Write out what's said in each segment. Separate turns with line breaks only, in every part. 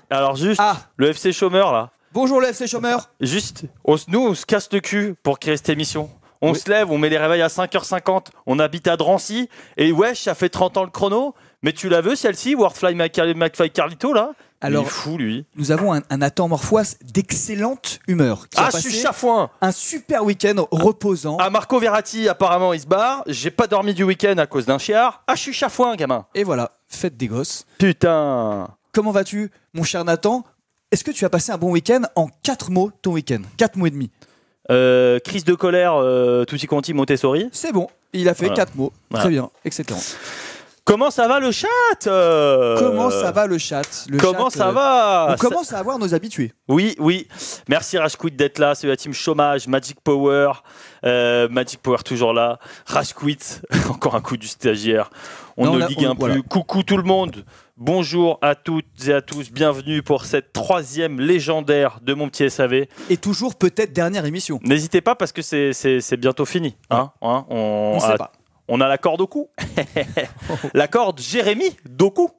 Alors juste, le FC Chômeur là.
Bonjour le FC Chômeur.
Juste, on se casse le cul pour créer cette émission. On se lève, on met les réveils à 5h50, on habite à Drancy, et wesh, ça fait 30 ans le chrono, mais tu la veux celle-ci, Wordfly McFly Carlito là?
Alors,
il est fou lui.
Nous avons un Nathan Morfoise d'excellente humeur. Qui a
je suis
passé
chafouin.
Un super week-end reposant.
Marco Verratti, apparemment, il se barre. J'ai pas dormi du week-end à cause d'un chiard. Je suis chafouin, gamin.
Et voilà, fête des gosses.
Putain.
Comment vas-tu, mon cher Nathan? Est-ce que tu as passé un bon week-end? En 4 mots, ton week-end. 4 mots et demi.
Crise de colère, tutti quanti Montessori.
C'est bon, il a fait 4 mots.
Voilà.
Très bien, excellent.
Comment ça va le chat?
Comment ça va le chat?
Comment ça va?
On commence à avoir nos habitués.
Oui. Merci Rashquit d'être là. C'est la team chômage, Magic Power. Magic Power toujours là. Rashquit, encore un coup du stagiaire. On ne ligue un peu. Voilà. Coucou tout le monde. Bonjour à toutes et à tous. Bienvenue pour cette 3e légendaire de mon petit SAV.
Et toujours peut-être dernière émission.
N'hésitez pas parce que c'est bientôt fini. On
sait pas.
On a la corde au cou. La corde Jérémy Doku.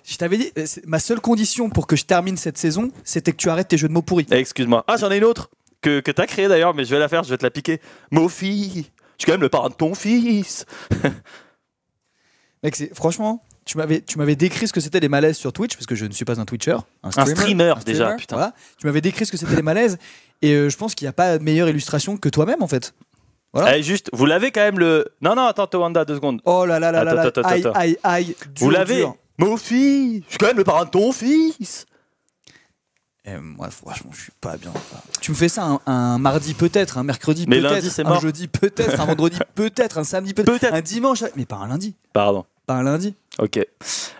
Je t'avais dit, ma seule condition pour que je termine cette saison, c'était que tu arrêtes tes jeux de mots pourris.
Excuse-moi. J'en ai une autre que t'as créée d'ailleurs, mais je vais la faire, je vais te la piquer. Mofi, je suis quand même le parrain de ton fils.
Mec, franchement, tu m'avais décrit ce que c'était les malaises sur Twitch, parce que je ne suis pas un Twitcher.
Un streamer déjà, putain.
Voilà. Tu m'avais décrit ce que c'était les malaises, et je pense qu'il n'y a pas de meilleure illustration que toi-même, en fait. Voilà.
Juste, vous l'avez quand même le... Non, attends, Towanda, 2 secondes.
Oh là là là là, aïe.
Vous l'avez? Mofi, je suis quand même le parrain de ton fils.
Moi, franchement, je suis pas bien. Tu me fais ça un mardi peut-être, un mercredi
mais
peut-être,
lundi, c'est mort.
Un jeudi peut-être, un vendredi peut-être, un samedi peut-être, un dimanche, mais pas un lundi.
Pardon.
Pas un lundi.
Ok.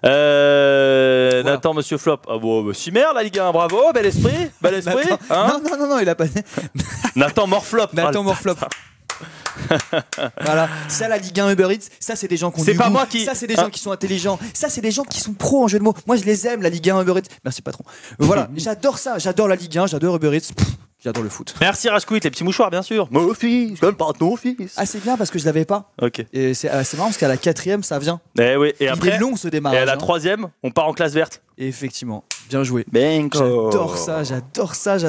Voilà.
Nathan, Monsieur Flop. Chimère, la Ligue 1, bravo, bel esprit.
Non, il a pas.
Nathan Morflop.
Nathan Morflop. Voilà, ça la Ligue 1 Uber Eats, ça c'est des gens qui ont du goût. Ça c'est des gens qui sont intelligents, ça c'est des gens qui sont pros en jeu de mots. Moi je les aime, la Ligue 1 Uber Eats. Merci patron. Voilà, j'adore ça, j'adore la Ligue 1, j'adore Uber Eats. J'adore le foot.
Merci Rashquit, les petits mouchoirs bien sûr. Mon fils, comme pas ton fils.
C'est bien parce que je l'avais pas.
Ok.
Et c'est marrant parce qu'à la 4e ça vient.
Oui. Et après,
il est long ce démarrage.
Et à la 3e, on part en classe verte.
Et effectivement, bien joué.
Bingo.
J'adore ça.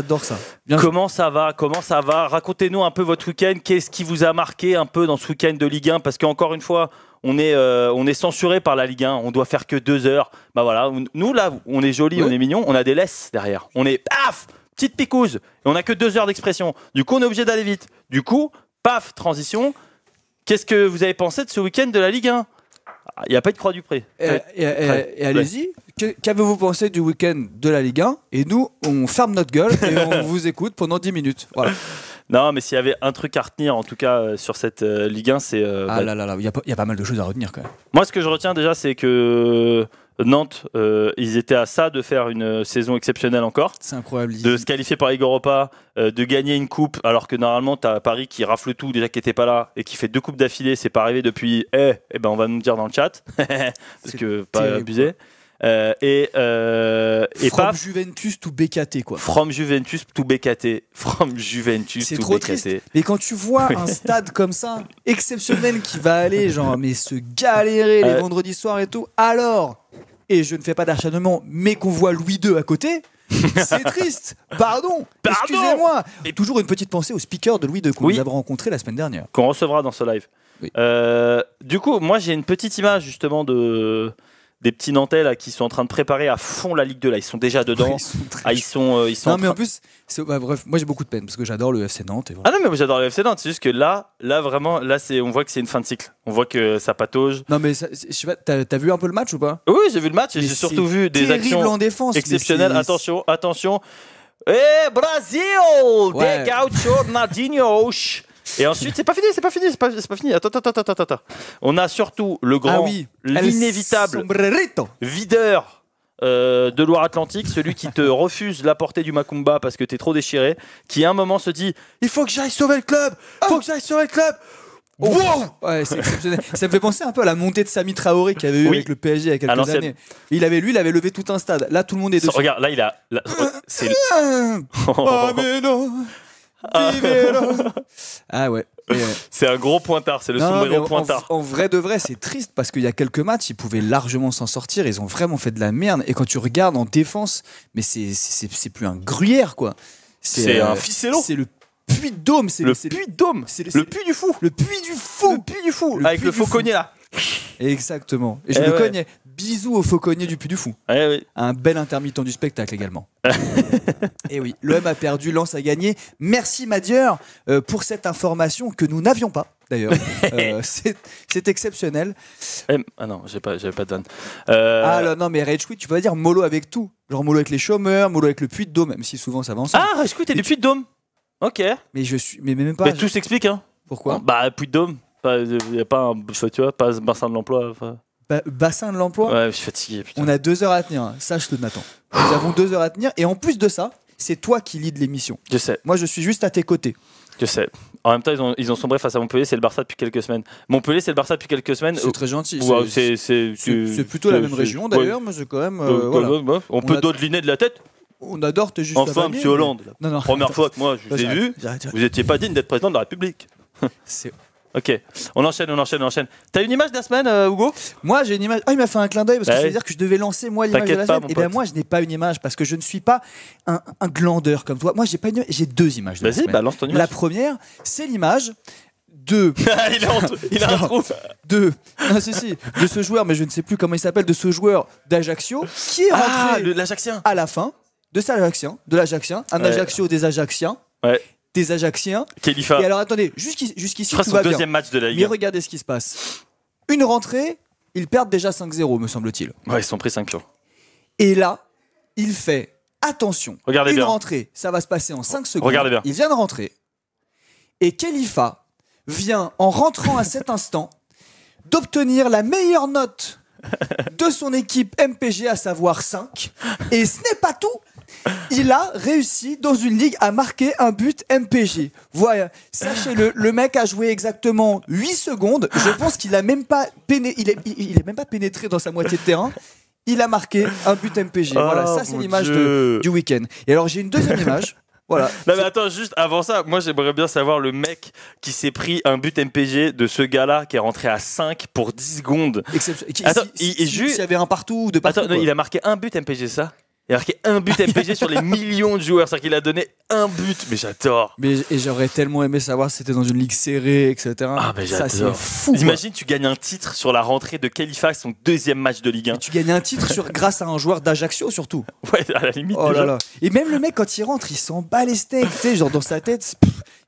Comment ça va? Racontez-nous un peu votre week-end. Qu'est-ce qui vous a marqué un peu dans ce week-end de Ligue 1? Parce qu'encore une fois, on est censuré par la Ligue 1. On doit faire que 2 heures. Bah voilà, nous là, on est jolis, on est mignons. On a des laisses derrière. On est petite picouse. Et on a que 2 heures d'expression. Du coup, on est obligé d'aller vite. Du coup, transition. Qu'est-ce que vous avez pensé de ce week-end de la Ligue 1? Il n'y a pas de croix du pré.
Et allez-y. Qu'avez-vous pensé du week-end de la Ligue 1? Et nous, on ferme notre gueule et on vous écoute pendant 10 minutes. Voilà.
Non, mais s'il y avait un truc à retenir, en tout cas, sur cette Ligue 1, c'est...
il y a pas mal de choses à retenir quand même.
Moi, ce que je retiens déjà, c'est que Nantes, ils étaient à ça de faire une saison exceptionnelle encore.
C'est incroyable.
De se qualifier par Ligue Europa, de gagner une coupe, alors que normalement, tu as Paris qui rafle tout, déjà qui n'était pas là, et qui fait 2 coupes d'affilée. C'est pas arrivé depuis... on va nous dire dans le chat, parce que pas abusé.
From Juventus to BKT quoi.
From Juventus to BKT.
C'est trop triste. Mais quand tu vois un stade comme ça, exceptionnel, qui va aller mais se galérer les vendredis soirs et tout, et je ne fais pas d'acharnement, mais qu'on voit Louis II à côté, c'est triste. Pardon. Excusez-moi. Et toujours une petite pensée au speaker de Louis II qu'on nous avait rencontré la semaine dernière.
Qu'on recevra dans ce live. Oui. Du coup, moi j'ai une petite image justement des petits Nantais là, qui sont en train de préparer à fond la Ligue 2 là. Ils sont déjà dedans. Ils sont
non mais en plus bref, moi j'ai beaucoup de peine parce que j'adore le FC Nantes.
Ah non mais moi j'adore le FC Nantes. C'est juste que là vraiment on voit que c'est une fin de cycle. On voit que ça patauge.
Non mais je sais pas, t'as vu un peu le match ou pas?
Oui, j'ai vu le match et j'ai surtout vu des actions
en défense,
exceptionnelles. Attention. Brasil, des gauchos, Ronaldinho. Et ensuite, c'est pas fini. Attends. On a surtout le grand, l'inévitable videur de Loire-Atlantique, celui qui te refuse la portée du Macumba parce que t'es trop déchiré, qui à un moment se dit « Il faut que j'aille sauver le club.
Wow. Ouais, c'est exceptionnel. Ça me fait penser un peu à la montée de Sami Traoré qu'il avait eu avec le PSG il y a quelques années. Il avait levé tout un stade. Là, tout le monde est dessus.
Regarde, là, il a... c'est...
Ah ouais.
C'est un gros pointard, c'est le sombrero pointard.
En vrai de vrai, c'est triste parce qu'il y a quelques matchs, ils pouvaient largement s'en sortir. Ils ont vraiment fait de la merde. Et quand tu regardes en défense, mais c'est plus un gruyère, quoi.
C'est un ficello.
C'est le puits de Dôme.
Le puits de Dôme.
Le puits du fou. Le puits du fou.
Le puits du fou. Avec le fauconnier là.
Exactement. Et je le cognais. Bisous au fauconnier du Puy du Fou.
Oui.
Un bel intermittent du spectacle également. Et oui, l'OM a perdu, Lens a gagné. Merci Madieur pour cette information que nous n'avions pas d'ailleurs. C'est exceptionnel.
Ah non, j'avais pas de vanne.
Ah là, non, mais Rage Quit, tu vas dire mollo avec tout. Genre mollo avec les chômeurs, mollo avec le Puy de Dôme, même si souvent ça va ensemble.
Ah, Rage Quit, t'es du Puy de Dôme. Ok.
Mais même pas.
Mais tout s'explique, hein.
Pourquoi?
Bah, Puy de Dôme. Il n'y a pas tu vois, pas bassin de l'emploi.
Bassin de l'emploi.
Ouais, je suis fatigué. Putain.
On a 2 heures à tenir. Sache-le, Nathan. Nous avons 2 heures à tenir. Et en plus de ça, c'est toi qui lead l'émission.
Je sais.
Moi, je suis juste à tes côtés.
Je sais. En même temps, ils ont sombré face à Montpellier. C'est le Barça depuis quelques semaines. Montpellier, c'est le Barça depuis quelques semaines.
C'est très gentil.
Ouais,
c'est plutôt la même région d'ailleurs. Mais c'est quand même. Voilà.
On peut dodeliner de la tête.
On adore tes juste.
Enfin, monsieur Hollande.
Non.
Première fois que moi je vous ai vu, vous n'étiez pas digne d'être président de la République. Ok, on enchaîne. T'as une image de la semaine, Hugo?
Moi, j'ai une image. Ah, il m'a fait un clin d'œil parce que ça veut dire que je devais lancer moi l'image de la semaine. Et bien moi, je n'ai pas une image parce que je ne suis pas un glandeur comme toi. Moi, j'ai pas une image. J'ai 2 images.
Vas-y, balance ton image.
La première, c'est l'image de.
il a un trou.
De ce joueur, mais je ne sais plus comment il s'appelle, de ce joueur d'Ajaccio qui est rentré
l'Ajaxien
à la fin de l'Ajaxien, un Ajaccio des Ajacciens.
Ouais.
Des Ajacciens.
Khalifa.
Et alors attendez, jusqu'ici
tout va bien. Deuxième match de la Ligue.
Mais regardez ce qui se passe. Une rentrée, ils perdent déjà 5-0, me semble-t-il.
Ouais, ils se sont pris 5 jours.
Et là, il fait attention.
Regardez bien.
Rentrée, ça va se passer en 5 secondes.
Regardez bien.
Il vient de rentrer. Et Khalifa vient, en rentrant à cet instant, d'obtenir la meilleure note de son équipe MPG, à savoir 5. Et ce n'est pas tout. Il a réussi dans une ligue à marquer un but MPG. Voilà, sachez-le, le mec a joué exactement 8 secondes. Je pense qu'il a même pas il est même pas pénétré dans sa moitié de terrain. Il a marqué un but MPG. Voilà, ça c'est l'image du week-end. Et alors j'ai une deuxième image. Voilà.
Non mais attends, juste avant ça, moi j'aimerais bien savoir le mec qui s'est pris un but MPG de ce gars-là qui est rentré à 5 pour 10 secondes.
Attends, s'il y avait un partout ou de partout.
Attends, non, il a marqué un but MPG, ça? Il a marqué un but MPG sur les millions de joueurs, c'est-à-dire qu'il a donné un but, mais j'adore.
Et j'aurais tellement aimé savoir si c'était dans une ligue serrée, etc.
Ah, mais j'adore.
Ça, c'est fou.
Imagine, tu gagnes un titre sur la rentrée de Khalifa, son 2e match de Ligue 1.
Et tu gagnes un titre grâce à un joueur d'Ajaccio, surtout.
Ouais, à la limite.
Oh là là. Et même le mec, quand il rentre, il s'en bat les steaks, tu sais, genre dans sa tête.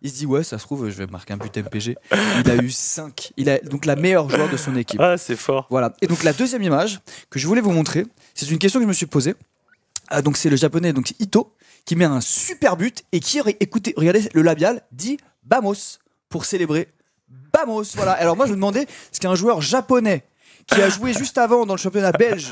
Il se dit, ouais, ça se trouve, je vais marquer un but MPG. Il a eu 5. Il a donc la meilleure joueur de son équipe.
Ah, c'est fort.
Voilà. Et donc, la deuxième image que je voulais vous montrer, c'est une question que je me suis posée. Donc c'est le japonais, donc Ito, qui met un super but et qui, écoutez, regardez le labial, dit Vamos pour célébrer. Vamos, voilà. Alors moi je me demandais, est-ce qu'un joueur japonais qui a joué juste avant dans le championnat belge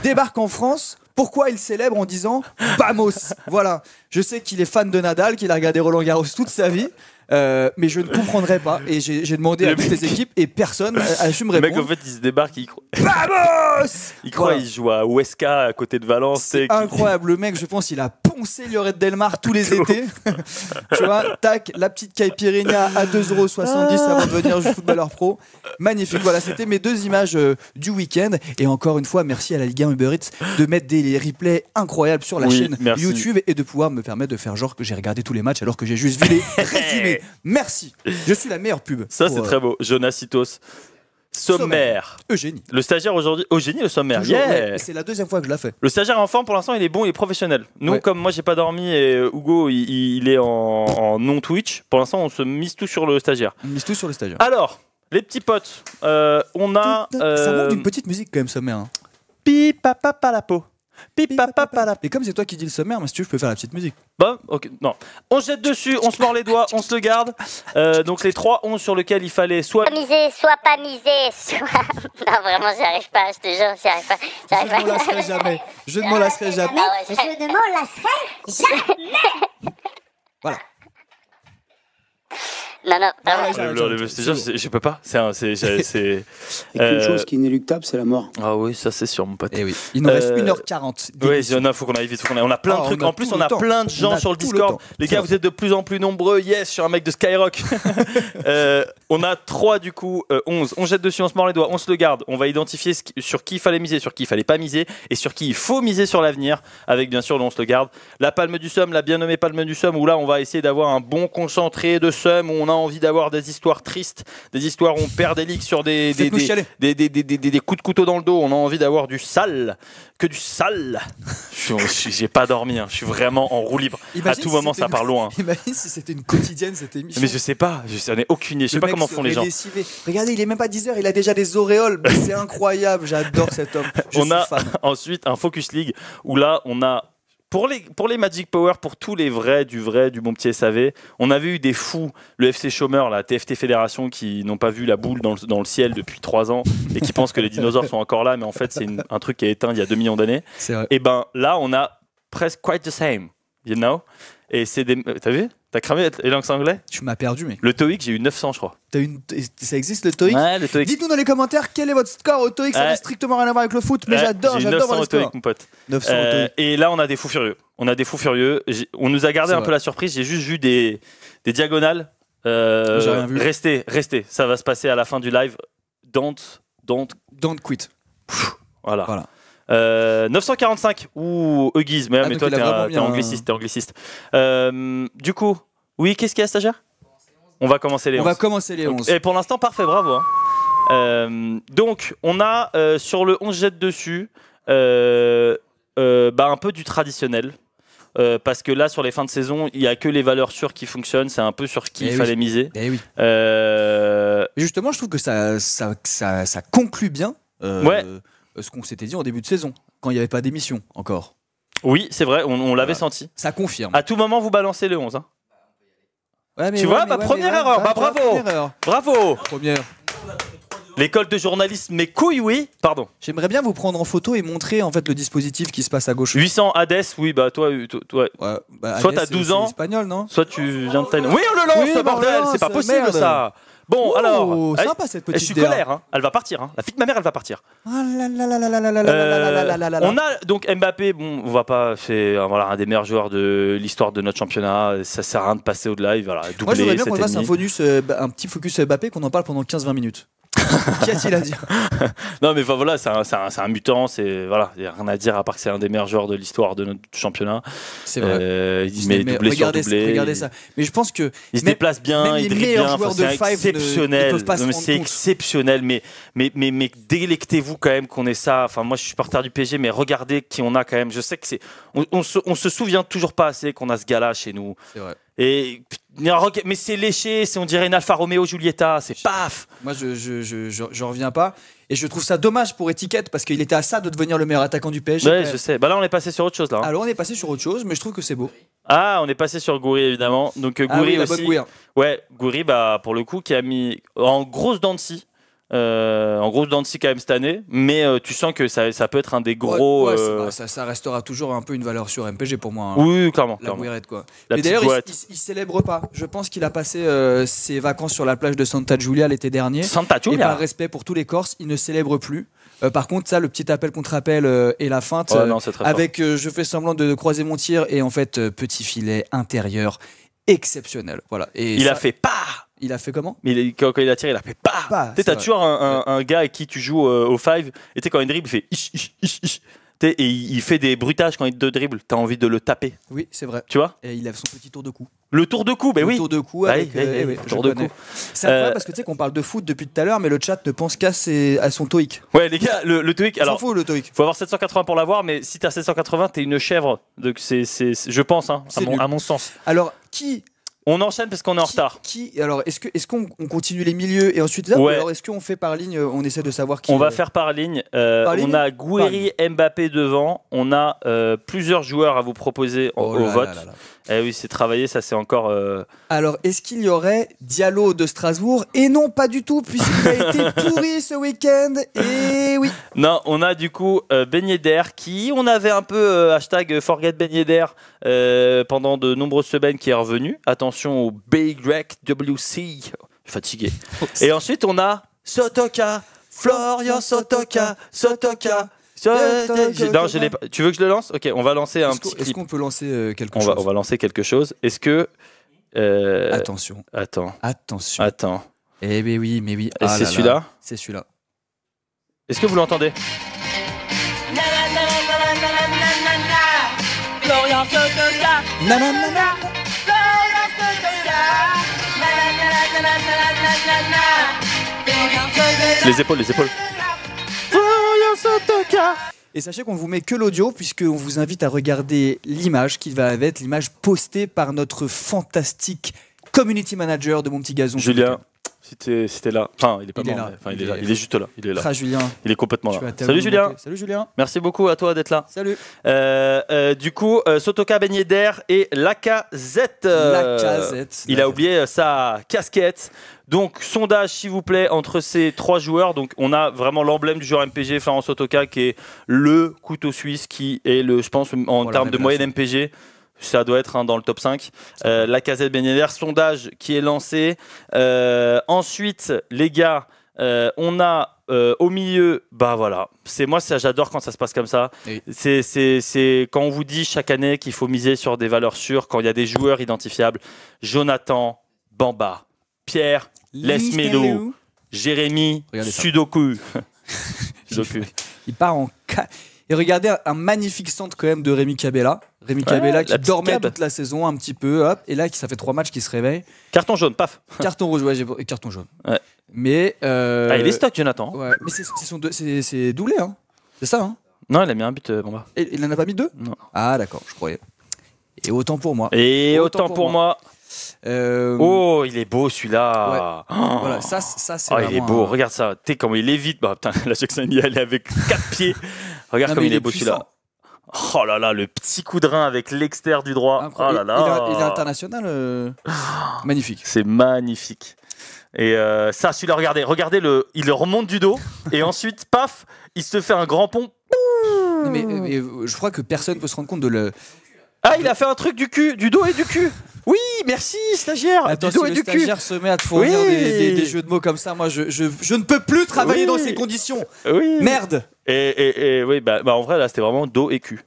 débarque en France, pourquoi il célèbre en disant Vamos? Voilà. Je sais qu'il est fan de Nadal, qu'il a regardé Roland Garros toute sa vie. Mais je ne comprendrai pas. Et j'ai demandé à toutes les équipes et personne a su me répondre.
Le mec, en fait, il se débarque, il croit.
Vamos!
Il croit, il joue à Huesca à côté de Valence.
C'est incroyable. Le mec, je pense, il a poncé Lloret Delmar tous les étés. Tu vois, tac, la petite caipirinha à 2,70€ avant de venir jouer footballeur pro. Magnifique. Voilà, c'était mes 2 images du week-end. Et encore une fois, merci à la Ligue 1 Uber Eats de mettre des replays incroyables sur la chaîne YouTube et de pouvoir me permettre de faire genre que j'ai regardé tous les matchs alors que j'ai juste vu les résumés. Merci, je suis la meilleure pub.
Ça c'est très beau. Jonas Citos. Sommaire.
Eugénie.
Le stagiaire aujourd'hui. Eugénie, le sommaire.
Toujours, yeah. C'est la 2e fois que je la fais.
Le stagiaire en forme pour l'instant, il est bon, il est professionnel. Nous, comme moi j'ai pas dormi et Hugo il est en non Twitch, pour l'instant on se mise tout sur le stagiaire.
On mise tout sur le stagiaire.
Alors, les petits potes, on a.
Ça manque d'une petite musique quand même, sommaire. Hein.
Pipapapa la peau.
Et comme c'est toi qui dis le sommaire, mais si tu veux, je peux faire la petite musique.
Bon, ok, non. On se jette dessus, on se mord les doigts, on se le garde. Donc les 3 11 sur lesquels il fallait soit
miser, soit pas miser, soit... Non, vraiment, j'y arrive pas, je te jure, j'y arrive pas.
Je ne m'en lasserai jamais. Je ne m'en lasserai jamais.
Je ne m'en lasserai jamais.
Voilà.
Non,
je peux pas. C'est
une chose qui est inéluctable, c'est la mort.
Ah oui, ça c'est sûr, mon pote.
Et oui. Il nous reste 1h40.
Oui, il faut qu'on aille vite. On a plein de trucs. En plus, on a plein de gens sur le Discord. Les gars, vous êtes de plus en plus nombreux. Yes, je suis un mec de Skyrock. On a 3 du coup, 11. On jette dessus, on se mord les doigts, on se le garde. On va identifier sur qui il fallait miser, sur qui il fallait pas miser et sur qui il faut miser sur l'avenir. Avec bien sûr, on se le garde. La palme du Somme, la bien nommée palme du Somme, où là, on va essayer d'avoir un bon concentré de Somme, où on a envie d'avoir des histoires tristes, des histoires où on perd des ligues sur des coups de couteau dans le dos. On a envie d'avoir du sale, que du sale. J'ai pas dormi, hein. Je suis vraiment en roue libre. À tout moment, ça part loin.
Imagine si c'était une quotidienne cette émission.
Mais je sais pas, j'en ai aucune idée. Je sais pas comment font les gens.
Regardez, il est même pas 10h, il a déjà des auréoles. C'est incroyable, j'adore cet homme.
On a ensuite un Focus League où là, on a pour les Magic Power, pour tous les vrais, du bon petit SAV, on avait eu des fous, le FC Chômeur, la TFT Fédération, qui n'ont pas vu la boule dans le ciel depuis 3 ans et qui pensent que les dinosaures sont encore là, mais en fait, c'est un truc qui est éteint il y a 2 millions d'années. Et ben là, on a presque quite the same, you know. Et c'est des. T'as vu? T'as cramé les langues anglais?
Tu m'as perdu, mec.
Le TOEIC, j'ai eu 900, je crois.
Ça existe le TOEIC?
Ouais, le TOEIC.
Dites-nous dans les commentaires quel est votre score au TOEIC. Ça n'a strictement rien à voir avec le foot, mais j'adore
j'ai 900
votre
au TOEIC, mon pote.
900 au TOEIC.
Et là, on a des fous furieux. On nous a gardé un peu la surprise. J'ai juste vu des diagonales.
J'ai rien vu.
Restez. Ça va se passer à la fin du live. Don't
quit.
Voilà. 945 ou Euguise, mais toi t'es angliciste. Du coup, oui, qu'est-ce qu'il y a, stagiaire? On va commencer les 11.
On va commencer les 11.
Et pour l'instant, parfait, bravo. Donc, on a sur le 11 jette dessus un peu du traditionnel. Parce que là, sur les fins de saison, il n'y a que les valeurs sûres qui fonctionnent. C'est un peu sur qui il fallait miser.
Oui. Justement, je trouve que ça conclut bien. Ce qu'on s'était dit en début de saison, quand il n'y avait pas d'émission encore.
Oui, c'est vrai, on l'avait senti.
Ça confirme.
À tout moment, vous balancez le 11. Hein. Première erreur. Bravo.
Première.
L'école de journalisme, mes couilles, oui. Pardon.
J'aimerais bien vous prendre en photo et montrer en fait le dispositif qui se passe à gauche.
800 Hades, oui, bah toi. Soit t'as 12 ans,
espagnol, non?
Soit tu viens de Thaïlande. Oui, on le lance, ce bordel, c'est pas possible merde. Ça. Bon, alors,
sympa cette petite.
Je suis colère, hein. Elle va partir. Hein. La fille de ma mère, elle va partir. On a donc Mbappé. Bon, on va pas. C'est un des meilleurs joueurs de l'histoire de notre championnat. Ça sert à rien de passer au-delà. Voilà, doublé.
Moi, j'aimerais bien qu'on fasse un petit focus Mbappé, qu'on en parle pendant 15-20 minutes. Qu'y a-t-il à dire?
Non, mais voilà, c'est un mutant. Il n'y a rien à dire à part que c'est un des meilleurs joueurs de l'histoire de notre championnat.
C'est vrai.
Il met doublé sur doublé.
Regardez ça. Mais je pense que
il se déplace bien, il dribble bien. C'est exceptionnel. C'est exceptionnel. Mais délectez-vous quand même qu'on ait ça. Enfin, moi, je suis supporter du PSG, mais regardez qui on a quand même. Je sais que c'est. On se souvient toujours pas assez qu'on a ce gars-là chez nous.
C'est vrai.
Mais c'est léché, on dirait une Alfa Romeo Giulietta, c'est paf.
Moi, je reviens pas. Et je trouve ça dommage pour Étiquette parce qu'il était à ça de devenir le meilleur attaquant du PSG.
Ouais, je sais. Bah là, on est passé sur autre chose. Là, hein.
Alors, on est passé sur autre chose, mais je trouve que c'est beau.
Ah, on est passé sur Gouiri, évidemment. Donc, Gouiri aussi. Ouais, Gouiri, bah, pour le coup, qui a mis en grosse dents de scie. Quand même cette année, mais tu sens que ça peut être un des gros.
Ça restera toujours un peu une valeur sur MPG pour moi. Hein.
Oui, clairement.
La Guirette, quoi. Mais d'ailleurs, il célèbre pas. Je pense qu'il a passé ses vacances sur la plage de Santa Giulia l'été dernier.
Santa Giulia.
Et par respect pour tous les Corses, il ne célèbre plus. Par contre, ça, le petit appel contre appel et la feinte, avec je fais semblant de croiser mon tir et en fait petit filet intérieur exceptionnel. Voilà. Et
il a fait pas.
Il a fait comment?
Mais quand il a tiré, il a fait pas. Tu sais, t'as toujours un gars avec qui tu joues au 5 et tu sais, quand il dribble, il fait ish. Et il fait des bruitages quand il te dribble. T'as envie de le taper.
Oui, c'est vrai.
Tu vois?
Et il a son petit tour de cou.
Le tour de cou, oui.
Le tour de cou avec.
Tour de cou.
C'est incroyable parce que tu sais qu'on parle de foot depuis tout à l'heure, mais le chat ne pense qu'à son TOEIC.
Ouais, les gars, le TOEIC. Alors,
s'en fout, le TOEIC.
Faut avoir 780 pour l'avoir, mais si t'as 780, t'es une chèvre. Donc je pense, hein, à mon sens.
Alors, qui.
On enchaîne parce qu'on est en retard.
Alors, est-ce qu'on continue les milieux et ensuite là, ou alors est-ce qu'on fait par ligne? On essaie de savoir qui.
On va faire par ligne. On a Gouiri, Mbappé devant. On a plusieurs joueurs à vous proposer au vote. Eh oui, c'est travaillé, ça c'est encore.
Alors, est-ce qu'il y aurait Diallo de Strasbourg? Et non, pas du tout, puisqu'il a été pourri ce week-end. Et oui.
Non, on a du coup Ben Yedder qui, on avait un peu hashtag forget Ben Yedder pendant de nombreuses semaines, qui est revenu. Attention. attention au BYWC. Je suis fatigué. Et ensuite, on a Sotoka, Florian Sotoka. Non, je l'ai pas. Tu veux que je le lance? Ok, on va lancer un petit clip.
Est-ce qu'on peut lancer quelque chose?
On va lancer quelque chose. Est-ce que...
Attention.
Attends.
Eh mais oui.
Et c'est celui-là?
C'est celui-là.
Est-ce que vous l'entendez?
Florian Sotoka.
Les épaules. Florian Sotoka.
Et sachez qu'on vous met que l'audio puisqu'on vous invite à regarder l'image qui va être l'image postée par notre fantastique community manager de Mon Petit Gazon.
Julien, c'était là. Enfin, il est pas mort.
Là.
Enfin, il est là. Il est juste là. Il est là.
Julien.
Il est complètement là. Salut Julien.
Salut Julien.
Merci beaucoup à toi d'être là.
Salut.
Du coup, Sotoka Ben Yedder et Lacazette. Il a oublié sa casquette. Donc, sondage, s'il vous plaît, entre ces trois joueurs. Donc, on a vraiment l'emblème du joueur MPG, Florent Sotoka, qui est le couteau suisse, qui est je pense, en termes de moyenne MPG, ça doit être dans le top 5. Lacazette, Ben Yedder, sondage qui est lancé. Ensuite, les gars, on a au milieu, bah voilà, j'adore quand ça se passe comme ça. Oui. C'est quand on vous dit chaque année qu'il faut miser sur des valeurs sûres, quand il y a des joueurs identifiables. Jonathan, Bamba, Pierre, Lesmelo, Jérémy, Sudoku.
Il part en... Et regardez un magnifique centre quand même de Rémi Cabella. Rémi Cabella qui dormait toute la saison un petit peu, hop, et là ça fait 3 matchs qu'il se réveille.
Carton jaune, paf.
Carton rouge, ouais, carton jaune.
Ouais.
Mais
il est stock Jonathan.
Ouais, mais c'est doublé, hein. C'est ça, hein.
Non, il a mis un but, Bamba.
Et il en a pas mis 2?
Non.
Ah d'accord, je croyais. Et autant pour moi.
Autant pour moi. Oh, il est beau celui-là.
Ouais. Oh. Voilà, ça c'est
il est beau. Regarde ça. Tu sais comment il est vite. Bah putain, la Jackson il est avec 4 pieds. Regarde comme il est beau celui-là. Oh là là, le petit coup de rein avec l'extérieur du droit. Oh là là.
Il est international. Magnifique.
C'est magnifique. Et ça, celui-là, regardez il remonte du dos et ensuite, paf, il se fait un grand pont.
Mais je crois que personne peut se rendre compte de le.
Ah, il a fait un truc du dos et du cul. Oui, merci stagiaire.
Attends, du dos et du cul. Stagiaire se met à te fournir des jeux de mots comme ça, moi je ne peux plus travailler dans ces conditions.
Oui.
Merde.
Et oui, bah en vrai là c'était vraiment dos et cul.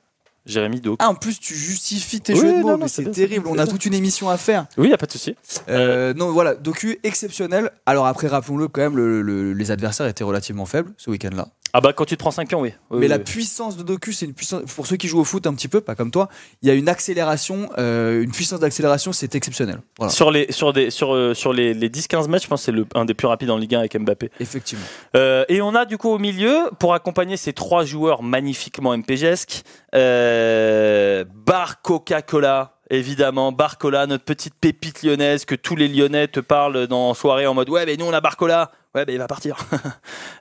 Jérémy dos.
Ah, en plus tu justifies tes jeux de mots, mais c'est terrible. On a toute une émission à faire.
Oui, y a pas de souci.
Non, voilà, docu exceptionnel. Alors après, rappelons-le quand même, les adversaires étaient relativement faibles ce week-end-là.
Ah bah quand tu te prends 5 pions, oui.
Mais la puissance de Doku, c'est une puissance. Pour ceux qui jouent au foot un petit peu, pas comme toi, il y a une accélération, une puissance d'accélération, c'est exceptionnel. Voilà.
Sur les 10-15 matchs, je pense que c'est un des plus rapides en Ligue 1 avec Mbappé.
Effectivement.
Et on a du coup au milieu, pour accompagner ces 3 joueurs magnifiquement MPGesques, Bar Coca-Cola. Évidemment, Barcola, notre petite pépite lyonnaise que tous les Lyonnais te parlent en soirée en mode ouais, mais nous on a Barcola. Ouais, il va partir.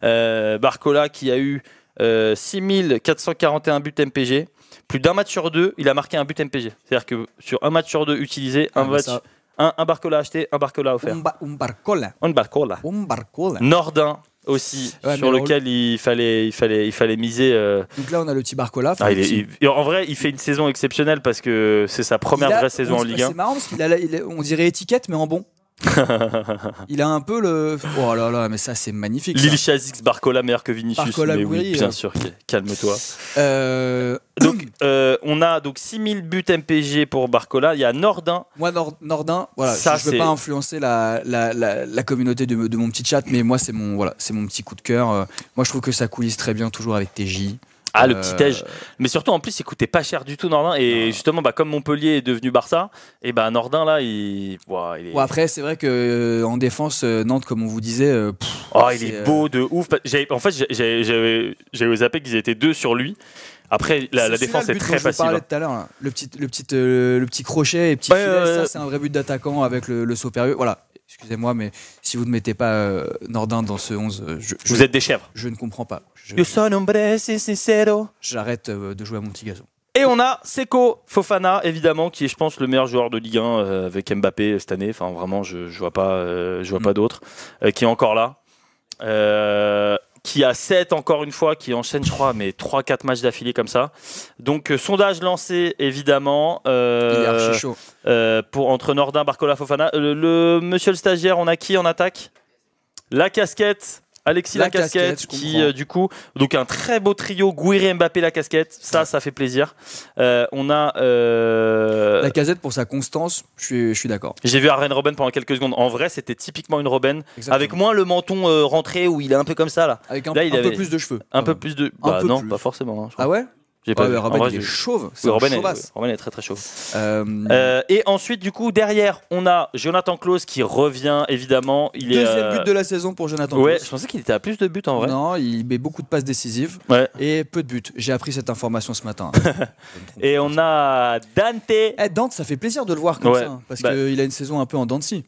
Barcola qui a eu 6441 buts MPG. Plus d'un match sur 2, il a marqué un but MPG. C'est-à-dire que sur un match sur 2 utilisé, un Barcola acheté, un Barcola offert. Un Barcola. Nordin aussi, sur lequel il fallait miser.
Donc là, on a le petit Barcola.
En vrai, il fait une saison exceptionnelle parce que c'est sa première vraie saison en Ligue 1.
C'est marrant parce on dirait étiquette, mais en bon. Il a un peu le. Oh là là, mais ça c'est magnifique.
Lil Chazix, Barcola meilleur que Vinicius.
Barcola,
mais oui, bien sûr. Calme-toi. Donc on a 6000 buts MPG pour Barcola. Il y a Nordin.
Moi Nordin, voilà. Ça, je ne veux pas influencer la communauté de mon petit chat, mais moi c'est mon petit coup de cœur. Moi je trouve que ça coulisse très bien toujours avec TJ.
Ah, le petit Tej. Mais surtout, en plus, il coûtait pas cher du tout, Nordin. Et justement, comme Montpellier est devenu Barça, et Nordin, là, il est...
Bon, après, c'est vrai qu'en défense, Nantes, comme on vous disait...
il est beau de ouf. En fait, j'ai zappé qu'ils étaient 2 sur lui. Après, la défense est très facile.
Je parlais tout à l'heure, le petit crochet et petit filet, ça, c'est un vrai but d'attaquant avec le saut périlleux. Voilà. Excusez-moi, mais si vous ne mettez pas Nordin dans ce 11,
vous êtes des chèvres.
Je ne comprends pas. J'arrête de jouer à Mon Petit Gazon.
Et on a Seko Fofana, évidemment, qui est, je pense, le meilleur joueur de Ligue 1 avec Mbappé cette année. Enfin, vraiment, je vois pas d'autre. Qui est encore là. qui a 7 encore une fois, qui enchaîne, je crois, mais 3-4 matchs d'affilée comme ça. Donc, sondage lancé, évidemment.
Il est archi chaud.
Entre Nordin, Barcola, Fofana. Monsieur le stagiaire, on a qui en attaque? La casquette. Alexis la casquette qui du coup donc un très beau trio, Gouiri, Mbappé, la casquette, ça fait plaisir. On a
la casquette pour sa constance, je suis d'accord.
J'ai vu Arjen Robben pendant quelques secondes, en vrai c'était typiquement une Robben. Exactement. Avec moins le menton rentré où il est un peu comme ça là.
Avec un
peu
plus de cheveux.
Un peu plus de non, pas forcément hein,
ah ouais.
J'ai pas vu.
Robben il est chauve.
Robben est très très chauve. Et ensuite, du coup, derrière, on a Jonathan Klaus qui revient, évidemment.
Deuxième but de la saison pour Jonathan Klaus.
Ouais, je pensais qu'il était à plus de buts en vrai.
Non, il met beaucoup de passes décisives et peu de buts. J'ai appris cette information ce matin.
Et on a Dante.
Dante, ça fait plaisir de le voir comme ça, parce qu'il a une saison un peu en dents de scie.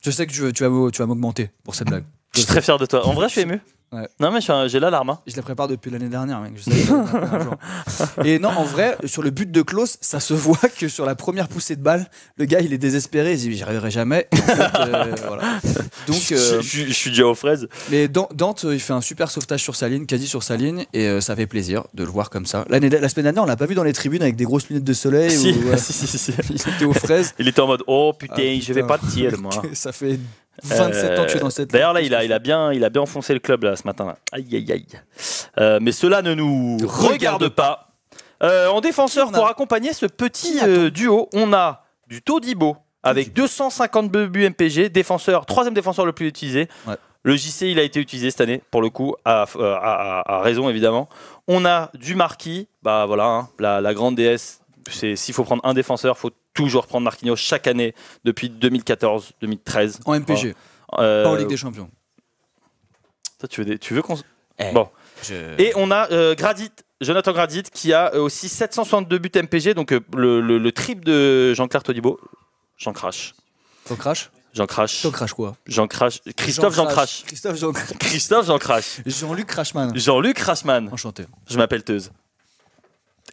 Je sais que tu vas m'augmenter pour cette blague.
Je suis très fier de toi. En vrai, je suis ému.
Ouais.
Non, mais j'ai l'alarme. Hein.
Je la prépare depuis l'année dernière, mec. Et non, en vrai, sur le but de Klaus, ça se voit que sur la première poussée de balle, le gars, il est désespéré. Il se dit, j'y arriverai jamais. En fait, voilà. Donc,
je suis déjà aux fraises.
Mais Dante, il fait un super sauvetage sur sa ligne, quasi sur sa ligne, et ça fait plaisir de le voir comme ça. La semaine dernière, on l'a pas vu dans les tribunes avec des grosses lunettes de soleil.
Si,
où,
si.
Il était aux fraises.
Il était en mode, oh putain, je vais pas te tirer, moi.
Ça fait 27 ans que je suis dans cette.
D'ailleurs là, il a bien enfoncé le club là ce matin. Là. Aïe aïe aïe. Mais cela ne nous regarde pas. En défenseur pour accompagner ce petit duo, on a du Todibo avec 252 buts MPG, troisième défenseur le plus utilisé. Ouais. Le JC il a été utilisé cette année pour le coup, à raison évidemment. On a du Marquis, bah voilà, hein, la grande déesse. S'il faut prendre un défenseur, il faut toujours prendre Marquinhos chaque année depuis 2014-2013.
En MPG, pas en Ligue des Champions.
Toi, tu veux qu'on... Bon. Et on a Jonathan Gradit qui a aussi 762 buts MPG, donc le triple de Jean-Claire Todibo. Jean Crash.
Jean Crash
Jean Crash.
Jean Crash quoi?
Jean Crash. Christophe Jean Crash.
Christophe
Jean Crash.
Jean-Luc Crashman.
Jean-Luc Crashman.
Enchanté.
Je m'appelle Teuse.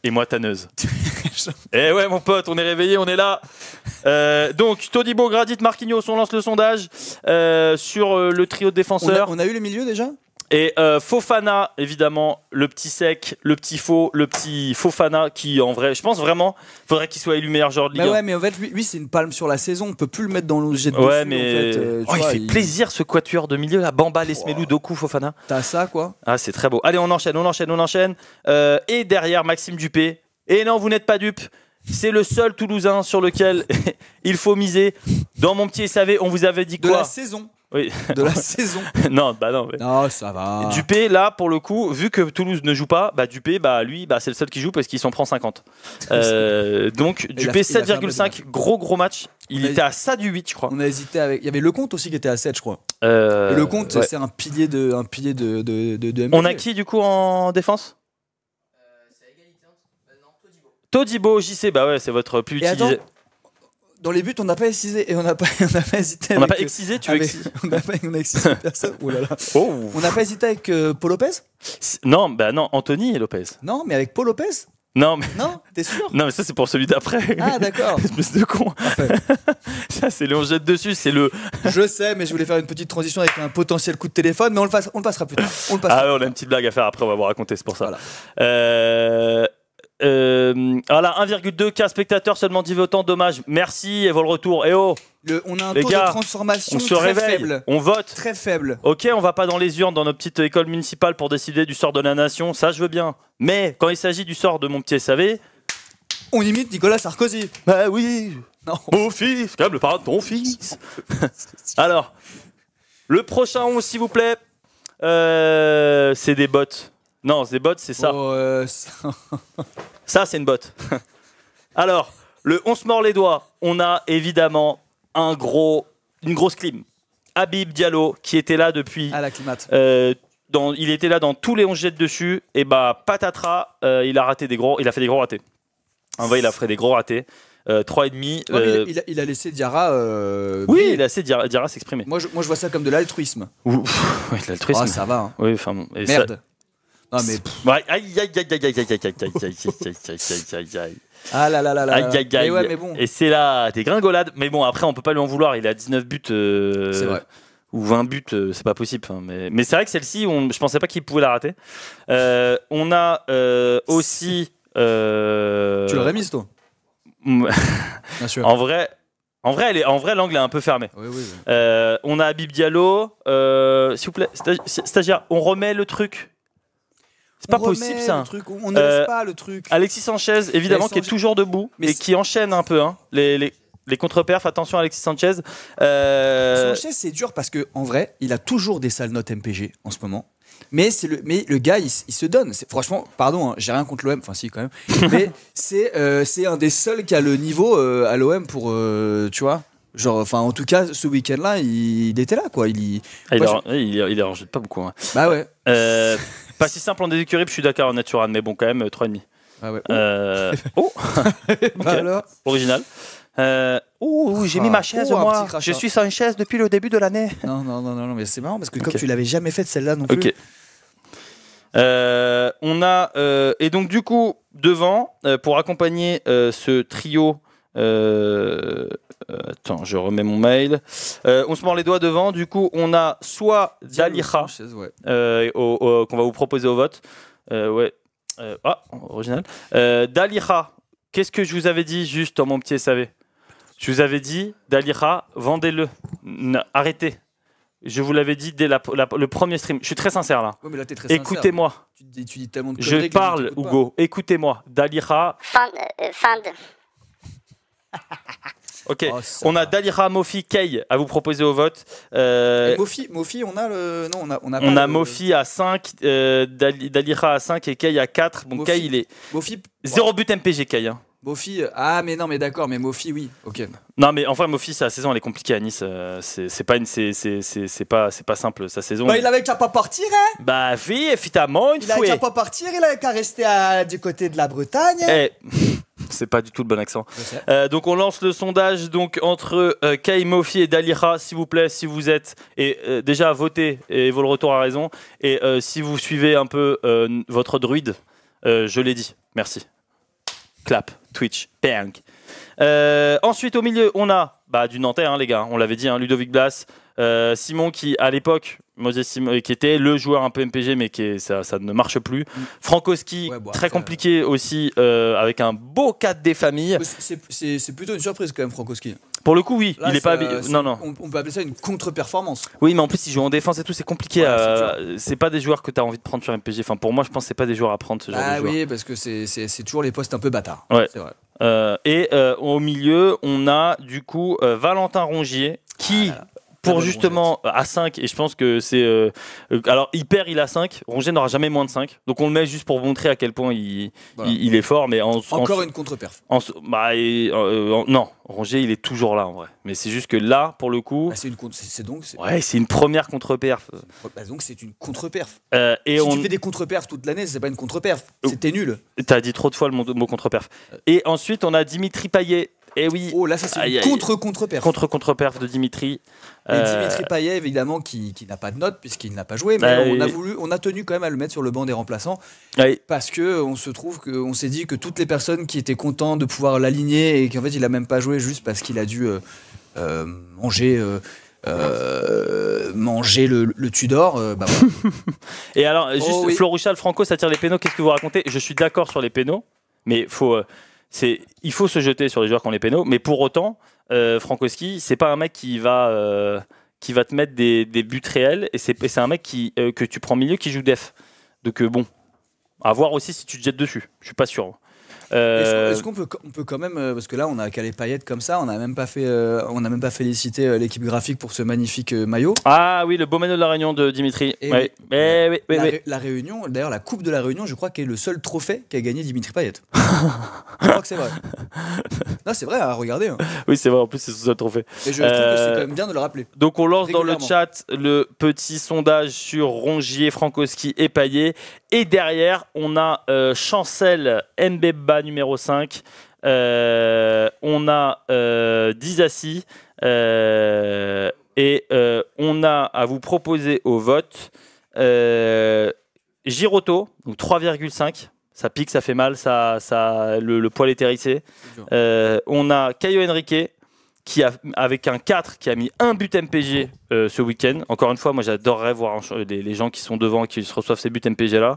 Et moi, tanneuse. Eh ouais, mon pote, on est réveillé, on est là. Donc, Todibo, Gradit, Marquinhos, on lance le sondage sur le trio de défenseurs.
On a eu le milieu déjà?
Et Fofana, évidemment, le petit sec, le petit faux, le petit Fofana qui, en vrai, je pense vraiment, faudrait qu'il soit élu meilleur joueur de Ligue 1.
Ouais, mais en fait, lui c'est une palme sur la saison. On peut plus le mettre dans le jet de
ouais, mais en fait, il fait plaisir ce quatuor de milieu, là. Bamba, Lesmelou, Doku, Fofana.
T'as ça, quoi.
Ah, c'est très beau. Allez, on enchaîne. Et derrière, Maxime Dupé. Et non, vous n'êtes pas dupes. C'est le seul Toulousain sur lequel il faut miser. Dans mon petit SAV, on vous avait dit quoi?
De la saison.
Oui.
De la saison.
Non, bah non. Mais...
Non, ça va.
Dupé, là, pour le coup, vu que Toulouse ne joue pas, bah Dupé, bah lui, bah c'est le seul qui joue parce qu'il s'en prend 50. Donc Dupé 7,5, gros match. Il était à ça du 8, je crois.
On a hésité avec. Il y avait Lecomte aussi qui était à 7, je crois. Et Lecomte, c'est un pilier de MPG.
On a qui du coup en défense?
C'est à égalité. Non,
Todibo, JC, bah ouais, c'est votre plus utilisé.
Attends, dans les buts, on n'a pas excisé et on n'a pas hésité.
On n'a pas excisé, tu veux exciser?
On a excisé personne. Oh là là.
Oh.
On n'a pas hésité avec Paul Lopez?
Non, bah non, Anthony et Lopez.
Non, mais avec Paul Lopez?
Non, mais...
Non, t'es sûr?
Non, mais ça, c'est pour celui d'après.
Ah, d'accord.
Espèce de con. Ça, c'est le on jette dessus, c'est le...
Je sais, mais je voulais faire une petite transition avec un potentiel coup de téléphone, mais on le passera plus tard.
Ouais, on a une petite blague à faire après, on va vous raconter, c'est pour ça. Voilà. Voilà, 1,2K spectateurs, seulement 10 votants, dommage. Merci et le retour. Eh oh,
on a un
les
taux
gars,
de transformation
on se
très
réveille,
faible.
on vote.
Très faible.
Ok, on va pas dans les urnes dans notre petite école municipale pour décider du sort de la nation, ça je veux bien. Mais quand il s'agit du sort de mon petit SAV...
On imite Nicolas Sarkozy.
Bah oui.
Non.
Mon fils, comme le parent de ton fils. Alors, le prochain 11 s'il vous plaît, c'est des bots. Non, c'est des bots, c'est ça.
Oh,
ça, c'est une botte. Alors, on se mord les doigts. On a évidemment une grosse clim. Habib Diallo, qui était là depuis...
À la climate.
Il était là dans tous les 11 jets dessus. Et bah, patatras, il a fait des gros ratés. En vrai, il a fait des gros ratés. 3,5.
Ouais, il a laissé Diarra.
Oui, il a laissé Diarra s'exprimer.
Moi, je vois ça comme de l'altruisme.
Oui, l'altruisme.
Ah, ça va. Hein.
Oui, enfin bon.
Merde. Non, mais...
Ouais, aïe.
Ah là là là là.
Aïe, aïe, aïe.
Ouais, mais bon.
Et c'est là des gringolades. Mais bon, après, on peut pas lui en vouloir. Il a 19 buts.
C'est vrai.
Ou 20 buts, c'est pas possible. Hein, mais c'est vrai que celle-ci, je pensais pas qu'il pouvait la rater. On a aussi.
Tu l'aurais mise, toi? Bien sûr.
En vrai, l'angle est un peu fermé.
Oui, oui, oui.
On a Habib Diallo. S'il vous plaît, stagiaire, on remet le truc. C'est pas possible ça.
On ne laisse pas le truc.
Alexis Sanchez, évidemment, qui est toujours debout et qui enchaîne un peu hein, les contre-perfs. Attention, Alexis Sanchez.
Sanchez, c'est dur parce que en vrai, il a toujours des sales notes MPG en ce moment. Mais le gars, il se donne. Franchement, pardon, hein, j'ai rien contre l'OM. Enfin, si, quand même. Mais c'est un des seuls qui a le niveau à l'OM pour, tu vois. Genre, enfin, en tout cas, ce week-end-là, il était là, quoi. Il
en jette pas beaucoup. Hein.
Bah ouais.
Pas si simple en des écuries, je suis d'accord, en Turan, mais bon, quand même, 3,5.
Ah ouais.
Oh
Okay. Bah alors.
Original. J'ai mis ma chaise, moi. Je suis sur une chaise depuis le début de l'année.
Non, mais c'est marrant parce que comme tu l'avais jamais fait celle-là non plus.
Ok. On a et donc du coup devant pour accompagner ce trio. Attends, je remets mon mail. On se mord les doigts devant. Du coup, on a soit Daliha qu'on va vous proposer au vote. Original. Daliha. Qu'est-ce que je vous avais dit juste dans mon petit SAV? Je vous avais dit, Daliha, vendez-le. Arrêtez. Je vous l'avais dit dès le premier stream. Je suis très sincère là.
Ouais, mais là t'es très sincère.
Écoutez-moi.
Tu dis tellement de
je parle, Hugo. Écoutez-moi. Daliha.
Fin de.
Ok. On a Daliha, Mofi, Kay à vous proposer au vote.
Mofi, on a le. Non, on a
Mofi à 5, Daliha à 5 et Kay à 4. Bon, Kay, il est.
Mofi.
0 but MPG, Kay. Hein.
Mofi, mais d'accord, mais Mofi, oui, ok.
Non, mais enfin, Mofi, sa saison, elle est compliquée à Nice. C'est pas simple, sa saison.
Bah, il avait qu'à pas partir, hein.
Bah, oui, évidemment,
il avait qu'à pas partir, il avait qu'à rester du côté de la Bretagne.
C'est pas du tout le bon accent. Donc, on lance le sondage donc, entre Kay, Mofi et Daliha, s'il vous plaît, si vous êtes. Et déjà, votez et vaut le retour à raison. Et si vous suivez un peu votre druide, je l'ai dit. Merci. Clap, Twitch, bang. Ensuite, au milieu, on a du Nantais, hein, les gars. On l'avait dit, hein, Ludovic Blas. Simon, qui à l'époque, qui était le joueur un peu MPG, mais ça ne marche plus. Frankowski, très compliqué aussi, avec un beau 4 des familles.
C'est plutôt une surprise quand même, Frankowski.
Pour le coup, oui,
là,
il est pas.
Non. On peut appeler ça une contre-performance.
Oui, mais en plus, il joue en défense et tout, c'est compliqué. C'est pas des joueurs que tu as envie de prendre sur MPG. Enfin, pour moi, je pense que c'est pas des joueurs à prendre ce genre de joueurs.
Oui, parce que c'est toujours les postes un peu bâtards.
Ouais.
C'est vrai.
Et au milieu, on a du coup Valentin Rongier qui. Pour justement à 5, et je pense que c'est. Alors, il a 5, Rongier n'aura jamais moins de 5. Donc, on le met juste pour montrer à quel point il est fort. Mais
encore une contre-perf.
Non, Rongier, il est toujours là en vrai. Mais c'est juste que là, pour le coup. C'est une première contre-perf.
Donc, c'est une contre-perf.
Tu
fais des contre-perfs toute l'année, c'est pas une contre-perf. C'était nul.
T'as dit trop de fois le mot contre-perf. Et ensuite, on a Dimitri Payet. Et oui.
Oh là, ça c'est une contre-perf.
Contre-perf de Dimitri.
Et Dimitri Payet, évidemment, qui n'a pas de note puisqu'il n'a pas joué, mais on a tenu quand même à le mettre sur le banc des remplaçants parce que on s'est dit que toutes les personnes qui étaient contentes de pouvoir l'aligner et qu'en fait il a même pas joué juste parce qu'il a dû manger le Tudor. Voilà.
Et alors, juste Floruchal, Franco, ça tire les pénaux. Qu'est-ce que vous racontez? Je suis d'accord sur les pénaux, mais il faut se jeter sur les joueurs qui ont les pénaux, mais pour autant, Frankowski, c'est pas un mec qui va te mettre des buts réels, et c'est un mec que tu prends milieu qui joue def. Donc bon, à voir aussi si tu te jettes dessus. Je suis pas sûr.
Est-ce qu'on peut quand même, parce que là on a calé Payet comme ça, on n'a même pas félicité l'équipe graphique pour ce magnifique maillot.
Ah oui, le beau maillot de la Réunion de Dimitri.
La Réunion, d'ailleurs la Coupe de la Réunion, je crois qu'est le seul trophée qu'a gagné Dimitri Payet. Je crois que c'est vrai. Non, c'est vrai, à regarder. Hein.
Oui, c'est vrai, en plus c'est son seul trophée.
Et je trouve que c'est quand même bien de le rappeler.
Donc on lance dans le chat le petit sondage sur Rongier, Frankowski et Payet. Et derrière, on a Chancel Mbeba numéro 5. On a Dizassi. Et on a à vous proposer au vote Giroto, donc 3,5. Ça pique, ça fait mal, le poil est hérissé. On a Caio Henrique avec un 4 qui a mis un but MPG ce week-end. Encore une fois, moi j'adorerais voir les gens qui sont devant et qui se reçoivent ces buts MPG là.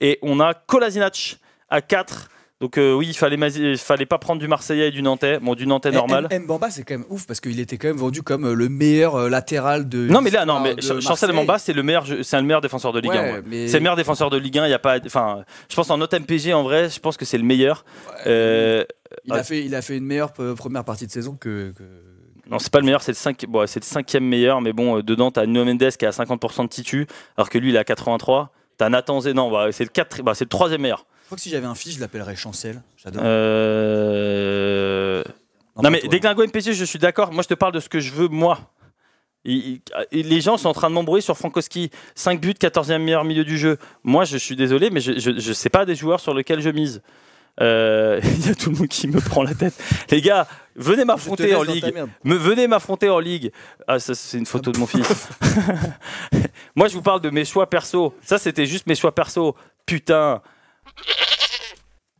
Et on a Kolasinac à 4. Donc oui, il fallait pas prendre du Marseillais et du Nantais. Bon, du Nantais normal.
Mbamba, c'est quand même ouf parce qu'il était quand même vendu comme le meilleur latéral de.
Non mais là, Chancel Mbamba, c'est le meilleur défenseur de Ligue 1. Mais... C'est le meilleur défenseur de Ligue 1. Il y a pas, enfin, je pense en note MPG en vrai, je pense que c'est le meilleur.
Il a fait une meilleure première partie de saison que...
Non, c'est pas le meilleur, c'est le 5e meilleur, mais bon, dedans, t'as Nuno Mendes qui est à 50% de titu, alors que lui, il est à 83. T'as Nathan Zé, non, c'est le 3e meilleur.
Je crois que si j'avais un fils, je l'appellerais Chancel. J'adore.
Non, mais Deglingo MPG, je suis d'accord. Moi, je te parle de ce que je veux, moi. Les gens sont en train de m'embrouiller sur Frankowski. 5 buts, 14e meilleur milieu du jeu. Moi, je suis désolé, mais je sais pas des joueurs sur lesquels je mise. Il y a tout le monde qui me prend la tête. Les gars, venez m'affronter en ligue. Venez m'affronter en ligue. Ah, ça, c'est une photo de mon fils. Moi, je vous parle de mes choix perso. Ça, c'était juste mes choix perso. Putain.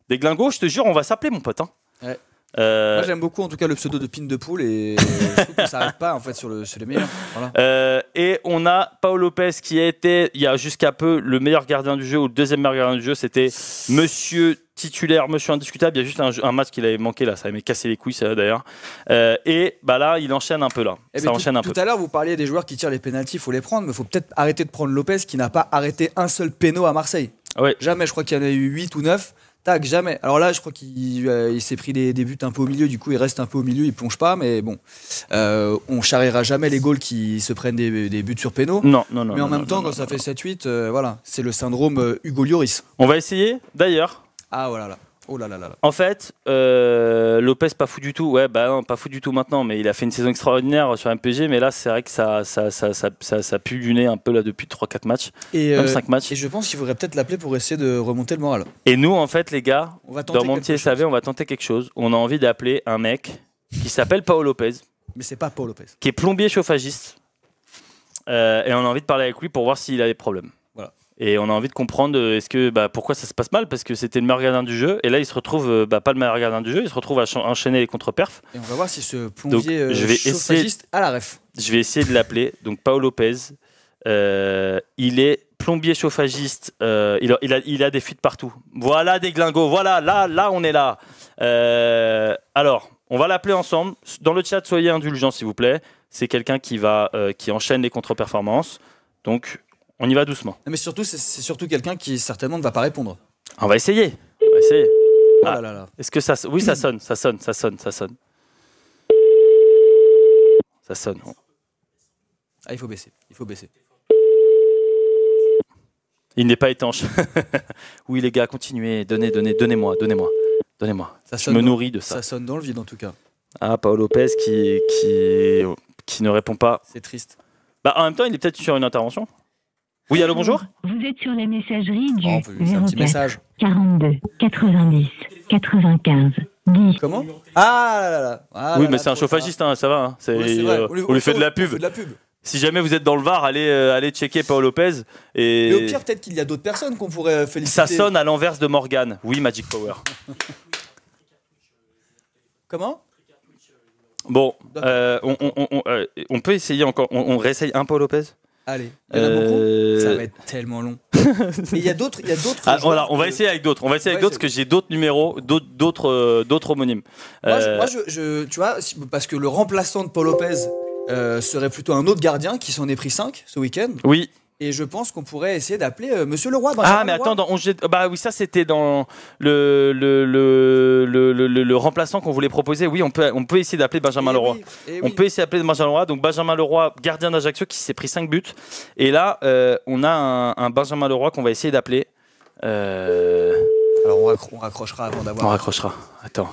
Deglingo, je te jure, on va s'appeler, mon pote. Hein.
Ouais. Moi, j'aime beaucoup, en tout cas, le pseudo de Pin de Poule et je trouve que ça n'arrête pas en fait sur les meilleurs. Voilà.
Et on a Pau Lopez qui a été, il y a jusqu'à peu, le meilleur gardien du jeu ou le deuxième meilleur gardien du jeu. C'était monsieur titulaire, monsieur indiscutable. Il y a juste un match qu'il avait manqué là, ça avait cassé les couilles, ça d'ailleurs. Et bah là, il enchaîne un peu là.
Tout à l'heure, vous parliez des joueurs qui tirent les pénaltys, il faut les prendre, mais il faut peut-être arrêter de prendre Lopez qui n'a pas arrêté un seul péno à Marseille. Ouais. Jamais, je crois qu'il y en a eu 8 ou 9. Tac, jamais. Alors là, je crois qu'il s'est pris des buts un peu au milieu, du coup, il reste un peu au milieu, il plonge pas, mais bon, on charriera jamais les goals qui se prennent des buts sur péno.
Non.
Mais en même temps, quand ça fait 7-8, voilà, c'est le syndrome Hugo Lloris.
On va essayer, d'ailleurs.
Ah, voilà, là. Oh là là là.
En fait, Lopez pas fou du tout. Ouais, bah non, pas fou du tout maintenant, mais il a fait une saison extraordinaire sur MPG, mais là, c'est vrai que ça pue du nez un peu là depuis 3-4 matchs, même 5 matchs.
Et je pense qu'il faudrait peut-être l'appeler pour essayer de remonter le moral.
Et nous, en fait, les gars, dans mon petit SAV, on va tenter quelque chose. On a envie d'appeler un mec qui s'appelle Pau Lopez.
Mais c'est pas Pau Lopez.
Qui est plombier chauffagiste. Et on a envie de parler avec lui pour voir s'il a des problèmes. Et on a envie de comprendre pourquoi ça se passe mal, parce que c'était le meilleur gardien du jeu, et là il se retrouve pas le meilleur gardien du jeu, il se retrouve à enchaîner les contre-perfs.
Et on va voir si ce plombier chauffagiste a la ref.
Je vais essayer de l'appeler, donc Pau Lopez, il est plombier chauffagiste, il a des fuites partout. Voilà Deglingo, voilà, là on est là. Alors, on va l'appeler ensemble. Dans le chat, soyez indulgents s'il vous plaît. C'est quelqu'un qui enchaîne les contre-performances, donc... On y va doucement.
Non mais surtout, c'est surtout quelqu'un qui certainement ne va pas répondre.
On va essayer.
Oh là là.
Est-ce que ça... Oui, ça sonne. Ça sonne.
Ah, il faut baisser.
Il n'est pas étanche. Oui, les gars, continuez. Donnez-moi. Je me nourris de ça.
Ça sonne dans le vide, en tout cas.
Ah, Pau Lopez qui ne répond pas.
C'est triste.
Bah, en même temps, il est peut-être sur une intervention. Oui, allô, bonjour.
Vous êtes sur la messagerie du
un petit message.
42 90 95 10.
Comment ? Ah
oui, mais c'est un chauffagiste, hein, ça va. Hein. On lui fait de la pub. Si jamais vous êtes dans le Var, allez checker Pau Lopez. Et
au pire, peut-être qu'il y a d'autres personnes qu'on pourrait féliciter.
Ça sonne à l'envers de Morgan. Oui, Magic Power.
Comment ?
Bon, on peut essayer encore. On réessaye un Pau Lopez ?
Allez, il y en a beaucoup. Ça va être tellement long. Mais il y a d'autres.
Voilà, on va essayer avec d'autres. Parce que j'ai d'autres numéros, d'autres homonymes.
Moi, tu vois, parce que le remplaçant de Pau Lopez serait plutôt un autre gardien qui s'en est pris 5 ce week-end.
Oui.
Et je pense qu'on pourrait essayer d'appeler Monsieur Leroy.
Mais attends, oui, ça c'était dans le remplaçant qu'on voulait proposer. Oui, on peut essayer d'appeler Benjamin Leroy. On peut essayer d'appeler Benjamin Leroy. Donc Benjamin Leroy, gardien d'Ajaccio, qui s'est pris 5 buts. Et là, on a un Benjamin Leroy qu'on va essayer d'appeler.
Alors on raccrochera avant d'avoir.
On raccrochera. Attends.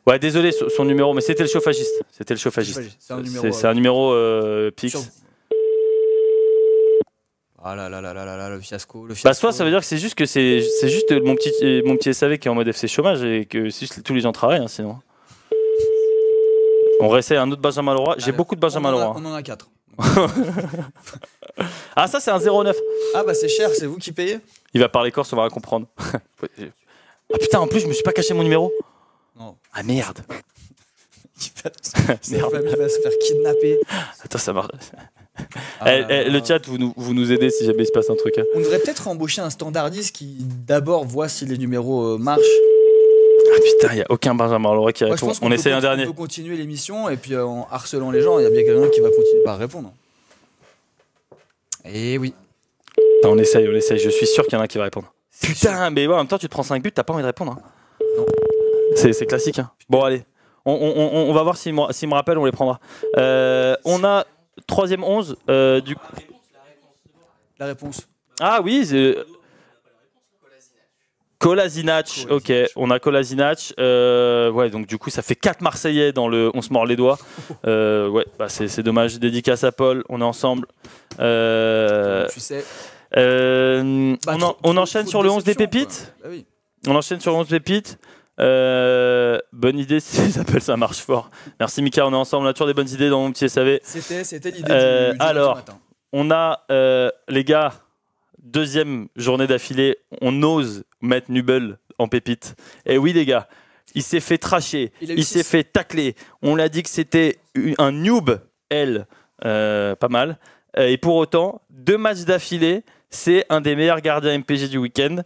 Ouais, désolé, son numéro, mais c'était le chauffagiste. C'est un numéro fixe.
Ah là, le fiasco.
Bah soit ça veut dire que c'est juste mon petit SAV qui est en mode FC chômage et que tous les gens travaillent, hein, sinon. On réessaye un autre Benjamin Leroy. J'ai beaucoup de Benjamin Leroy.
On en a 4.
Ah, ça, c'est un 09.
Ah, bah c'est cher, c'est vous qui payez?
Il va parler corse, on va comprendre. Ah putain, en plus, je me suis pas caché mon numéro.
Non.
Ah merde.
Sa famille va se faire kidnapper.
Attends, ça marche. Le chat, vous nous aidez si jamais il se passe un truc. Hein.
On devrait peut-être embaucher un standardiste qui d'abord voit si les numéros marchent.
Ah putain, il n'y a aucun Benjamin Leroy qui répond. On essaie un dernier.
On peut continuer l'émission et puis en harcelant les gens, il y a bien quelqu'un qui va continuer par répondre. Et oui.
On essaye. Je suis sûr qu'il y en a qui va répondre. Putain, mais ouais, en même temps, tu te prends 5 buts, t'as pas envie de répondre. Hein.
Non.
C'est classique. Hein. Bon, allez. On va voir s'il me rappelle, on les prendra. On a 3ème 11. Du...
La réponse.
Ah oui, Kolasinac. Ok, on a Kolasinac. Ouais, donc du coup, ça fait 4 Marseillais dans le On se mord les doigts. Ouais, bah, c'est dommage. Dédicace à Paul, on est ensemble.
Tu sais.
On enchaîne sur le 11 des pépites.
Bah oui.
On enchaîne sur le 11 des pépites. Bonne idée si ça s'appelle ça marche fort. Merci Mika, on est ensemble, on a toujours des bonnes idées dans mon petit SAV.
C'était l'idée du
alors,
matin.
On a les gars, 2e journée d'affilée, on ose mettre Nubel en pépite. Et oui les gars, il s'est fait tracher, il s'est fait tacler. On l'a dit que c'était un noob, pas mal. Et pour autant, 2 matchs d'affilée, c'est un des meilleurs gardiens MPG du week-end.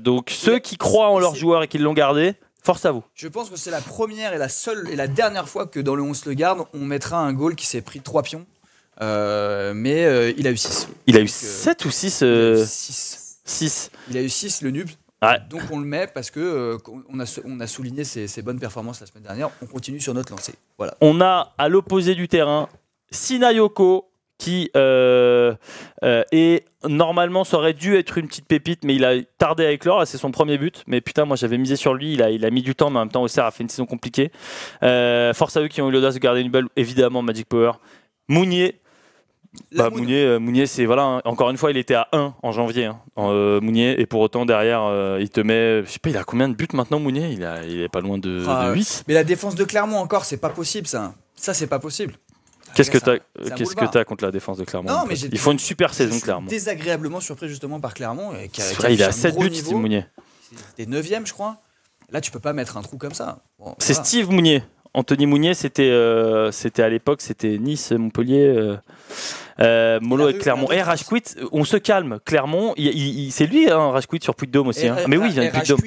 Donc ceux qui croient en leurs joueurs et qui l'ont gardé, force à vous.
Je pense que c'est la première et la seule et la dernière fois que dans le 11 le garde, on mettra un goal qui s'est pris 3 pions. Mais il a eu 6.
Il a eu 7 ou 6 6.
Il a eu 6 le noob.
Ouais.
Donc on le met parce que on a souligné ses bonnes performances la semaine dernière. On continue sur notre lancée. Voilà.
On a à l'opposé du terrain Sinayoko qui est normalement ça aurait dû être une petite pépite, mais il a tardé à éclore. C'est son premier but, mais putain, moi j'avais misé sur lui. Il a mis du temps, mais en même temps Auxerre a fait une saison compliquée. Force à eux qui ont eu l'audace de garder une balle, évidemment. Magic Power. Mounier. Mounier, c'est voilà. Hein, encore une fois, il était à 1 en janvier. Hein, Mounier, et pour autant derrière, il te met. Je sais pas, il a combien de buts maintenant, Mounier? Il est pas loin de 8.
Mais la défense de Clermont encore, c'est pas possible ça. Ça c'est pas possible.
Qu'est-ce que t'as contre la défense de Clermont?
Non, mais
ils font une super saison, Clermont.
Désagréablement surpris justement par Clermont.
C'est vrai, il a 7 buts, Steve Mounier.
C'était 9ème, je crois. Là, tu peux pas mettre un trou comme ça. Bon,
c'est voilà. Steve Mounier. Anthony Mounier, c'était à l'époque, c'était Nice, Montpellier, Molo et Clermont. Et Rajquit, on se calme. Clermont, c'est lui, hein, Rajquit sur Puy-de-Dôme aussi. Hein. Mais oui, il vient de Puy-de-Dôme.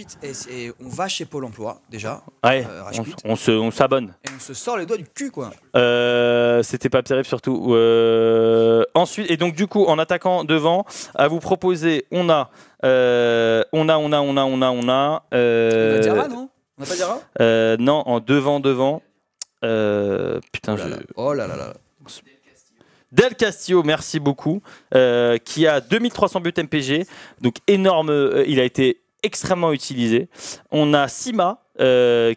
On va chez Pôle Emploi déjà.
Ouais, on s'abonne.
Et on se sort les doigts du cul, quoi.
C'était pas terrible surtout. Ensuite, et donc du coup, en attaquant devant, à vous proposer, on a.
On a Diarra, non? On n'a pas Diarra?
Non, en devant. Putain,
oh là là.
Del Castillo, merci beaucoup, qui a 2300 buts MPG, donc énorme, il a été extrêmement utilisé. On a Sima,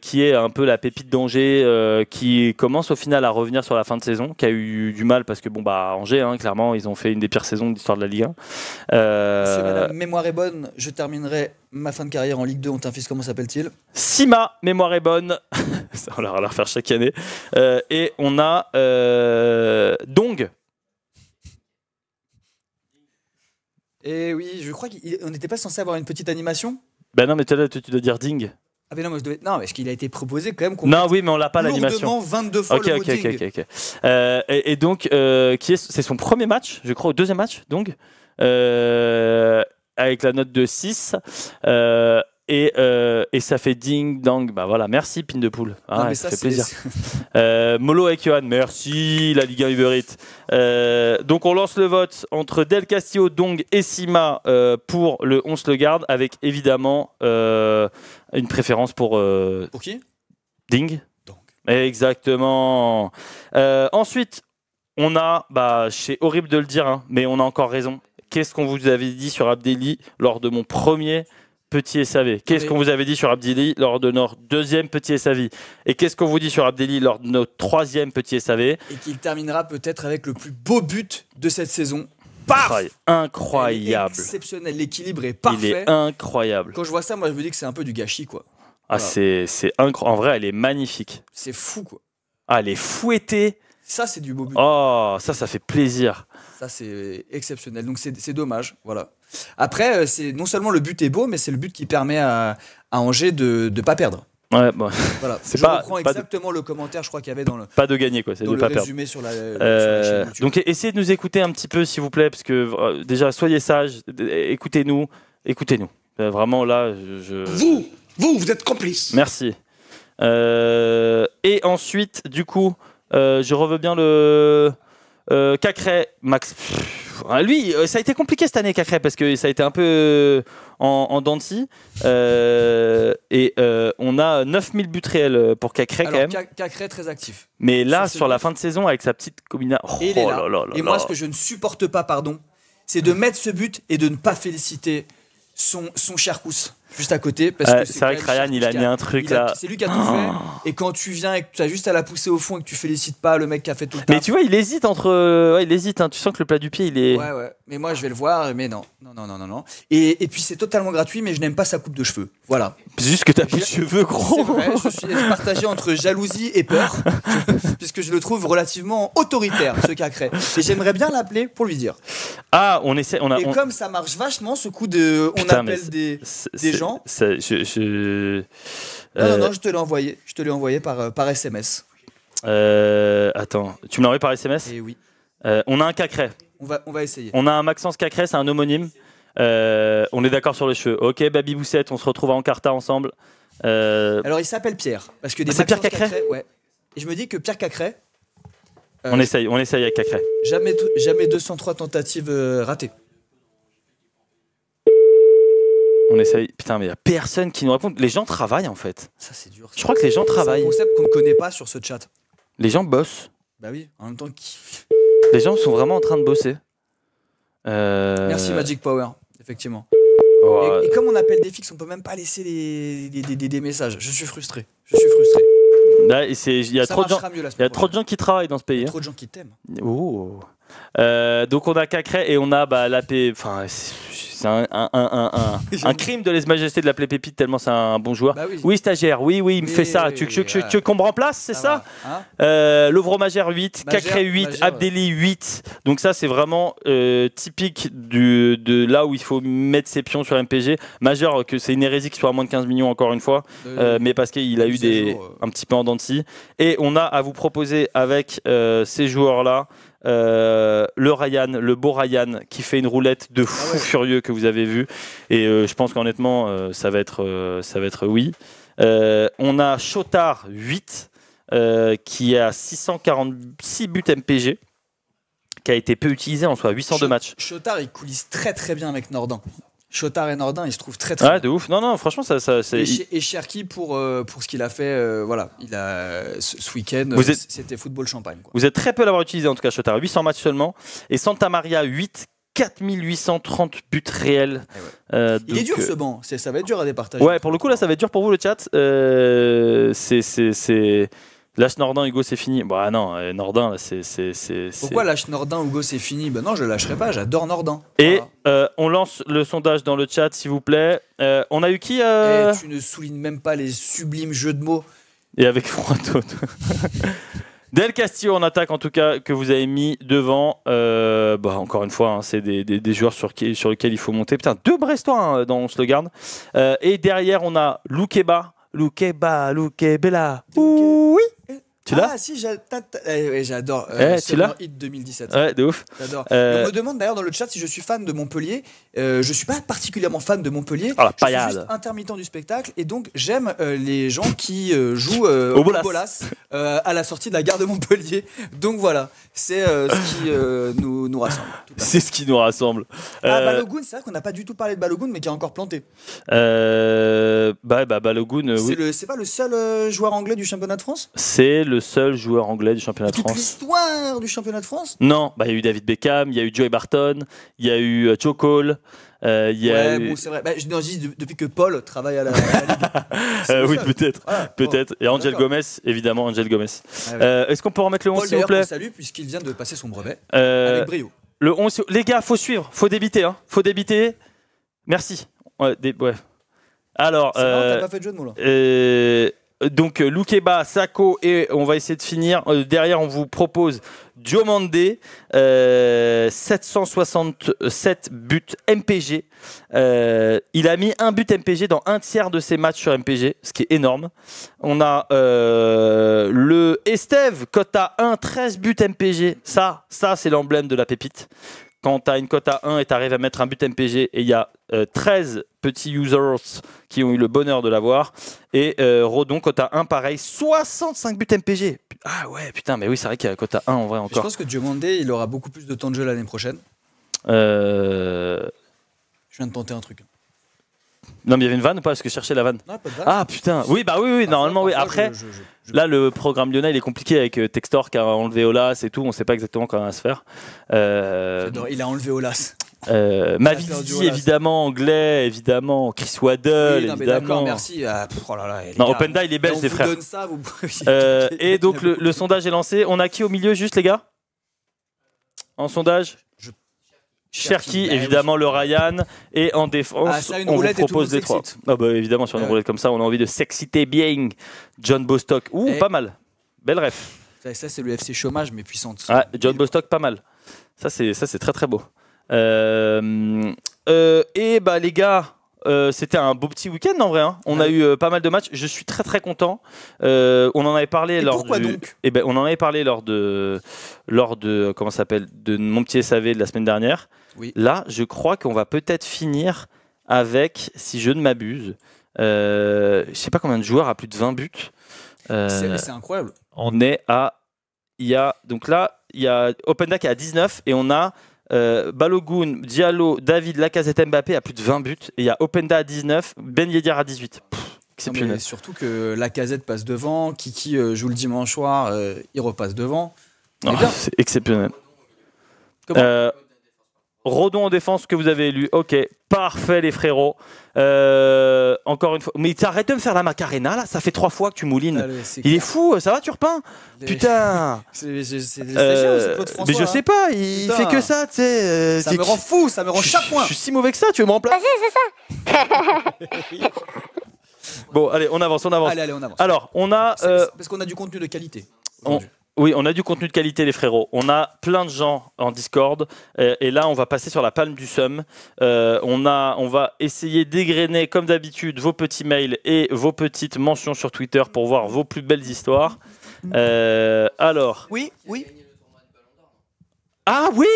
qui est un peu la pépite d'Angers, qui commence au final à revenir sur la fin de saison, qui a eu du mal parce que Angers, hein, clairement, ils ont fait une des pires saisons de l'histoire de la Ligue 1.
Si madame mémoire est bonne, je terminerai ma fin de carrière en Ligue 2. On t'infise, comment s'appelle-t-il?
Sima, mémoire est bonne. Ça, on va la refaire chaque année. Et on a Dong.
Et oui, je crois qu'on n'était pas censé avoir une petite animation.
Ben non, mais tu dois dire Ding.
Ah mais non, non, parce qu'il a été proposé quand même.
Non, oui, mais on l'a pas l'animation.
22 fois le mot Ding.
Ok. Et donc, c'est son premier match, je crois, au 2e match, donc, avec la note de 6. Et ça fait ding dong. Bah voilà, merci Pin de Poule. Ah, non, ça fait plaisir. Molo avec Johan, merci la Ligue 1 Uber Eats. Donc on lance le vote entre Del Castillo, Dong et Sima pour le 11 le garde, avec évidemment une préférence pour
qui?
Ding.
Dong.
Exactement. Ensuite, on a, c'est horrible de le dire, hein, mais on a encore raison. Qu'est-ce qu'on vous avait dit sur Abdelli lors de mon premier petit SAV? Qu'est-ce qu'on vous avait dit sur Abdelli lors de notre 2e petit SAV? Et qu'est-ce qu'on vous dit sur Abdelli lors de notre 3e petit SAV? Et
qu'il terminera peut-être avec le plus beau but de cette saison.
Paf! Incroyable.
Exceptionnel, l'équilibre est parfait.
Il est incroyable.
Quand je vois ça, moi je me dis que c'est un peu du gâchis, quoi.
Ah, voilà. C'est incroyable. En vrai, elle est magnifique.
C'est fou, quoi.
Ah, elle est fouettée.
Ça, c'est du beau but.
Oh, ça fait plaisir.
Ça, c'est exceptionnel. Donc, c'est dommage. Voilà. Après, c'est non seulement le but est beau, mais c'est le but qui permet à Angers de ne pas perdre.
Ouais, bon.
Voilà. Je reprends exactement le commentaire, je crois qu'il y avait dans le.
Pas de gagner, quoi. C'est
dans
de
le
pas
résumé
perdre.
sur la chaîne YouTube.
Donc, essayez de nous écouter un petit peu, s'il vous plaît, parce que déjà, soyez sages. Écoutez-nous. Vraiment, là,
Vous êtes complice.
Merci. Et ensuite, du coup, je revois bien le Cacré, Max. Lui, ça a été compliqué cette année, Cacré, parce que ça a été un peu en dents de scie. Et on a 9000 buts réels pour Cacré, quand même.
Cacré très actif.
Mais là, sur la fin de saison, avec sa petite combina.
Et il est là. Et moi, ce que je ne supporte pas, c'est de mettre ce but et de ne pas féliciter son cher Kous juste à côté.
C'est vrai que Ryan, il a mis un truc là.
C'est lui qui a tout fait. Et quand tu viens et que tu as juste à la pousser au fond et que tu félicites pas le mec qui a fait tout le taf.
Mais tu vois, il hésite entre. Ouais, il hésite. Hein. Tu sens que le plat du pied, il est.
Ouais. Mais moi, je vais le voir. Mais non. Et puis, c'est totalement gratuit, mais je n'aime pas sa coupe de cheveux. Voilà.
C'est juste que t'as plus de cheveux, gros.
C'est vrai, je suis partagé entre jalousie et peur, puisque je le trouve relativement autoritaire, ce Cacré. Et j'aimerais bien l'appeler pour lui dire.
Ah, on essaie.
Comme ça marche vachement, ce coup de.
Putain,
appelle des gens.
Non,
je te l'ai envoyé par SMS.
Attends, tu me l'as envoyé par SMS?
Eh oui.
On a un Cacré.
On va essayer.
On a un Maxence Cacré, c'est un homonyme. On est d'accord sur les cheveux. Ok, Baby Boussette, on se retrouve à Encarta ensemble.
Alors il s'appelle Pierre. Parce que
c'est Pierre Cacré.
Ouais. Et je me dis que Pierre Cacré.
On essaye avec Cacré.
Jamais 203 tentatives ratées.
On essaye. Putain, mais il n'y a personne qui nous répond. Les gens travaillent en fait.
Ça, c'est dur.
Je crois que les gens travaillent.
C'est un concept qu'on ne connaît pas sur ce chat.
Les gens bossent.
Bah oui, en même temps.
Les gens sont vraiment en train de bosser.
Merci Magic Power, effectivement.
Oh,
et comme on appelle des fixes, on peut même pas laisser des messages. Je suis frustré.
Là, il y a trop de gens qui travaillent dans ce pays.
Il y a trop de gens qui t'aiment.
Oh. Donc on a Cacré et on a l'AP. Enfin, c'est un crime de lèse-majesté de l'appeler Pépite tellement c'est un bon joueur.
Bah oui.
Oui, stagiaire, oui, il me fait ça. Tu veux qu'on me remplace, c'est ça, Lovro Magère 8, Cacré 8, Abdelli 8. Donc ça, c'est vraiment typique de là où il faut mettre ses pions sur MPG. Majeur, que c'est une hérésie qu'il soit à moins de 15 millions encore une fois, mais parce qu'il a eu un petit peu en dents de scie. Et on a à vous proposer avec ces joueurs-là le Ryan, le beau Ryan qui fait une roulette de fou furieux que vous avez vu et je pense qu'honnêtement ça va être oui. On a Chotard 8 qui a 646 buts MPG, qui a été peu utilisé en soi, 802 matchs.
Chotard il coulisse très très bien avec Nordin. Chotard et Nordin, ils se trouvent très très bien.
De ouf. Non, franchement, ça c'est.
Et Cherki pour ce qu'il a fait, voilà. Il a ce week-end, c'était football champagne. Quoi.
Vous êtes très peu à l'avoir utilisé en tout cas, Chotard. 800 matchs seulement. Et Santa Maria 8, 4830 buts réels.
Il est dur ce banc. Ça va être dur à départager.
Ouais, pour le coup là, ça va être dur pour vous le chat. C'est Lâche Nordin, Hugo, c'est fini. Bah non, Nordin, c'est.
Pourquoi lâche Nordin, Hugo, c'est fini? Bah non, je le lâcherai pas, j'adore Nordin.
Et on lance le sondage dans le chat, s'il vous plaît. On a eu qui
Tu ne soulignes même pas les sublimes jeux de mots.
Et avec Froito. Del Castillo en attaque, en tout cas, que vous avez mis devant. Encore une fois, c'est des joueurs sur lesquels il faut monter. Putain, 2 Brestois dans On se le garde. Et derrière, on a Loukeba, Loukebella. Oui. Tu l'as?
Ah si, j'adore.
Tu l'as?
Hit 2017.
Ouais, de ouf.
J'adore. On me demande d'ailleurs dans le chat si je suis fan de Montpellier. Je suis pas particulièrement fan de Montpellier.
Ah,
je suis juste intermittent du spectacle et donc j'aime les gens qui jouent au Bolas à la sortie de la gare de Montpellier. Donc voilà, c'est ce qui nous rassemble.
C'est ce qui nous rassemble.
Balogun, c'est vrai qu'on n'a pas du tout parlé de Balogun, mais qui a encore planté.
Balogun, oui.
C'est pas le seul joueur anglais du championnat de France?
C'est le seul joueur anglais du championnat de France.
Toute l'histoire du championnat de France?
Non, il y a eu David Beckham, il y a eu Joey Barton, il y a eu Joe Cole.
Bon, c'est vrai. Je dis depuis que Paul travaille à la Ligue.
Oui, peut-être.
Voilà.
Peut-être. Et Angel Gomez, évidemment, Angel Gomez. Est-ce qu'on peut remettre le 11, s'il vous plaît?
Salut, puisqu'il vient de passer son brevet avec brio.
Le 11, les gars, faut suivre, faut débiter. Faut débiter. Merci. Ouais. Alors.
T'as pas fait de jeu de mots là.
Donc Loukeba, Sako et on va essayer de finir. Derrière, on vous propose Diomandé, 767 buts MPG. Il a mis un but MPG dans un tiers de ses matchs sur MPG, ce qui est énorme. On a le Esteve, cote à 1, 13 buts MPG. Ça c'est l'emblème de la pépite. Quand tu as une cote à 1 et tu arrives à mettre un but MPG, et il y a 13 petits users qui ont eu le bonheur de l'avoir. Et Rodon, cote à 1, pareil, 65 buts MPG. Ah ouais, putain, mais oui, c'est vrai qu'il y a cote à 1 en vrai encore.
Je pense que Diomandé, il aura beaucoup plus de temps de jeu l'année prochaine.
Je
viens de tenter un truc.
Non, mais il y avait une vanne ou pas? Est-ce que je cherchais la vanne?
Non, pas de vanne.
Ah putain, oui, normalement, oui. Après, là, le programme lyonnais, il est compliqué avec Textor qui a enlevé Olas et tout. On ne sait pas exactement comment ça va se faire.
Il a enlevé Olas.
Mavidi, évidemment, anglais, évidemment, Chris Waddle,
oui, non,
évidemment.
D'accord, merci. Oh là là,
non, Openda, il est belge, les frères.
Donne ça, vous...
et donc, le sondage est lancé. On a qui au milieu, juste, les gars? En sondage? Cherki, évidemment, le Ryan. Et en défense, on vous propose des trois. Ah bah, évidemment, sur une roulette comme ça, on a envie de s'exciter bien. John Bostock. Pas mal. Belle ref.
Ça, c'est le FC chômage, mais puissante.
Ah, John Bostock, pas mal. Ça, c'est très, très beau. Et bah, les gars, c'était un beau petit week-end en vrai. Hein. On a eu pas mal de matchs. Je suis très, très content. On en avait parlé
donc
on en avait parlé lors de comment ça s'appelle, de mon petit SAV de la semaine dernière.
Oui.
Là, je crois qu'on va peut-être finir avec, si je ne m'abuse, je sais pas combien de joueurs à plus de 20 buts.
C'est incroyable.
On est à, donc là, il y a Openda qui est à 19 et on a Balogun, Diallo, David, Lacazette, Mbappé à plus de 20 buts et il y a Openda à 19, Ben Yedder à 18. Exceptionnel.
Surtout que Lacazette passe devant, Kiki joue le dimanche soir, il repasse devant.
C'est exceptionnel. Rodon en défense que vous avez élu. Ok, parfait les frérots. Encore une fois. Mais t'arrêtes de me faire la Macarena là, ça fait 3 fois que tu moulines.
Allez,
il est fou, ça va Turpin? Putain.
C'est des stagiaires, c'est Claude François.
Mais je sais pas, il fait que ça, tu sais.
Ça me rend fou, ça me rend chaque point.
Je suis si mauvais que ça, tu veux me remplacer?
Vas-y, c'est ça.
Bon, allez, on avance.
Allez, on avance.
Alors, on a.
Parce qu'on a du contenu de qualité.
Oui, on a du contenu de qualité, les frérots. On a plein de gens en Discord. Et là, on va passer sur la palme du seum. On va essayer d'égrener, comme d'habitude, vos petits mails et vos petites mentions sur Twitter pour voir vos plus belles histoires. Alors.
Oui.
Ah oui,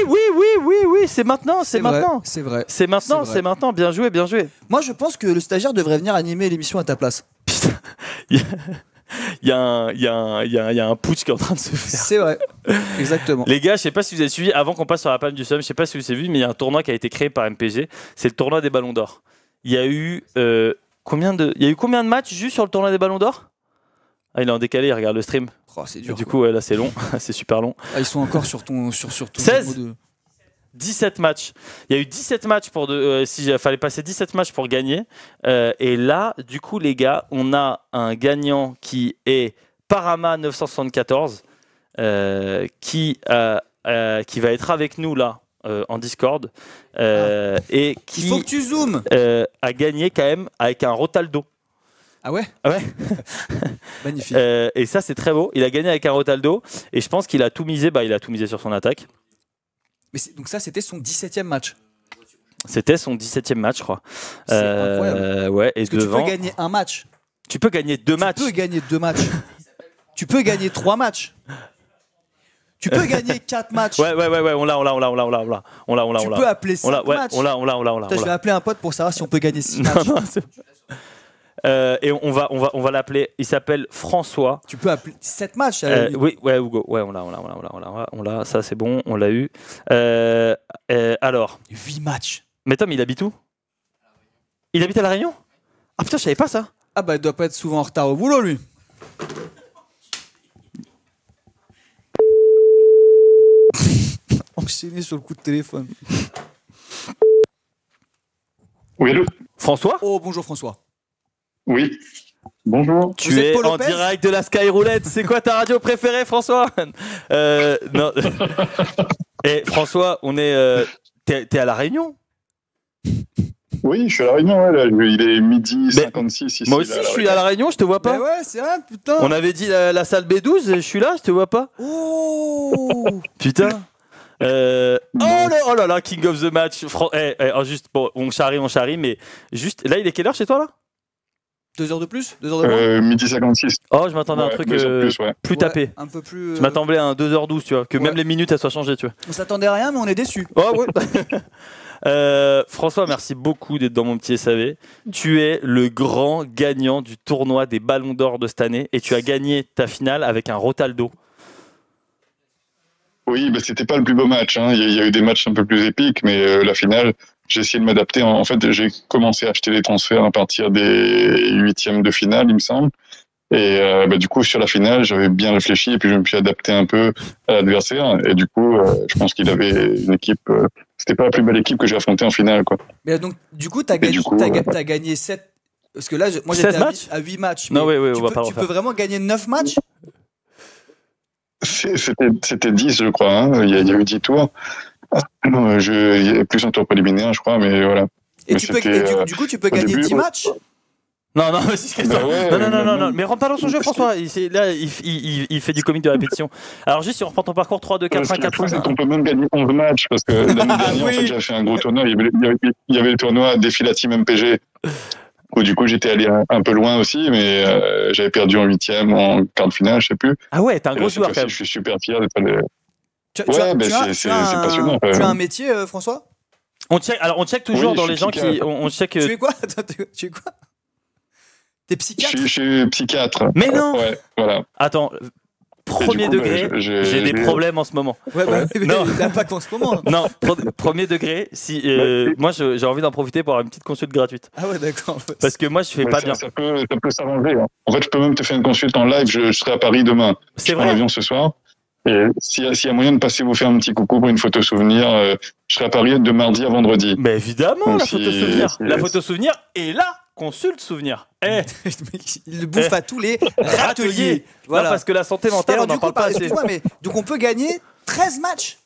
c'est maintenant. C'est
vrai.
C'est maintenant. Bien joué.
Moi, je pense que le stagiaire devrait venir animer l'émission à ta place.
Putain. Il y a un putsch qui est en train de se faire.
C'est vrai, exactement.
Les gars, je sais pas si vous avez suivi, avant qu'on passe sur la palme du seum, je sais pas si vous avez vu, mais il y a un tournoi qui a été créé par MPG. C'est le tournoi des Ballons d'Or. Il y a eu combien de matchs juste sur le tournoi des Ballons d'Or? Ah, il est en décalé, il regarde le stream.
Oh, c'est dur.
Du coup, là, c'est long, c'est super long.
Ah, ils sont encore sur ton
16 17 matchs. Il y a eu 17 matchs s'il fallait passer 17 matchs pour gagner. Et là, du coup, les gars, on a un gagnant qui est Parama 974 qui va être avec nous là en Discord et qui
il faut que tu zoomes.
A gagné quand même avec un Rotaldo.
Ah ouais. Magnifique.
Et ça, c'est très beau. Il a gagné avec un Rotaldo et je pense qu'il a tout misé. Il a tout misé sur son attaque.
Mais donc ça, c'était son 17e match.
C'était son 17e match, je crois.
C'est incroyable.
Ouais, et
parce que tu peux gagner un match.
Tu peux gagner 2 matchs.
Tu peux gagner 2 matchs. Tu peux gagner 3 matchs. Tu peux gagner 4 matchs.
Ouais, on l'a.
Tu peux appeler 5 matchs.
On l'a.
Je vais appeler un pote pour savoir si on peut gagner 6 matchs.
Et on va l'appeler. Il s'appelle François.
Tu peux appeler 7 matchs.
Oui, Hugo. Ouais, on l'a. Ça, c'est bon. On l'a eu. Alors.
8 matchs.
Mais Tom, il habite où? Il habite à La Réunion? Ah putain, je savais pas ça.
Ah bah, il doit pas être souvent en retard au boulot, lui. Enchaîné sur le coup de téléphone.
Oui, allô?
François?
Oh, bonjour François.
Oui. Bonjour.
Tu es en direct de la Sky Roulette. C'est quoi ta radio préférée, François? Non. Et François, on est. T'es à La Réunion?
Oui, je suis à La Réunion, ouais, là, il est midi 56 ici.
Moi aussi, je suis à La Réunion, je te vois pas.
Mais ouais, c'est vrai, putain.
On avait dit la salle B12, je suis là, je te vois pas.
Oh
Putain. Oh là là, King of the Match. Juste, bon, on charrie, mais juste, là, il est quelle heure chez toi, là?
2 heures de plus? 2 heures de moins?
Midi 56.
Oh, je m'attendais à un truc plus tapé.
Un peu plus.
Je m'attendais à un 2h12, tu vois, que même les minutes, elles soient changées, tu vois.
On s'attendait à rien, mais on est déçus.
Oh, oui. François, merci beaucoup d'être dans mon petit SAV. Tu es le grand gagnant du tournoi des Ballons d'Or de cette année et tu as gagné ta finale avec un Rotaldo.
Oui, bah, c'était pas le plus beau match. Hein. Il y a eu des matchs un peu plus épiques, mais la finale, j'ai essayé de m'adapter. En fait, j'ai commencé à acheter les transferts à partir des 8e de finale, il me semble. Et du coup, sur la finale, j'avais bien réfléchi et puis je me suis adapté un peu à l'adversaire. Et du coup, je pense qu'il avait une équipe. C'était pas la plus belle équipe que j'ai affrontée en finale, quoi.
Mais donc, du coup, t'as gagné 7. Parce que là, moi, j'étais à 8 matchs.
Non, oui,
tu peux vraiment gagner 9 matchs?
C'était 10, je crois. Hein. Il y a eu 10 tours. Il y a plus un tour préliminaire, je crois, mais voilà.
Et du coup, tu peux gagner 10 matchs?
Non, non, mais rentre pas dans son jeu, François. Il fait du comique de répétition. Alors, juste si on reprend ton parcours 3, 2, 4, 5, 4, 5.
On peut même gagner 11 matchs parce que l'année dernière, en fait, j'avais fait un gros tournoi. Il y avait le tournoi Défila Team MPG où du coup, j'étais allé un peu loin aussi, mais j'avais perdu en 8e, en quart de finale, je sais plus.
Ah ouais, t'es un gros joueur quand même.
Je suis super fier d'être allé. C'est
passionnant. Tu as un métier, François?
On check toujours dans les gens qui. On check.
Tu es quoi? Tu es quoi? T'es psychiatre?
Je suis psychiatre.
Mais non!
Ouais, voilà.
Attends, premier degré, j'ai des problèmes en ce moment.
Ouais, mais non. Il n'y a pas qu'en ce moment.
Non, premier degré, moi j'ai envie d'en profiter pour avoir une petite consulte gratuite.
Ah ouais, d'accord.
Parce
que moi je fais pas bien.
Ça peut s'arranger. Hein. En fait, je peux même te faire une consulte en live, je serai à Paris demain.
C'est
vrai. Je prends l'avion ce soir. Et s'il y a moyen de passer vous faire un petit coucou pour une photo souvenir, je serai à Paris de mardi à vendredi.
Mais évidemment, donc, la photo souvenir est là. Consulte souvenir.
Il le bouffe à tous les râteliers.
Voilà. Non, parce que la santé mentale, on n'en parle pas assez.
Mais donc on peut gagner 13 matchs.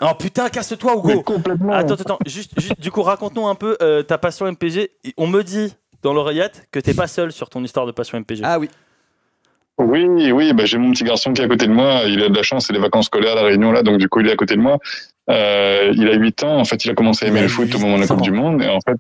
Oh putain, casse-toi, Hugo.
Complètement.
Attends. Juste, du coup, raconte-nous un peu ta passion MPG. On me dit dans l'oreillette que t'es pas seul sur ton histoire de passion MPG.
Ah oui.
Oui, j'ai mon petit garçon qui est à côté de moi. Il a de la chance, c'est les vacances scolaires à La Réunion là, donc du coup il est à côté de moi. Il a 8 ans. En fait, il a commencé à aimer le foot au moment de la Coupe du Monde. Et en fait,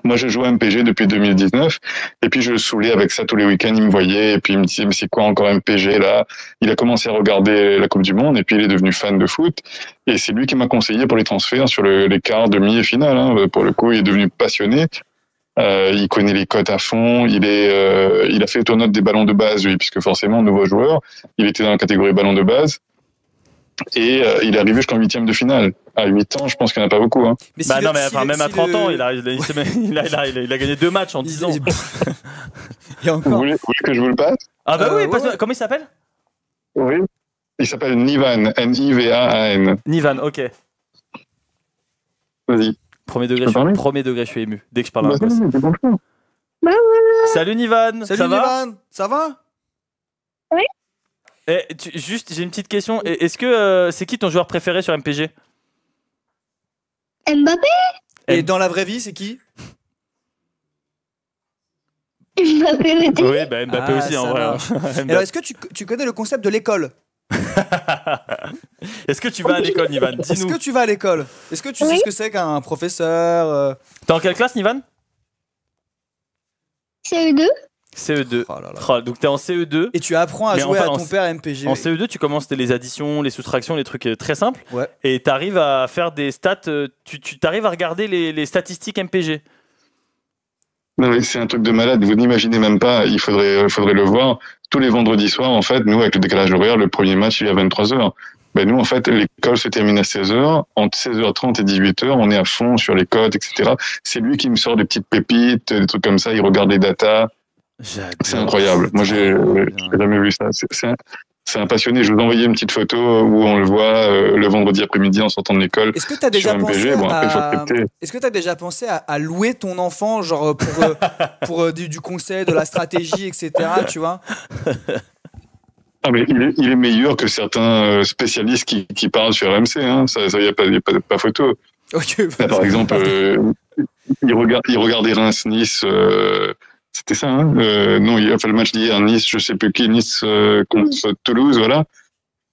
moi, je jouais à MPG depuis 2019, et puis je le saoulais avec ça tous les week-ends. Il me voyait, et puis il me disait, mais c'est quoi encore MPG là? Il a commencé à regarder la Coupe du Monde, et puis il est devenu fan de foot. Et c'est lui qui m'a conseillé pour les transferts sur les quarts, demi et finale. Hein. Pour le coup, il est devenu passionné. Il connaît les cotes à fond. Il a fait le tournoi des ballons de base, lui, puisque forcément, nouveau joueur. Il était dans la catégorie ballons de base. Et il est arrivé jusqu'en 8e de finale. À 8 ans, je pense qu'il n'y en a pas beaucoup. Hein.
Mais même à 30 ans, il a gagné 2 matchs en 10 ans.
Il y a encore.
Vous voulez que je vous le passe?
Ah bah oui, comment il s'appelle?
Oui. Il s'appelle Nivan, Nivan.
Nivan, ok.
Vas-y.
Premier degré, je suis ému. Dès que je parle à un gosse. Salut Nivan.
Salut Nivan. Ça va?
Oui.
Juste, j'ai une petite question. Est-ce que c'est qui ton joueur préféré sur MPG?
Mbappé.
Et dans la vraie vie, c'est qui?
Mbappé aussi.
Oui, Mbappé aussi en vrai.
Alors, est-ce que tu connais le concept de l'école?
Est-ce que tu vas à l'école, Nivan? Dis-nous.
Est-ce que tu vas à l'école? Est-ce que tu sais ce que c'est qu'un professeur?
T'es en quelle classe, Nivan?
CE2.
CE2. Donc t'es en CE2.
Et tu apprends à jouer à ton père MPG.
En CE2, tu commences les additions, les soustractions, les trucs très simples.
Ouais.
Et t'arrives à faire des stats. Tu t'arrives à regarder les statistiques MPG.
Non, mais c'est un truc de malade. Vous n'imaginez même pas. Il faudrait le voir. Tous les vendredis soirs, en fait, nous, avec le décalage horaire, le premier match, il est à 23h. Nous, en fait, l'école se termine à 16h. Entre 16h30 et 18h, on est à fond sur les codes, etc. C'est lui qui me sort des petites pépites, des trucs comme ça. Il regarde les datas. C'est incroyable. Moi, j'ai jamais vu ça. C'est un passionné. Je vous ai envoyé une petite photo où on le voit le vendredi après-midi en sortant de l'école.
Est-ce que tu as déjà pensé à louer ton enfant, genre pour du conseil, de la stratégie, etc. Tu vois?
Ah, mais il est meilleur que certains spécialistes qui parlent sur RMC. Hein. Ça y a pas photo.
Okay,
là, par exemple, il regardait Reims-Nice. C'était ça, hein non, il a fait le match d'hier, Nice, je sais plus qui, Nice contre Toulouse, voilà.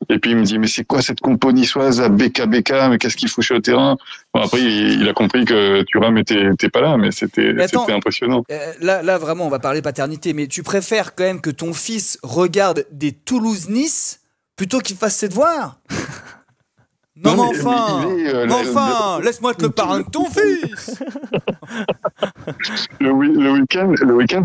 Et puis il me dit, mais c'est quoi cette compo niçoise à BK, mais qu'est-ce qu'il fout sur le terrain? Bon, après, il a compris que Thuram était pas là, mais c'était impressionnant.
Là, vraiment, on va parler paternité, mais tu préfères quand même que ton fils regarde des Toulouse-Nice plutôt qu'il fasse ses devoirs? Non, mais enfin, laisse-moi être le parrain de ton fils.
Le week-end,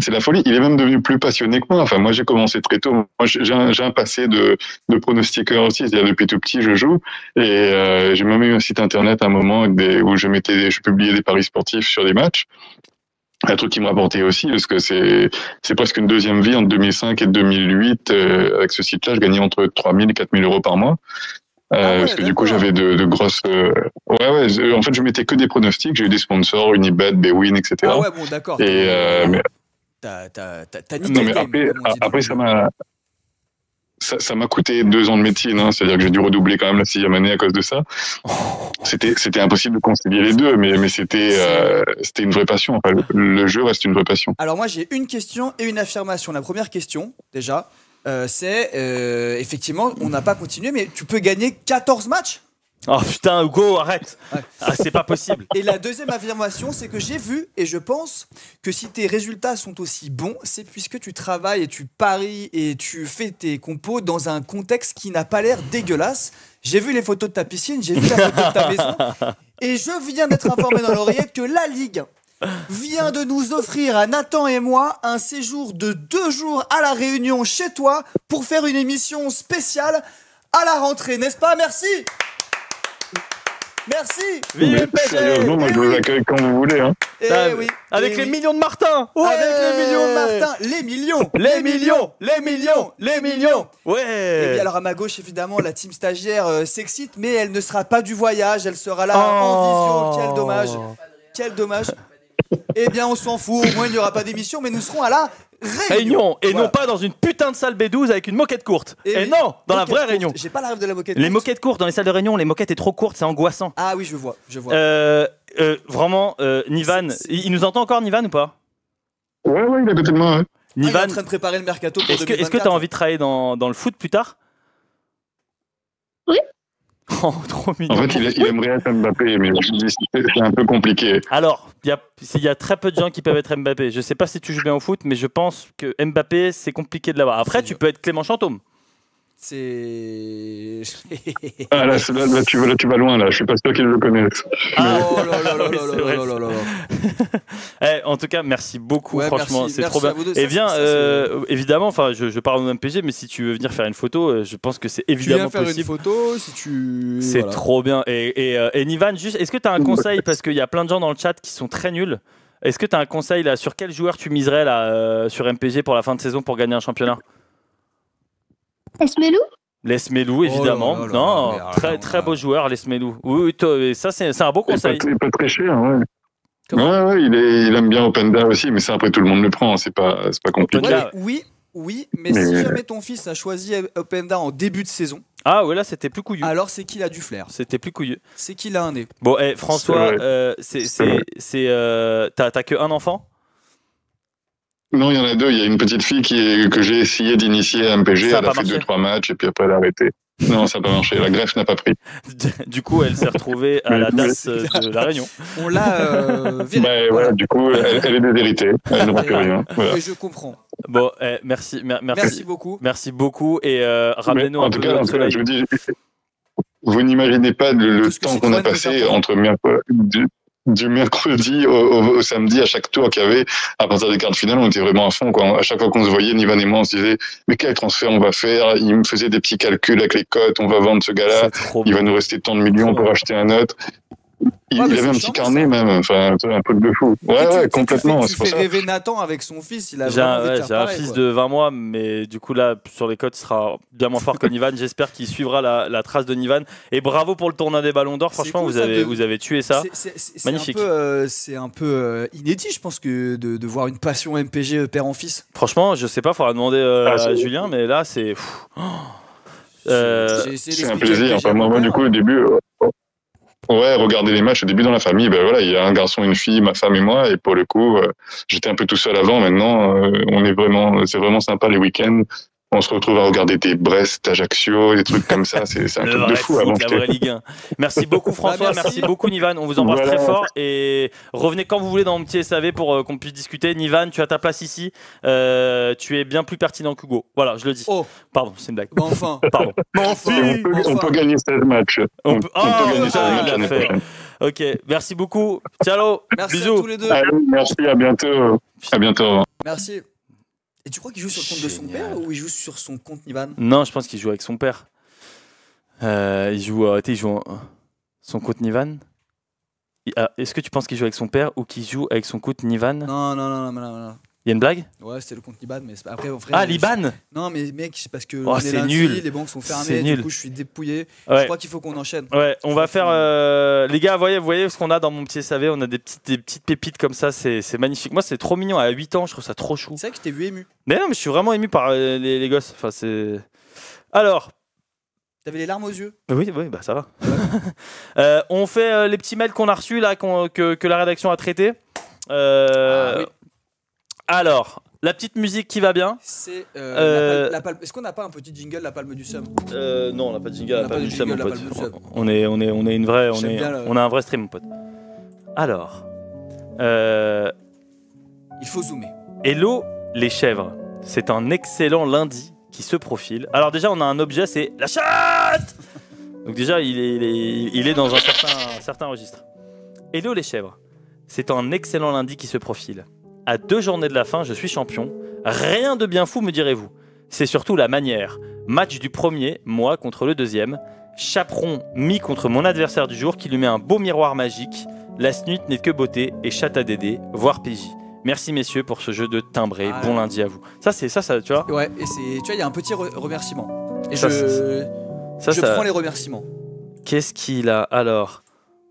c'est la folie. Il est même devenu plus passionné que moi. Enfin, moi, j'ai commencé très tôt. Moi, j'ai un passé de pronostiqueur aussi. C'est-à-dire, depuis tout petit, je joue. Et j'ai même eu un site internet à un moment où je publiais des paris sportifs sur des matchs. Un truc qui me rapportait aussi, parce que c'est presque une deuxième vie entre 2005 et 2008. Avec ce site-là, je gagnais entre 3 000 et 4 000 euros par mois. Parce que du coup j'avais de grosses en fait je mettais que des pronostics, j'ai eu des sponsors, Unibet, Bwin, etc.
Ah ouais, bon, d'accord.
Et
mais t'as niqué.
Non, mais après ça m'a coûté 2 ans de médecine, hein, c'est-à-dire que j'ai dû redoubler quand même la 6e année à cause de ça. C'était impossible de concilier les deux, mais c'était une vraie passion. Enfin, le jeu reste une vraie passion.
Alors moi j'ai une question et une affirmation. La première question déjà, c'est effectivement, on n'a pas continué, mais tu peux gagner 14 matchs.
Oh putain, Hugo, arrête. Ouais. Ah, c'est pas possible.
Et la deuxième affirmation, c'est que j'ai vu, et je pense que si tes résultats sont aussi bons, c'est puisque tu travailles et tu paries et tu fais tes compos dans un contexte qui n'a pas l'air dégueulasse. J'ai vu les photos de ta piscine, j'ai vu la photo de ta maison, et je viens d'être informé dans l'oreillette que la Ligue vient de nous offrir à Nathan et moi un séjour de 2 jours à La Réunion chez toi pour faire une émission spéciale à la rentrée, n'est-ce pas? Merci. Merci.
Vive
sérieusement, moi je vous accueille quand vous voulez. Hein.
Oui.
Avec les millions de Martin.
Ouais. Avec les millions de Martin. Les millions.
Ouais.
Et puis alors à ma gauche, évidemment, la team stagiaire s'excite, mais elle ne sera pas du voyage, elle sera là en visio. Quel dommage. Quel dommage. Eh bien, on s'en fout. Au moins, il n'y aura pas d'émission, mais nous serons à la Réunion.
Et voilà. Non pas dans une putain de salle B12 avec une moquette courte. Et non, dans la vraie Réunion.
J'ai pas la rêve de la moquette.
Les moquettes courtes dans les salles de Réunion, les moquettes est trop courtes, c'est angoissant.
Ah oui, je vois.
Vraiment, Nivan, il nous entend encore, Nivan, ou pas?
Ouais, il est à côté de moi. Ouais.
Nivan, il est en train de préparer le mercato pour 2024.
Est-ce que tu as envie de travailler dans le foot plus tard?
Oui.
Oh, trop mignon.
En fait, il aimerait être Mbappé, mais c'est un peu compliqué.
Alors, il y a très peu de gens qui peuvent être Mbappé. Je sais pas si tu joues bien au foot, mais je pense que Mbappé, c'est compliqué de l'avoir. Après, tu peux être Clément Chantôme.
C'est...
Ah là, tu vas loin, là. Je suis pas sûr qu'il le connaisse.
Oh là.
En tout cas, merci beaucoup, franchement,
merci,
c'est trop bien. Et bien, évidemment, enfin, je parle en MPG, mais si tu veux venir faire une photo, je pense que c'est évidemment possible.
Tu viens faire une photo, si tu...
C'est trop bien. Et Nivan, juste, est-ce que tu as un conseil, parce qu'il y a plein de gens dans le chat qui sont très nuls. Est-ce que tu as un conseil là, sur quel joueur tu miserais là, sur MPG pour la fin de saison pour gagner un championnat? Lesmelou, évidemment. Très beau joueur, Lesmelou. Oui, ça c'est un beau conseil.
Pas très cher, ouais. Ouais, il aime bien Openda aussi, mais ça après tout le monde le prend, c'est pas compliqué.
Oui, mais si jamais ton fils a choisi Openda en début de saison.
Ah ouais, là c'était plus couillu.
Alors c'est qu'il a du flair.
C'était plus couillu.
C'est qu'il a un nez.
Bon, François, t'as que un enfant?
Non, il y en a 2. Il y a une petite fille que j'ai essayé d'initier à MPG. Elle a fait 2-3 matchs et puis après elle a arrêté. Non, ça n'a pas marché. La greffe n'a pas pris.
Du coup, elle s'est retrouvée à la DAS de La Réunion.
On l'a virée.
Voilà, du coup, elle est déshéritée. Elle n'aura plus rien. Voilà.
Et je comprends.
Bon, merci
beaucoup.
Merci beaucoup et ramenez-nous un peu de soleil.
Je vous dis, vous n'imaginez pas le temps qu'on a passé entre du mercredi au samedi, à chaque tour qu'il y avait, à partir des quarts de finale, on était vraiment à fond, quoi. À chaque fois qu'on se voyait, Nivan et moi, on se disait, mais quel transfert on va faire? Il me faisait des petits calculs avec les cotes, on va vendre ce gars-là, il va nous rester tant de millions pour acheter un autre. Il avait un petit carnet même, enfin un truc de fou. Ouais, complètement.
Tu fais rêver Nathan avec son fils, il a
j'ai un fils de 20 mois, mais du coup là, sur les cotes, il sera bien moins fort que Nivan. J'espère qu'il suivra la trace de Nivan. Et bravo pour le tournoi des Ballons d'Or, franchement, vous avez tué ça. C'est magnifique.
C'est un peu inédit, je pense, que de voir une passion MPG père en fils.
Franchement, je sais pas, il faudra demander à Julien, mais là, c'est...
c'est un plaisir. Enfin, moi, du coup, au début... Ouais, regarder les matchs au début dans la famille, ben voilà, il y a un garçon, une fille, ma femme et moi, et pour le coup, j'étais un peu tout seul avant. Maintenant, c'est vraiment sympa les week-ends. On se retrouve à regarder des Brest, Ajaccio, des trucs comme ça. C'est un truc de fou.
La vraie Ligue 1. Merci beaucoup François, merci beaucoup Nivan. On vous embrasse très fort et revenez quand vous voulez dans mon petit SAV pour qu'on puisse discuter. Nivan, tu as ta place ici. Tu es bien plus pertinent qu'Hugo. Voilà, je le dis.
Oh.
Pardon, c'est une blague.
Bon, enfin.
Pardon.
On peut gagner 16 matchs. On peut gagner 16 matchs l'année prochaine.
Ok, merci beaucoup. Ciao.
Merci
bisous.
à tous les deux.
Allez, merci, à bientôt. À bientôt.
Merci. Et tu crois qu'il joue sur le compte de son père ou il joue sur son compte Nivan?
Non, je pense qu'il joue avec son père. Il joue son compte Nivan. Est-ce que tu penses qu'il joue avec son père ou qu'il joue avec son compte Nivan?
Non.
Il y a une blague?
Ouais, c'était le compte Liban, mais après, en vrai.
Ah, Liban?
Non, mais mec, c'est parce que
c'est nul.
Les banques sont fermées, du coup, je suis dépouillé.
Ouais.
Je crois qu'il faut qu'on enchaîne.
Ouais, on va faire. Les gars, vous voyez ce qu'on a dans mon petit SAV? On a des petites pépites comme ça, c'est magnifique. Moi, c'est trop mignon. À 8 ans, je trouve ça trop chou.
C'est vrai que je t'ai vu ému.
Mais non, mais je suis vraiment ému par les gosses. Enfin, c'est. Alors.
T'avais les larmes aux yeux?
Oui, bah ça va. On fait les petits mails qu'on a reçus là, que la rédaction a traités. Oui. Alors, la petite musique qui va bien.
C'est Est-ce qu'on n'a pas un petit jingle, la palme du seum?
Non, on n'a pas de jingle, la palme du seum, mon pote. On est une vraie, on a un vrai stream, mon pote. Alors,
il faut zoomer.
Hello les chèvres, c'est un excellent lundi qui se profile. Alors déjà, on a un objet, c'est la chatte. Donc déjà, il est dans un certain registre. Hello les chèvres, c'est un excellent lundi qui se profile. À 2 journées de la fin, je suis champion. Rien de bien fou, me direz-vous. C'est surtout la manière. Match du premier, moi contre le deuxième. Chaperon mis contre mon adversaire du jour qui lui met un beau miroir magique. La snute n'est que beauté et chatte à Dédé, voire PJ. Merci messieurs pour ce jeu de timbré. Bon lundi à vous. Ça, tu vois.
Ouais, et tu vois, il y a un petit remerciement. Et
ça,
je prends les remerciements.
Qu'est-ce qu'il a alors?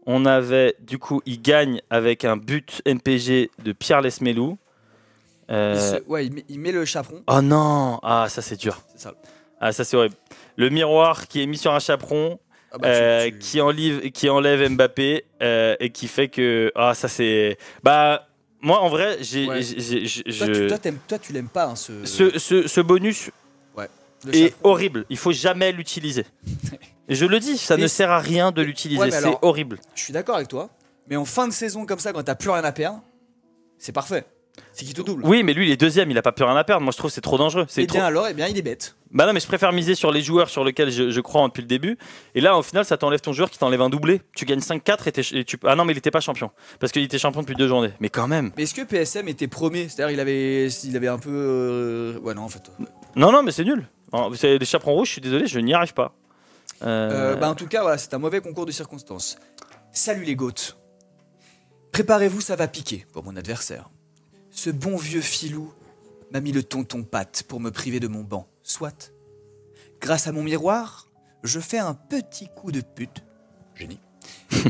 On avait, du coup, il gagne avec un but MPG de Pierre Lesmelou.
Il met le chaperon.
Oh non! Ah, ça c'est dur.
C'est ça.
Ah, ça c'est horrible. Le miroir qui est mis sur un chaperon, qui enlève Mbappé et qui fait que... Ah, ça c'est... Bah, moi en vrai,
Toi, tu l'aimes pas, hein,
ce bonus est horrible. Il faut jamais l'utiliser. Et je le dis, ça ne sert à rien de l'utiliser, c'est horrible.
Je suis d'accord avec toi, mais en fin de saison comme ça, quand t'as plus rien à perdre, c'est parfait. C'est qui te double.
Oui, mais lui, il est deuxième, il a pas plus rien à perdre. Moi, je trouve que c'est trop dangereux.
Bien, il est bête.
Bah non, mais je préfère miser sur les joueurs sur lesquels je crois depuis le début. Et là, au final, ça t'enlève ton joueur qui t'enlève un doublé. Tu gagnes 5-4 et tu... Ah non, mais il était pas champion. Parce qu'il était champion depuis 2 journées. Mais quand même.
Mais est-ce que PSM était premier? C'est-à-dire, il avait un peu... Ouais, non, en fait.
Non, mais c'est nul. Les chaperons rouges, je suis désolé, je n'y arrive pas.
En tout cas, voilà, c'est un mauvais concours de circonstances. Salut les goats. Préparez-vous, ça va piquer pour mon adversaire. Ce bon vieux filou m'a mis le tonton patte pour me priver de mon banc. Soit. Grâce à mon miroir, je fais un petit coup de pute. Génie.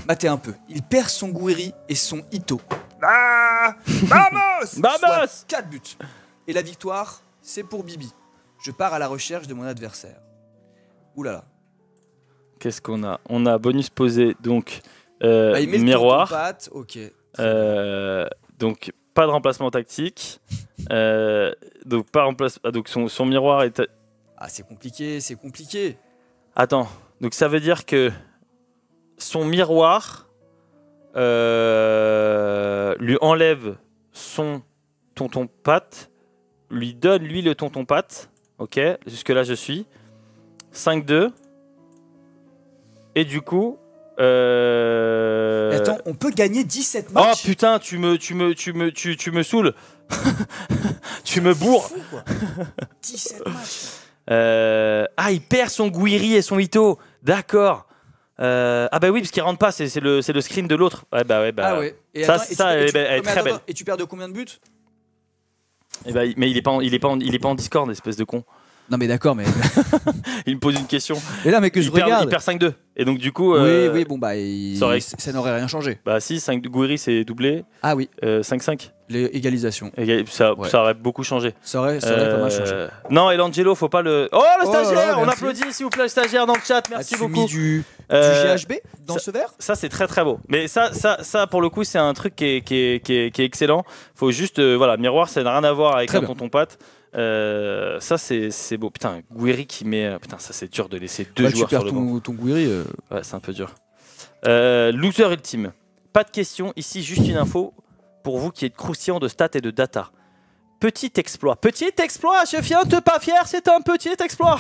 Matez un peu. Il perd son Gouiri et son Ito. Ah, vamos! Soit 4 buts. Et la victoire, c'est pour Bibi. Je pars à la recherche de mon adversaire. Ouh là là.
Qu'est-ce qu'on a? On a bonus posé, donc
il met
miroir.
Le patte, ok.
Donc pas de remplacement tactique. Donc pas donc son miroir est.
Ah, c'est compliqué.
Attends, donc ça veut dire que son miroir lui enlève son tonton Pat, lui donne lui le tonton Pat. Ok, jusque là je suis 5-2. Et du coup,
Attends, on peut gagner 17 matchs.
Oh putain, tu me saoules. Tu me bourres.
Fou, quoi. 17 matchs.
Il perd son Gouiri et son Ito. D'accord. Ah bah oui, parce qu'il rentre pas, c'est le screen de l'autre. Ouais.
Ah ouais. Et
ça,
attends,
elle est très belle.
Et tu perds de combien de buts?
Mais il est pas en Discord, espèce de con.
Non mais d'accord, mais
il me pose une question.
Et là, mais que je regarde.
Il perd 5-2. Et donc du coup,
oui, bon bah, ça n'aurait rien changé.
Bah si, 5 Gouiri c'est doublé.
Ah oui.
5-5.
L'égalisation.
Ça aurait beaucoup changé.
Ça aurait pas mal changé.
Non, et l'Angelo, faut pas le. Oh, le stagiaire, on applaudit s'il vous plaît le stagiaire dans le chat. Merci beaucoup.
GHB dans ce verre.
Ça, c'est très très beau. Mais ça, pour le coup, c'est un truc qui est excellent. Faut juste, voilà, miroir, ça n'a rien à voir avec un tonton pâte. Ça, c'est beau. Putain, Gouiri qui met. Putain, ça, c'est dur de laisser deux joueurs sur le banc.
Ton Gouiri.
Ouais, c'est un peu dur. Loser ultime. Pas de question. Ici, juste une info pour vous qui êtes croustillant de stats et de data. Petit exploit. Petit exploit, je viens de pas fier, c'est un petit exploit.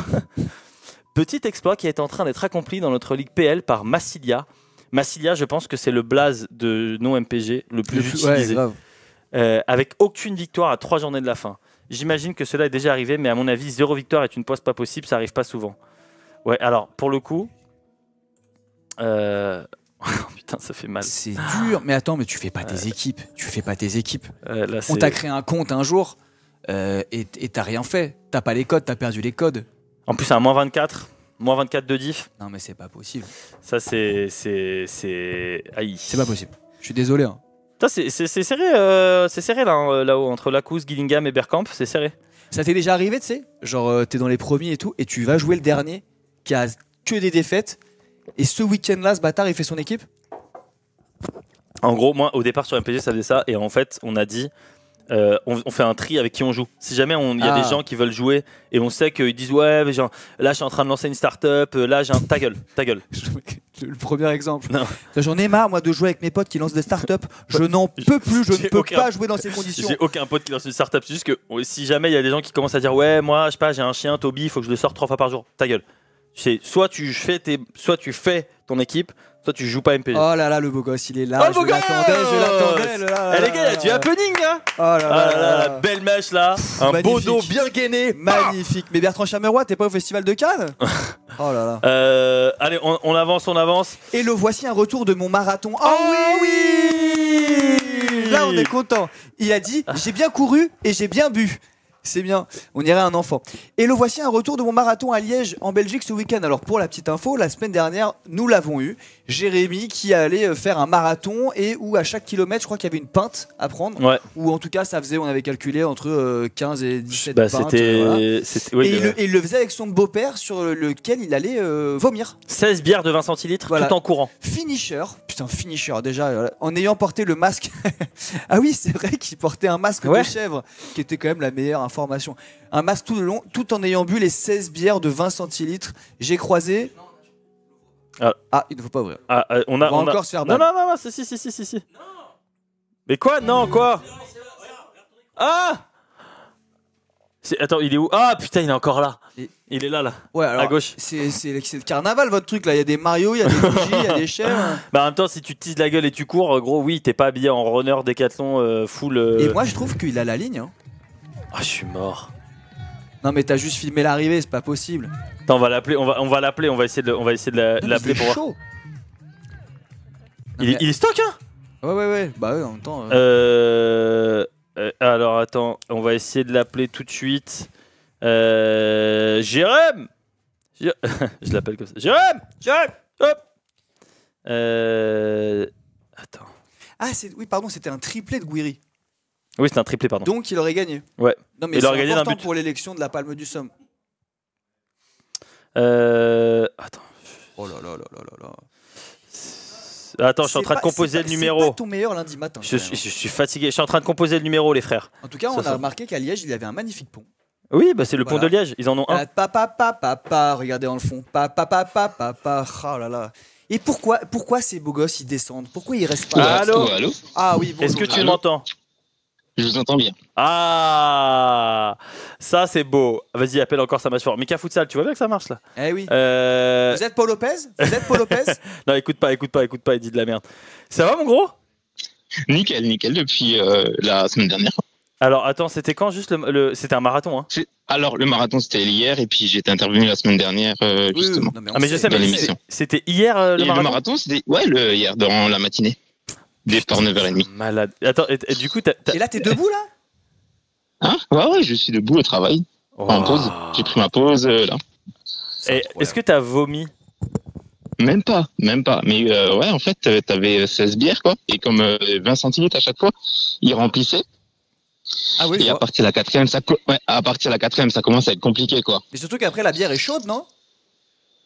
Petit exploit qui est en train d'être accompli dans notre ligue PL par Massilia. Massilia, je pense que c'est le blaze de non-MPG le plus utilisé. Ouais, avec aucune victoire à 3 journées de la fin. J'imagine que cela est déjà arrivé, mais à mon avis, 0 victoire est une poste pas possible, ça arrive pas souvent. Ouais, alors, pour le coup... Putain, ça fait mal.
C'est dur. Mais attends, mais tu fais pas tes équipes. Tu fais pas tes équipes. Là, on t'a créé un compte un jour et t'as rien fait. T'as pas les codes, t'as perdu les codes.
En plus, c'est un -24 de diff.
Non, mais c'est pas possible.
Ça, c'est... Aïe.
C'est pas possible. Je suis désolé. Hein.
C'est serré là-haut, entre Lacous, Gillingham et Bergkamp, c'est serré.
Ça t'est déjà arrivé, tu sais? Genre, t'es dans les premiers et tout, et tu vas jouer le dernier qui a que des défaites. Et ce week-end-là, ce bâtard, il fait son équipe?
En gros, moi, au départ sur MPG, ça faisait ça. Et en fait, on a dit, on fait un tri avec qui on joue. Si jamais il y a des gens qui veulent jouer et on sait qu'ils disent, ouais, mais genre, là, je suis en train de lancer une start-up, là, j'ai un... Ta gueule.
Le premier exemple. J'en ai marre, moi, de jouer avec mes potes qui lancent des start-up. Je n'en peux plus, je ne peux pas jouer dans ces conditions.
J'ai aucun pote qui lance une start-up. C'est juste que si jamais il y a des gens qui commencent à dire, ouais, moi, je sais pas, j'ai un chien, Toby, il faut que je le sorte 3 fois par jour. Ta gueule. Soit tu fais ton équipe, soit tu joues pas MPG.
Oh là là, le beau gosse, il est là. Je l'attendais.
Les gars, il y a du happening là.
Oh là là,
belle mèche là. Un beau dos bien gainé.
Magnifique. Mais Bertrand Chameroy, t'es pas au Festival de Cannes? Oh là
là. Allez, on avance.
Et le voici un retour de mon marathon. Oh oui. Là, on est content. Il a dit, j'ai bien couru et j'ai bien bu. C'est bien, on dirait un enfant. Et le voici un retour de mon marathon à Liège en Belgique ce week-end. Alors pour la petite info, la semaine dernière, nous l'avons eu. Jérémy qui allait faire un marathon et où à chaque kilomètre, je crois qu'il y avait une pinte à prendre. Ouais. Ou en tout cas, ça faisait, on avait calculé entre 15 et 17 pintes. Voilà. Et il le faisait avec son beau-père sur lequel il allait vomir.
16 bières de 20 centilitres tout en courant.
Finisher déjà, en ayant porté le masque. Ah oui, c'est vrai qu'il portait un masque de chèvre qui était quand même la meilleure information. Un masque tout le long, tout en ayant bu les 16 bières de 20 centilitres. J'ai croisé... il ne faut pas ouvrir.
On va
encore se faire mal.
Non, si. Non. Mais quoi? Non, quoi? Attends, il est où? Ah putain, il est encore là. Il est là.
Ouais, alors,
à gauche.
C'est le carnaval votre truc là. Il y a des Mario, il y a des bougies, il y a des chèvres.
Bah en même temps, si tu te tises la gueule et tu cours, gros, oui, t'es pas habillé en runner Décathlon full.
Et moi, je trouve qu'il a la ligne. Hein.
Je suis mort.
Non mais t'as juste filmé l'arrivée, c'est pas possible.
Attends, on va l'appeler, on va essayer de l'appeler pour voir. Il est stock hein.
Ouais. Bah ouais, en même temps.
Alors attends, on va essayer de l'appeler tout de suite. Jérém. Je l'appelle comme ça. Jérém. Hop. Attends.
Oui, pardon, c'était un triplé de Gouiri.
Oui, c'était un triplé, pardon.
Donc il aurait gagné.
Ouais.
Non mais c'est important pour l'élection de la Palme du Somme.
Attends.
Oh là.
Attends, je suis en train de composer le numéro.
C'est pas ton meilleur lundi matin.
Je suis fatigué. Je suis en train de composer le numéro, les frères.
En tout cas, on a remarqué qu'à Liège, il y avait un magnifique pont.
Oui, bah c'est le pont de Liège. Ils en ont un.
Papa, regardez dans le fond. Papa. Oh là là. Et pourquoi ces beaux gosses ils descendent? Pourquoi ils restent pas?
Allô.
Ah oui. Bonjour.
Est-ce que tu m'entends?
Je vous entends bien.
Ça c'est beau. Vas-y, appelle encore, ça marche fort. Mika Futsal, tu vois bien que ça marche là?
Eh oui. Vous êtes Paul Lopez?
Non, écoute pas, il dit de la merde. Ça va mon gros?
Nickel, depuis la semaine dernière.
Alors attends, c'était quand juste c'était un marathon hein?
Alors le marathon c'était hier et puis j'étais intervenu la semaine dernière justement.
Oui, mais je sais, mais c'était hier le marathon.
Le marathon c'était hier dans la matinée. Départ 9h30.
Malade. Attends, et du coup
Et là t'es debout là?
Hein? Ouais, je suis debout au travail. En pause. J'ai pris ma pause là.
Est-ce que t'as vomi?
Même pas. Mais ouais, en fait, t'avais 16 bières quoi, et comme 20 centilitres à chaque fois, ils remplissaient.
Ah oui.
Et à partir de la quatrième, ça commence à être compliqué quoi.
Mais surtout qu'après la bière est chaude, non?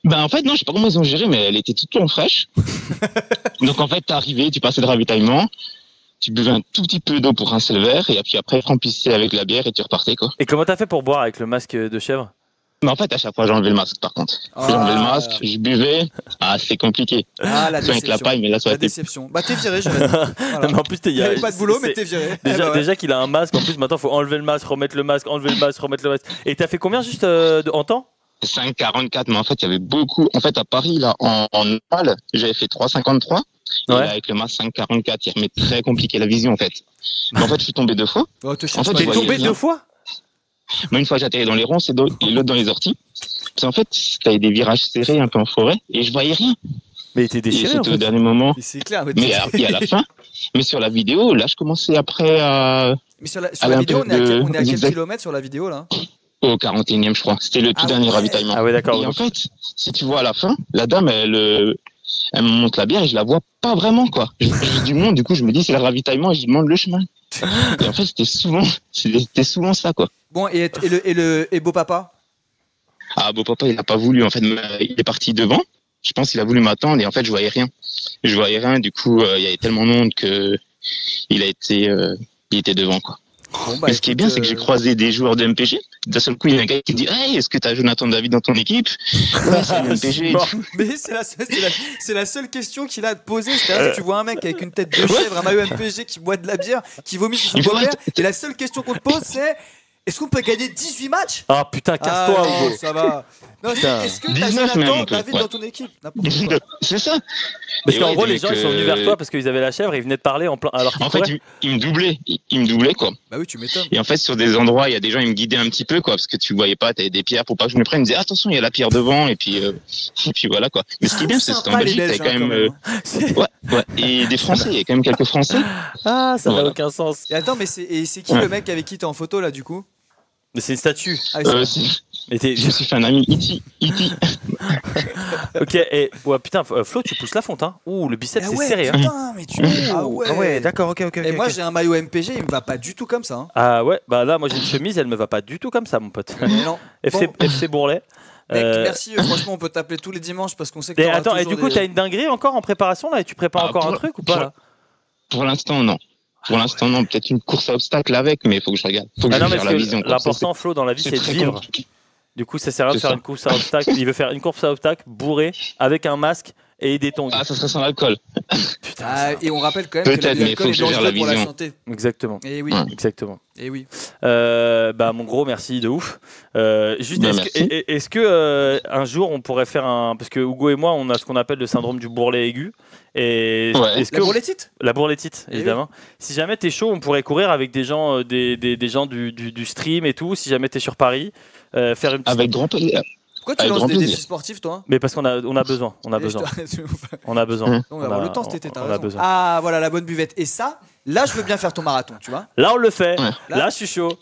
Ben en fait non, je sais pas comment ils ont géré, mais elle était toute fraîche. Donc en fait t'es arrivé, tu passais le ravitaillement, tu buvais un tout petit peu d'eau pour rincer le verre et puis après remplissais avec la bière et tu repartais quoi.
Et comment t'as fait pour boire avec le masque de chèvre?
Mais en fait à chaque fois j'ai enlevé le masque par contre. J'ai enlevé le masque, je buvais, c'est compliqué.
Ah la
soit avec la paille, mais là soit
la déception. Bah t'es viré, je vais dire. Voilà.
Mais en plus
il y avait pas de boulot mais t'es viré.
Déjà qu'il a un masque, en plus maintenant faut enlever le masque, remettre le masque, enlever le masque, remettre le masque. Et t'as fait combien juste en temps?
5,44, mais en fait, il y avait beaucoup. En fait, à Paris, là, en normal, j'avais fait 3,53. Et là, avec le masque 5,44, il remet très compliqué la vision, en fait. Mais en fait, je suis tombé 2 fois.
Oh,
en fait, t'es tombé 2 fois?
Mais une fois, j'atterris dans les ronces et l'autre dans les orties. Parce qu'en fait, t'avais des virages serrés un peu en forêt et je voyais rien.
Mais il était déchiré,
c'était au dernier moment.
C'est clair.
Mais à la fin. Mais sur la vidéo, là, je commençais après à.
Mais sur la vidéo, on est à quel kilomètre sur la vidéo, là?
Au 41e, je crois. C'était le tout dernier ravitaillement.
Ah ouais, d'accord.
Et en fait, si tu vois à la fin, la dame, elle me montre la bière et je la vois pas vraiment, quoi. J'ai du monde, du coup, je me dis, c'est le ravitaillement et je demande le chemin. Et en fait, c'était souvent ça, quoi.
Bon, et beau papa?
Ah, beau papa, il a pas voulu, en fait. Il est parti devant. Je pense qu'il a voulu m'attendre et en fait, je voyais rien. Du coup, il y avait tellement de monde que il était devant, quoi.
Bon,
mais ce qui est bien, c'est que j'ai croisé des joueurs de MPG. D'un seul coup, il y a un gars qui dit hey, est-ce que tu as Jonathan David dans ton équipe? Ouais, c'est le MPG.
Mais c'est la seule question qu'il a à te poser. C'est-à-dire que tu vois un mec avec une tête de chèvre, un maillot MPG qui boit de la bière, qui vomit sur son beau-père. Et la seule question qu'on te pose, c'est est-ce qu'on peut gagner 18 matchs?
Ah putain, casse-toi, Hugo.
Ça va. Non, est-ce que t'as Jonathan David dans ton équipe?
C'est ça.
Parce qu'en gros, les gens ils sont venus vers toi parce qu'ils avaient la chèvre et ils venaient te parler en alors
en fait, ils me doublaient quoi.
Bah oui, tu m'étonnes.
Et en fait, sur des endroits, il y a des gens, ils me guidaient un petit peu quoi, parce que tu voyais pas, t'avais des pierres pour pas que je me prenne. Ils me disaient attention, il y a la pierre devant et puis voilà quoi. Mais ce qui est bien, c'est que en Belgique, t'avais quand même ouais, et des Français, il y a quand même quelques Français.
Ah, ça n'a aucun sens.
Et attends, mais c'est qui le mec avec qui t'es en photo là du coup?
Mais c'est une statue.
Je suis fait un ami E.T.
Ok, et ouais, putain, Flo, tu pousses la fonte, hein. Ouh, le biceps, c'est serré.
Putain, mais tu
ah ouais, d'accord, ok.
Et moi, j'ai un maillot MPG, il me va pas du tout comme ça. Hein.
Ah ouais, bah là, moi j'ai une chemise, elle me va pas du tout comme ça, mon pote.
Non.
FC Bourlet.
Mec, merci, franchement, on peut t'appeler tous les dimanches parce qu'on sait que.
Et attends, et du coup, t'as une dinguerie encore en préparation là, et tu prépares encore un truc ou pas là?
Pour l'instant, non. Pour l'instant, non. Peut-être une course à obstacles avec, mais il faut que je regarde. Faut que je gère la vision.
L'important, Flo, dans la vie, c'est de vivre. Compliqué. Du coup, ça sert à rien de faire une course à obstacles. Il veut faire une course à obstacles bourré avec un masque et des tongs.
Ah, ça serait sans l'alcool.
Putain, et on rappelle quand même que l'alcool est dangereux pour la santé.
Exactement.
Et oui.
Exactement.
Et oui.
Bah, mon gros, merci de ouf. Juste, est-ce que un jour on pourrait faire un. Parce que Hugo et moi, on a ce qu'on appelle le syndrome du bourrelet aigu. Et
la bourreletite?
La bourreletite, évidemment. Oui. Si jamais t'es chaud, on pourrait courir avec des gens, des gens du stream et tout. Si jamais t'es sur Paris, faire une petite.
Avec grand plaisir.
Pourquoi tu lances des défis sportifs, toi?
Mais parce qu'on a besoin. On a besoin. On a besoin.
On va avoir le temps cet été, t'as raison. Ah, voilà, la bonne buvette. Et ça, là, je veux bien faire ton marathon, tu vois.
Là, on le fait. Ouais. Là, je suis chaud.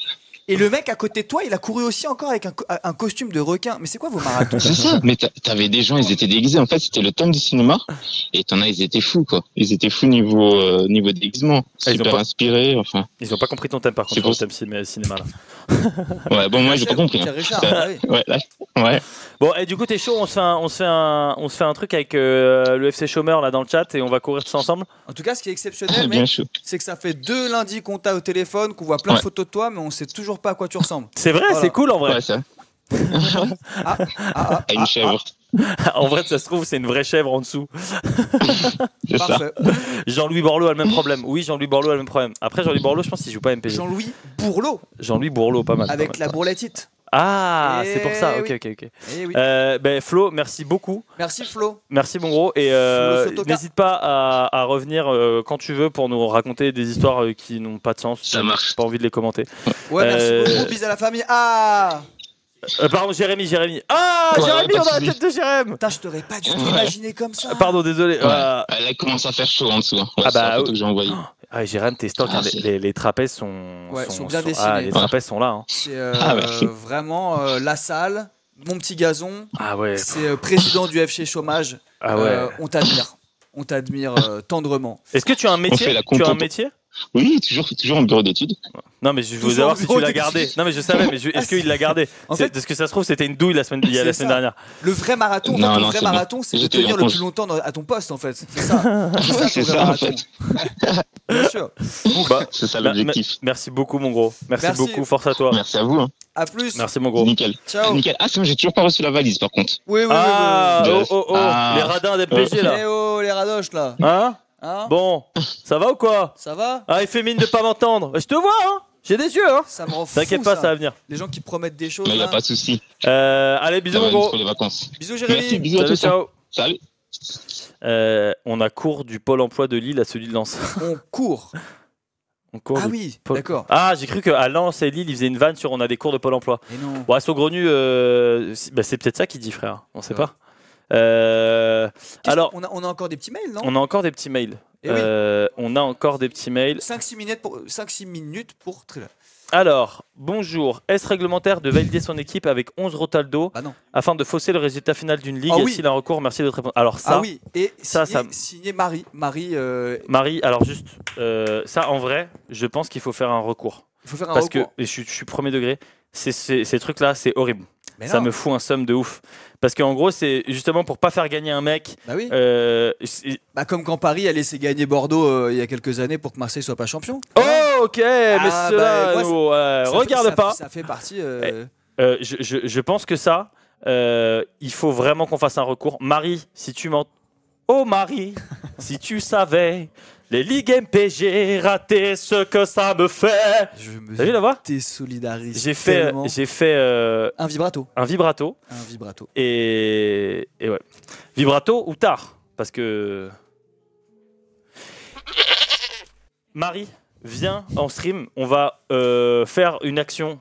Et le mec à côté de toi, il a couru aussi encore avec un costume de requin. Mais c'est quoi vos marathons?
C'est ça. Mais t'avais des gens, ils étaient déguisés. En fait, c'était le thème du cinéma. Et t'en as, ils étaient fous, quoi. Ils étaient fous niveau déguisement. Super inspirés, enfin.
Ils ont pas compris ton thème, par contre, le thème cinéma, là.
Ouais, bon, moi, j'ai pas compris. Hein.
Richard,
ouais.
Bon, et du coup, t'es chaud, on se fait un truc avec le FC Chômeur, là, dans le chat, et on va courir tous ensemble.
En tout cas, ce qui est exceptionnel, mec, c'est que ça fait 2 lundis qu'on t'a au téléphone, qu'on voit plein de photos de toi, mais on sait toujours pas à quoi tu ressembles.
C'est vrai, voilà. C'est cool en vrai.
Ouais, ça. Une chèvre.
En vrai, ça se trouve, c'est une vraie chèvre en dessous.
C'est ça.
Jean-Louis Borloo a le même problème. Oui, Jean-Louis Borloo a le même problème. Après, Jean-Louis Borloo, je pense qu'il joue pas MPG.
Jean-Louis Bourlot.
Jean-Louis Bourlot, pas mal.
Avec la bourletite.
Ah, c'est pour ça. Ok.
Oui.
Ben, Flo, merci beaucoup.
Merci Flo.
Merci mon gros. Et n'hésite pas à revenir quand tu veux pour nous raconter des histoires qui n'ont pas de sens.
Ça marche.
Pas envie de les commenter.
Ouais, merci beaucoup. Bisous à la famille. Ah.
Pardon, Jérémy. Ah, ouais, Jérémy, on a la tête de Jérémy.
Putain, je t'aurais pas du tout imaginé comme ça.
Pardon, désolé.
Elle commence à faire chaud en dessous. Hein. Ouais,
ah bah,
la photo que j'ai envoyée.
Ah, Jérémy, t'es stock. les trapèzes sont
bien dessinés.
Ah, les trapèzes sont là. Hein.
C'est vraiment la salle, mon petit gazon.
Ah ouais.
C'est président du FC Chômage.
Ah ouais.
On t'admire tendrement.
Est-ce que tu as un métier?
Oui, toujours en bureau d'études.
Non, mais je veux savoir si tu l'as gardé. Non, mais je savais, mais est-ce qu'il l'a gardé? En fait, parce que ça se trouve, c'était une douille la semaine dernière.
Le vrai marathon, c'est de tenir le plus longtemps à ton poste, en fait. C'est ça.
C'est ça, en fait.
Bien sûr.
C'est ça l'objectif.
Merci beaucoup, mon gros. Merci beaucoup, force à toi.
Merci à vous. Hein.
À plus.
Merci, mon gros.
Nickel.
Ciao.
Nickel. Ah, c'est bon, j'ai toujours pas reçu la valise, par contre.
Oui.
Les radins d'MPG, là.
Eh oh, les radoches, là.
Hein? Bon, ça va ou quoi?
Ça va?
Ah, il fait mine de pas m'entendre. Je te vois, hein. J'ai des yeux, hein.
Ça me rend fou.
T'inquiète pas, ça va venir.
Les gens qui promettent des choses.
Mais y a pas de souci.
Allez, bisous, mon gros.
Pour les vacances.
Bisous, Jérémy.
Merci, bisous à tous.
Ciao.
Salut.
On a cours du Pôle emploi de Lille à celui de Lens.
On court. Ah oui, d'accord.
Ah, j'ai cru qu'à Lens et Lille, ils faisaient une vanne sur on a des cours de Pôle emploi.
Mais non.
Bon, à Saugrenu, c'est peut-être ça qu'il dit, frère. On sait pas. Alors,
on a encore des petits mails, non?
On a encore des petits mails. On a encore des petits mails.
5-6 minutes pour Trilla.
Alors, bonjour. Est-ce réglementaire de valider son équipe avec 11 Rotaldo afin de fausser le résultat final d'une ligue? S'il a un recours, merci de votre réponse. Alors ça,
et signé Marie.
Marie, alors juste, ça en vrai, je pense qu'il faut faire un recours.
Il faut faire un recours.
Parce que, et je suis premier degré, ces trucs-là, c'est horrible. Ça me fout un somme de ouf. Parce qu'en gros, c'est justement pour pas faire gagner un mec.
Bah oui. Comme quand Paris a laissé gagner Bordeaux il y a quelques années pour que Marseille soit pas champion.
Oh, ok, mais cela, regarde pas.
Ça fait partie.
Je pense que ça, il faut vraiment qu'on fasse un recours. Marie, si tu m'entends. Oh Marie, si tu savais. Les ligues MPG, rater ce que ça me fait. T'as vu la voix?
Désolidarise.
J'ai fait
un vibrato.
Un vibrato. Et ouais. Vibrato ou tard? Parce que. Marie, viens en stream. On va faire une action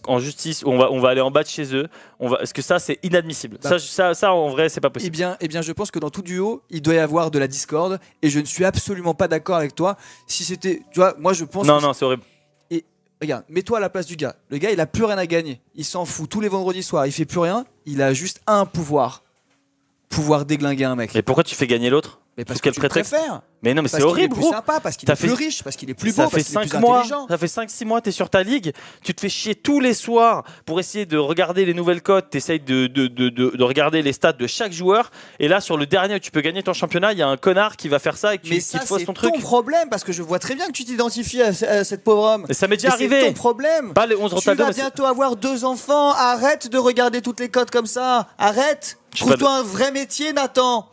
en justice. On va aller en bas de chez eux. Parce que ça, c'est inadmissible. Ça, en vrai, c'est pas possible.
Eh bien, je pense que dans tout duo, il doit y avoir de la discorde. Et je ne suis absolument pas d'accord avec toi. Si c'était. Tu vois, moi, je pense.
Non, c'est horrible.
Et regarde, mets-toi à la place du gars. Le gars, il a plus rien à gagner. Il s'en fout tous les vendredis soirs. Il fait plus rien. Il a juste un pouvoir. Pouvoir déglinguer un mec.
Mais pourquoi tu fais gagner l'autre?
Mais parce que tu préfères.
Mais non, mais c'est horrible,
gros. Parce qu'il est plus riche, parce qu'il est plus beau, parce qu'il est plus intelligent.
Ça fait 5-6 mois, t'es sur ta ligue, tu te fais chier tous les soirs pour essayer de regarder les nouvelles cotes, t'essayes de regarder les stats de chaque joueur, et là, sur le dernier où tu peux gagner ton championnat, il y a un connard qui va faire ça et qui te fausse ton truc.
Mais c'est ton problème, parce que je vois très bien que tu t'identifies à cette pauvre homme.
Et ça m'est déjà arrivé.
C'est ton problème.
Pas les 11 Rotaldo.
Tu vas bientôt avoir 2 enfants, arrête de regarder toutes les cotes comme ça, arrête. Trouve-toi un vrai métier, Nathan.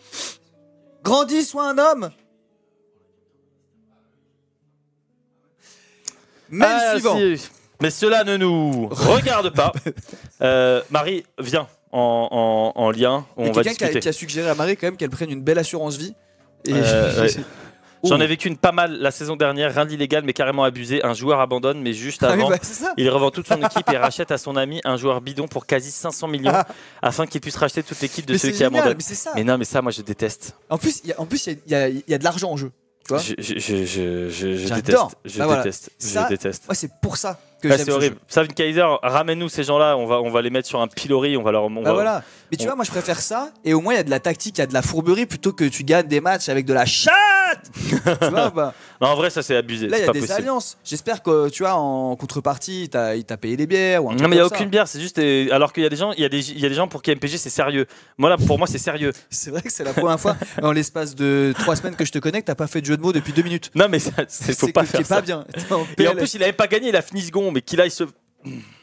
Grandis, sois un homme. Suivant.
Mais cela ne nous regarde pas. Marie, viens en lien. On va discuter.
Qui a suggéré à Marie quand même qu'elle prenne une belle assurance vie. Et
J'en ai vécu une pas mal la saison dernière, rien d'illégal mais carrément abusé. Un joueur abandonne, mais juste avant, il revend toute son équipe et rachète à son ami un joueur bidon pour quasi 500 millions afin qu'il puisse racheter toute l'équipe de celui qui abandonne. Mais non, mais ça, moi je déteste.
En plus, il y a de l'argent en jeu. Tu vois,
je déteste. Je déteste.
Moi, c'est pour ça que
j'aime. C'est horrible. Savin Kaiser, ramène-nous ces gens-là. On va les mettre sur un pilori. On va leur.
Voilà. Mais tu vois, moi, je préfère ça. Et au moins, il y a de la tactique, il y a de la fourberie plutôt que tu gagnes des matchs avec de la chatte. Tu vois,
non, en vrai, ça c'est abusé.
Là, il y a des alliances. J'espère que tu vois, en contrepartie, il t'a payé des bières. Ou
non, mais il n'y a aucune bière. C'est juste. Alors qu'il y a des gens, il y a des gens pour qui MPG c'est sérieux. Moi, là, pour moi, c'est sérieux.
C'est vrai que c'est la première fois dans l'espace de 3 semaines que je te connais que t'as pas fait de jeu de mots depuis 2 minutes.
Non, mais faut pas faire ça.
Pas bien.
Et en plus, il avait pas gagné. Il a fini second, mais qu'il aille se.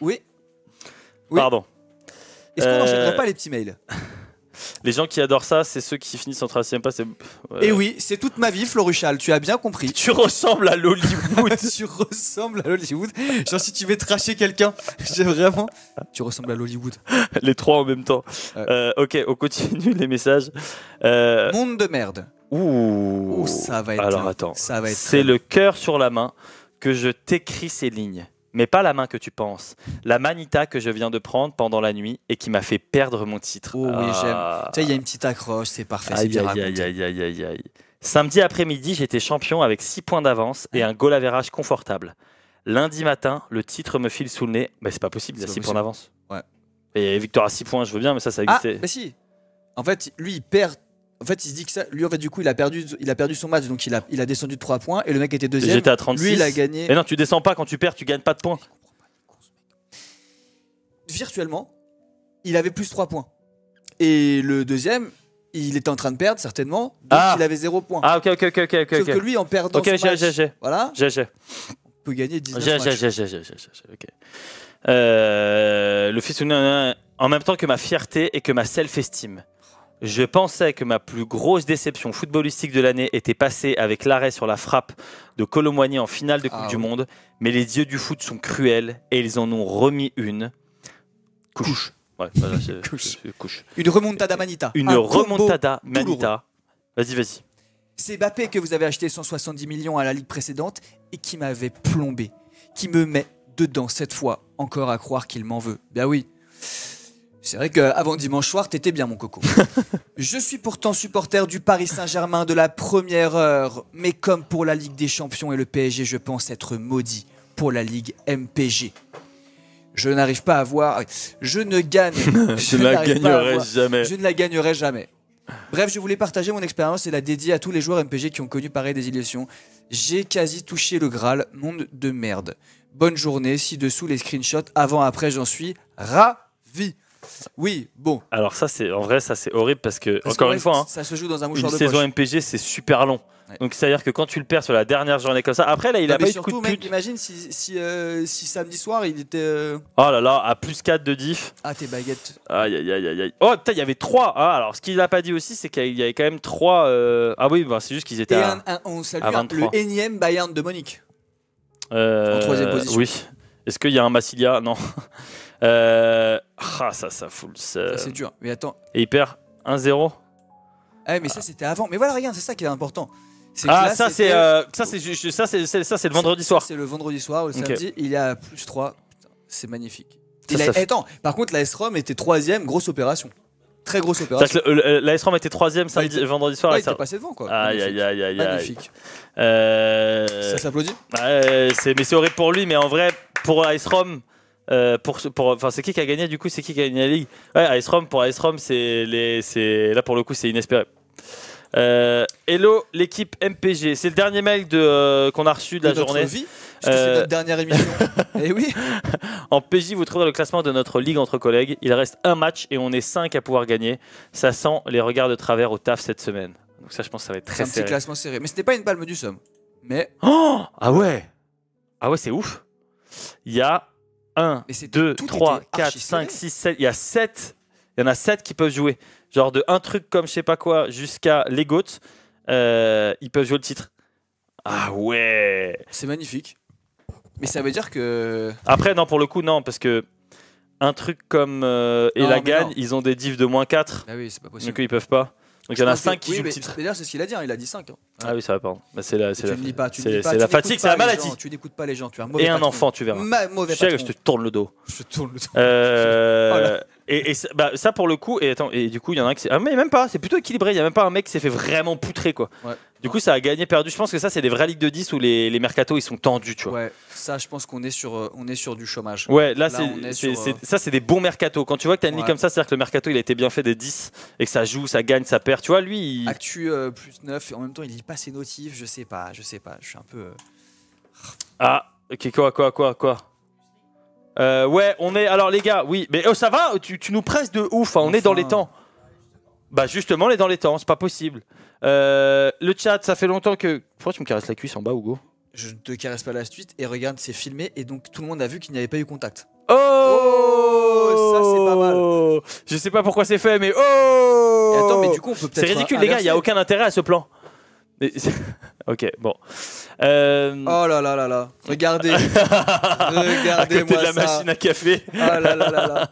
Oui.
Pardon.
Est-ce qu'on n'enchaînerait pas les petits mails?
Les gens qui adorent ça, c'est ceux qui finissent en 36e pas.
Et oui, c'est toute ma vie, Floruchal, tu as bien compris.
Tu ressembles à l'Hollywood.
Tu ressembles à l'Hollywood. Genre si tu veux tracher quelqu'un, j'ai vraiment. Tu ressembles à l'Hollywood.
Les trois en même temps. Ok, on continue les messages.
Monde de merde.
Ouh,
ça va être.
Alors attends,
ça va être.
C'est le cœur sur la main que je t'écris ces lignes. Mais pas la main que tu penses. La manita que je viens de prendre pendant la nuit et qui m'a fait perdre mon titre.
Oh oui, j'aime. Tu sais, il y a une petite accroche, c'est parfait.
Aïe. Samedi après-midi, j'étais champion avec 6 points d'avance et un goal average confortable. Lundi matin, le titre me file sous le nez. Bah, c'est pas possible, il a 6 points d'avance.
Ouais.
Et victoire à 6 points, je veux bien, mais ça existait.
Ah, bah si. En fait, lui, il perd En fait, il se dit que ça. Lui, en fait, du coup, il a perdu son match, donc il a descendu de 3 points. Et le mec était deuxième.
J'étais à 36.
Lui, il a gagné.
Mais non, tu descends pas quand tu perds, tu gagnes pas de points.
Virtuellement, il avait plus 3 points. Et le deuxième, il était en train de perdre, certainement. Donc il avait 0 points.
Ah, ok.
Sauf que lui, en perdant son match. Voilà. On peut gagner 19 matchs.
Ok. Le fils en même temps que ma fierté et que ma self-esteem. Je pensais que ma plus grosse déception footballistique de l'année était passée avec l'arrêt sur la frappe de Kolo Muani en finale de Coupe du Monde, mais les dieux du foot sont cruels et ils en ont remis une. Couche. Ouais, voilà, couche.
Une remontada manita.
Une remontada manita. Vas-y.
C'est Mbappé que vous avez acheté 170 millions à la ligue précédente et qui m'avait plombé, qui me met dedans cette fois, encore à croire qu'il m'en veut. Bien oui. C'est vrai qu'avant dimanche soir, t'étais bien mon coco. Je suis pourtant supporter du Paris Saint-Germain de la première heure, mais comme pour la Ligue des Champions et le PSG, je pense être maudit pour la Ligue MPG. Je n'arrive pas à voir. Je ne gagne.
Je ne la gagnerai jamais.
Je ne la gagnerai jamais. Bref, je voulais partager mon expérience et la dédier à tous les joueurs MPG qui ont connu pareille désillusion. J'ai quasi touché le Graal, monde de merde. Bonne journée, ci-dessous les screenshots. Avant-après, j'en suis ravi. Oui, bon.
Alors ça, c'est en vrai, ça c'est horrible parce que encore une fois,
ça se joue dans un mouchoir
une
de poche.
saison MPG, c'est super long. Ouais. Donc c'est-à-dire que quand tu le perds sur la dernière journée comme ça, après là, il a pas eu de coup de pute.
Mec, imagine si samedi soir, il était.
Oh là là, à plus 4 de diff.
Ah, tes baguettes.
Aïe. Oh putain, il y avait 3. Ah, alors ce qu'il a pas dit aussi, c'est qu'il y avait quand même 3. Ah oui, bah, c'est juste qu'ils étaient
on salue
à 23.
Le énième Bayern de Munich. En troisième position.
Oui. Est-ce qu'il y a un Massilia? Non. Ça fout le seum.
Ça c'est dur. Mais attends.
Et il perd 1-0.
Ah mais ça c'était avant. Mais voilà, regarde, c'est ça qui est important.
Ça c'est le vendredi soir.
C'est le vendredi soir ou le samedi. Il y a plus 3. Putain, c'est magnifique. Attends, par contre la S-Rom était 3ème, grosse opération. Très grosse opération.
La S-Rom était 3ème vendredi soir.
Il était passé devant quoi.
Aïe.
Magnifique. Ça s'applaudit.
Mais c'est horrible pour lui, mais en vrai pour la S-Rom. C'est qui a gagné du coup? C'est qui a gagné la ligue? Ouais, Ice Rom, pour Ice Rom, là pour le coup c'est inespéré. Hello l'équipe MPG, c'est le dernier mail qu'on a reçu de la journée.
Vie, parce que c'est notre dernière émission. Et oui.
En PJ, vous trouverez le classement de notre ligue entre collègues. Il reste un match et on est 5 à pouvoir gagner. Ça sent les regards de travers au taf cette semaine. Donc ça, je pense que ça va être très serré.
C'est un petit classement serré, mais ce n'est pas une palme du somme. Mais
ah ouais, c'est ouf. Il y a 1, 2, 3, 4, 5, 6, 7. Il y en a 7 qui peuvent jouer. Genre de un truc comme je sais pas quoi jusqu'à les GOAT, ils peuvent jouer le titre. Ah ouais.
C'est magnifique. Mais ça veut dire que...
Après, non, pour le coup, non. Parce que un truc comme Gagne, ils ont des diffs de -4.
Ah oui, c'est pas possible.
Donc ils peuvent pas. Donc il y en a 5 qui jouent le titre.
D'ailleurs, c'est ce qu'il a dit, il a dit 5. Hein.
Ah oui, ça va, pardon. Bah, c'est la
fatigue,
c'est la maladie.
Tu n'écoutes pas les gens, tu es un
mauvais patron. Enfant, tu verras.
Mauvais patron.
Je te tourne le dos. Et ça pour le coup, et du coup, il y en a un qui mais même pas, c'est plutôt équilibré. Il n'y a même pas un mec qui s'est fait vraiment poutrer, quoi. Ouais. Du coup, ça a gagné, perdu. Je pense que ça, c'est des vraies ligues de 10 où les mercatos ils sont tendus, tu vois.
Ouais, ça, je pense qu'on est sur du chômage.
Ouais, là ça, c'est des bons mercatos. Quand tu vois que tu as une ligue comme ça, c'est-à-dire que le mercato il a été bien fait des 10 et que ça joue, ça gagne, ça perd. Tu vois, lui.
Actu plus 9 et en même temps, il lit pas ses notifs. Je sais pas. Je suis un peu.
Ah, ok, quoi ouais, on est. Alors, les gars, oui, mais ça va, tu nous presses de ouf, hein, on est dans les temps. Bah, justement, on est dans les temps, c'est pas possible. Le chat, ça fait longtemps que. Pourquoi tu me caresses la cuisse en bas, Hugo?
Je ne te caresse pas la suite et regarde, c'est filmé et donc tout le monde a vu qu'il n'y avait pas eu contact.
Oh,
ça c'est pas mal.
Je sais pas pourquoi c'est fait, mais oh.
Et attends, mais du coup, on peut peut-être.
C'est ridicule, les gars, il n'y a aucun intérêt à ce plan. Mais... ok, bon.
Oh là là là là. Regardez-moi
à côté de la machine à café.
Oh là là là là.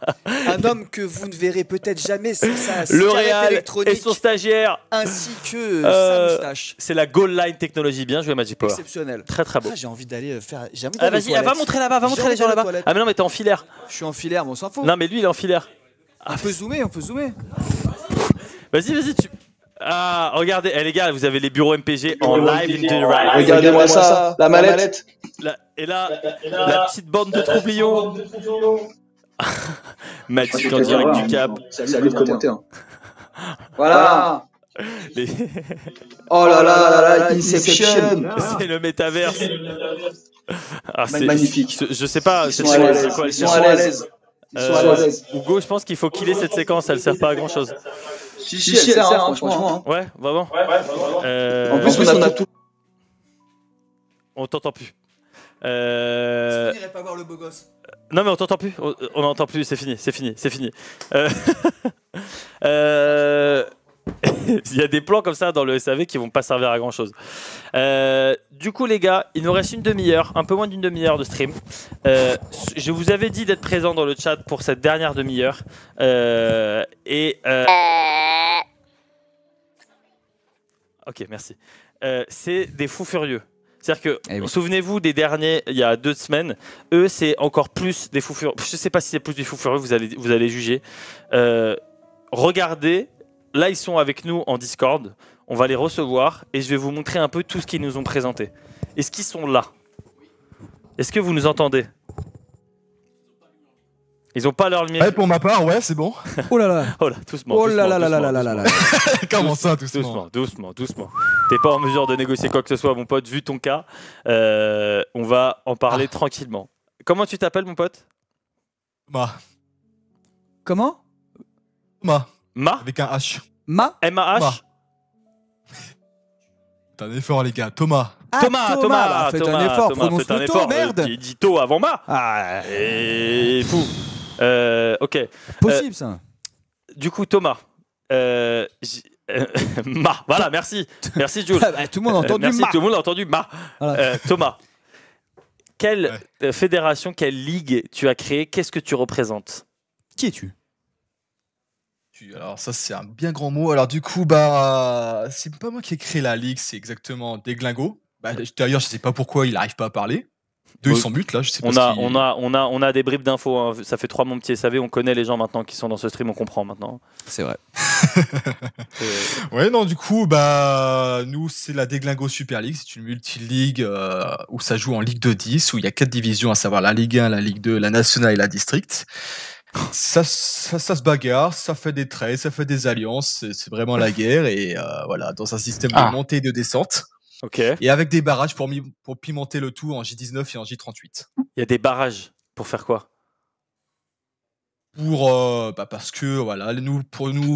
Un homme que vous ne verrez peut-être jamais, c'est sa
cigarette électronique et son stagiaire,
ainsi que sa moustache.
C'est la Goal Line Technology. Bien joué, Magic Power.
Exceptionnel.
Très très beau.
J'ai envie d'aller faire.
Vas-y, va montrer là-bas, va montrer les gens là-bas. Ah mais non, mais t'es en filaire.
Je suis en filaire, mais on s'en fout.
Non, mais lui il est en filaire.
On peut zoomer.
Vas-y, tu. Ah, regardez, les gars, vous avez les bureaux MPG en live in direct.
Regardez-moi ça, la mallette.
Et là, la petite bande de troublions. Magic en direct du Cap.
Salut de commenter. Voilà. Oh là là, Inception.
C'est le métaverse.
Magnifique.
Je sais pas.
Ils sont à l'aise.
Hugo, je pense qu'il faut killer cette séquence. Elle sert pas à grand chose.
Si, elle sert, franchement.
Ouais, vraiment.
En plus, on a tout.
On t'entend plus.
Je finirai pas voir le beau gosse.
Non mais on t'entend plus. On n'entend plus. C'est fini. Il y a des plans comme ça dans le SAV qui vont pas servir à grand chose. Du coup les gars, il nous reste une demi-heure, un peu moins d'une demi-heure de stream. Je vous avais dit d'être présent dans le chat pour cette dernière demi-heure. Ok, merci. C'est des fous furieux. C'est-à-dire que, souvenez-vous des derniers, il y a 2 semaines, eux c'est encore plus des fous furieux. Je sais pas si c'est plus des fous furieux, vous allez juger. Regardez. Là, ils sont avec nous en Discord. On va les recevoir et je vais vous montrer un peu tout ce qu'ils nous ont présenté. Est-ce qu'ils sont là? Est-ce que vous nous entendez? Ils n'ont pas leur lumière.
Ouais, pour ma part, ouais, c'est bon.
Oh là là.
Oh là, doucement.
Oh là là là là là là là.
Comment ça, doucement?
Doucement. T'es pas en mesure de négocier quoi que ce soit, mon pote, vu ton cas. On va en parler tranquillement. Comment tu t'appelles, mon pote?
Comment?
Ma
avec un H.
M-A-H.
Faites un effort, les gars. Thomas.
Faites un effort, prononce le to, merde.
Qui dit to avant ma. Et fou. Ok.
Possible ça.
Du coup, Thomas. Ma. Voilà, merci. Merci, Jules.
Tout le monde a entendu
merci,
ma.
Tout le monde a entendu ma.
Voilà.
Thomas. Quelle fédération, quelle ligue tu as créée? Qu'est-ce que tu représentes?
Qui es-tu?
Alors ça c'est un bien grand mot. Alors du coup c'est pas moi qui ai créé la ligue, c'est exactement Deglingo. D'ailleurs je sais pas pourquoi il arrive pas à parler. Ils sont buts là, je sais pas.
On a des bribes d'infos. Hein. Ça fait 3 mois petit SAV, on connaît les gens maintenant qui sont dans ce stream, on comprend maintenant.
C'est vrai.
Ouais non du coup nous c'est la Deglingo Super League, c'est une multi-ligue où ça joue en Ligue de 10 où il y a 4 divisions à savoir la Ligue 1, la Ligue 2, la Nationale et la District. Ça se bagarre, ça fait des trades, ça fait des alliances, c'est vraiment la guerre et voilà, dans un système de montée et de descente.
Ok.
Et avec des barrages pour pimenter le tout en J19 et en J38.
Il y a des barrages pour faire quoi?
Parce que voilà,